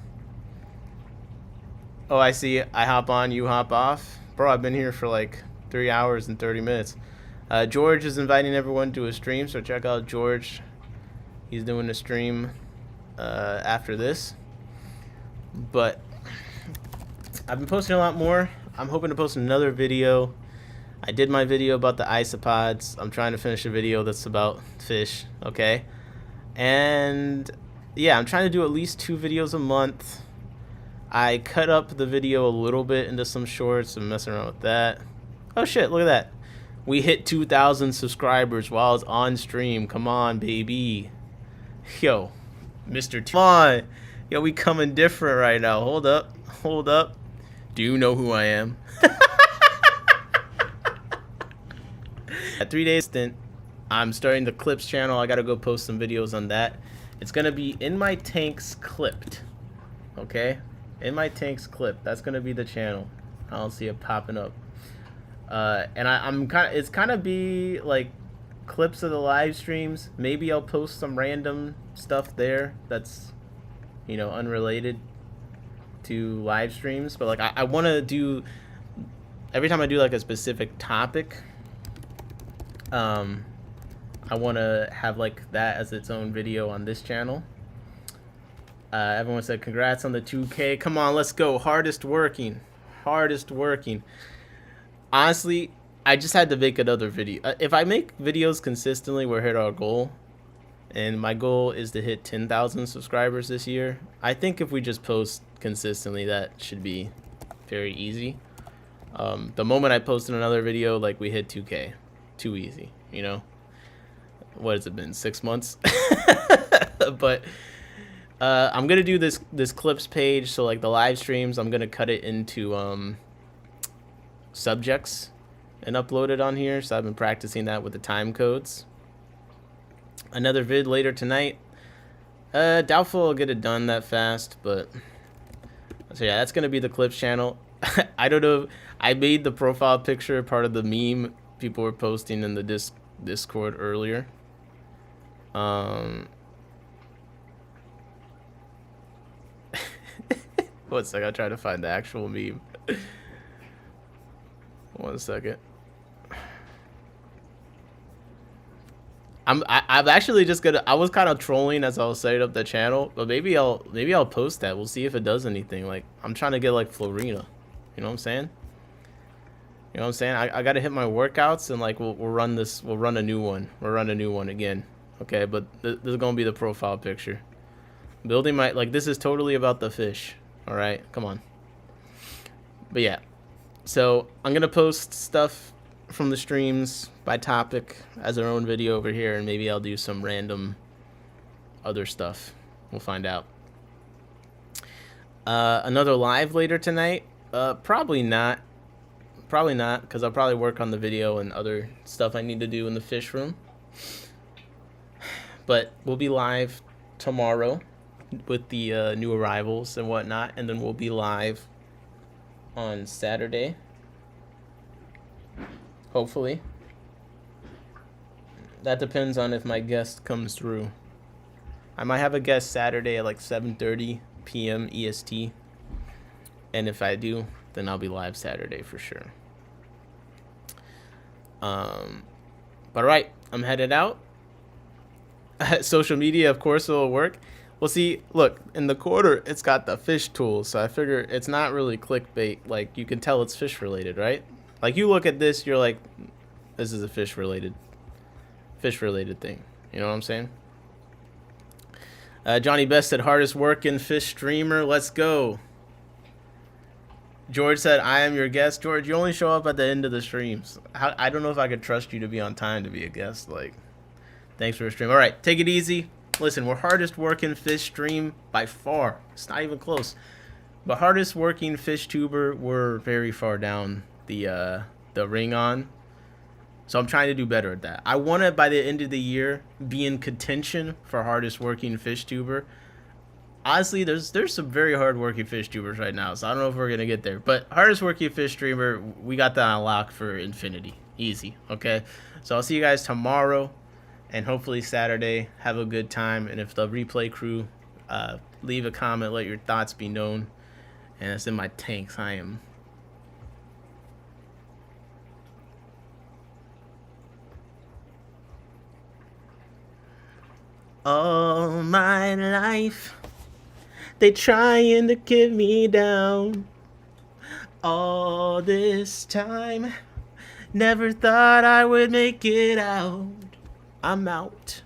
Oh, I see. I hop on, you hop off. Bro, I've been here for like 3 hours and 30 minutes. George is inviting everyone to a stream, so check out George. He's doing a stream after this. But I've been posting a lot more. I'm hoping to post another video. I did my video about the isopods. I'm trying to finish a video that's about fish, okay? And yeah, I'm trying to do at least 2 videos a month. I cut up the video a little bit into some shorts. I'm messing around with that. Oh shit, look at that. We hit 2,000 subscribers while it's on stream. Come on, baby. Yo, Mr. T. Come on. Yo, we coming different right now. Hold up. Hold up. Do you know who I am? At 3 days stint, I'm starting the clips channel. I gotta go post some videos on that. It's gonna be In My Tanks Clipped. Okay? In My Tanks Clipped. That's gonna be the channel. I don't see it popping up. And it's kind of be like clips of the live streams. Maybe I'll post some random stuff there that's, you know, unrelated to live streams. But like I want to do, every time I do like a specific topic, I want to have like that as its own video on this channel. Everyone said congrats on the 2K. Come on, let's go. Hardest working. Honestly, I just had to make another video. If I make videos consistently, we'll hit our goal. And my goal is to hit 10,000 subscribers this year. I think if we just post consistently, that should be very easy. The moment I post another video, like we hit 2K. Too easy, you know? what has it been, 6 months? But I'm gonna do this clips page, so like the live streams, I'm gonna cut it into subjects and upload it on here. So I've been practicing that with the time codes. Another vid later tonight. Doubtful I'll get it done that fast, but so yeah, that's gonna be the clips channel. I don't know. I made the profile picture part of the meme people were posting in the Discord earlier. One sec, I'll try to find the actual meme. 1 second. I'm actually just gonna. I was kind of trolling as I was setting up the channel, but maybe I'll post that. We'll see if it does anything. Like, I'm trying to get like Florina. You know what I'm saying? You know what I'm saying? I gotta hit my workouts, and like we'll run this. We'll run a new one. We'll run a new one again. Okay, but this is gonna be the profile picture. Building my, like, this is totally about the fish. All right, come on. But yeah, so I'm gonna post stuff from the streams by topic as our own video over here, and maybe I'll do some random other stuff. We'll find out. Another live later tonight. Probably not, because I'll probably work on the video and other stuff I need to do in the fish room. But we'll be live tomorrow with the new arrivals and whatnot, and then we'll be live on Saturday, hopefully. That depends on if my guest comes through. I might have a guest Saturday at like 7:30 p.m. EST, and if I do, then I'll be live Saturday for sure. But right, I'm headed out. Social media, of course, will work. Well, see, look, in the quarter, it's got the fish tool, so I figure it's not really clickbait. Like, you can tell it's fish related, right? Like, you look at this, you're like, this is a fish related thing. You know what I'm saying? Johnny Best said, hardest working fish streamer. Let's go. George said, I am your guest. George, you only show up at the end of the streams. I don't know if I could trust you to be on time to be a guest. Like, thanks for the stream. All right, take it easy. Listen, we're hardest working fish stream by far. It's not even close. But hardest working fish tuber, we're very far down the ring on. So I'm trying to do better at that. I want to, by the end of the year, be in contention for hardest working fish tuber. Honestly, there's some very hard working fish tubers right now, so I don't know if we're gonna get there. But hardest working fish streamer, we got that on lock for infinity. Easy, okay? So I'll see you guys tomorrow, and hopefully Saturday. Have a good time, and if the replay crew, leave a comment, let your thoughts be known. And it's in my tanks. I am. All my life, they trying to get me down. All this time, never thought I would make it out. I'm out.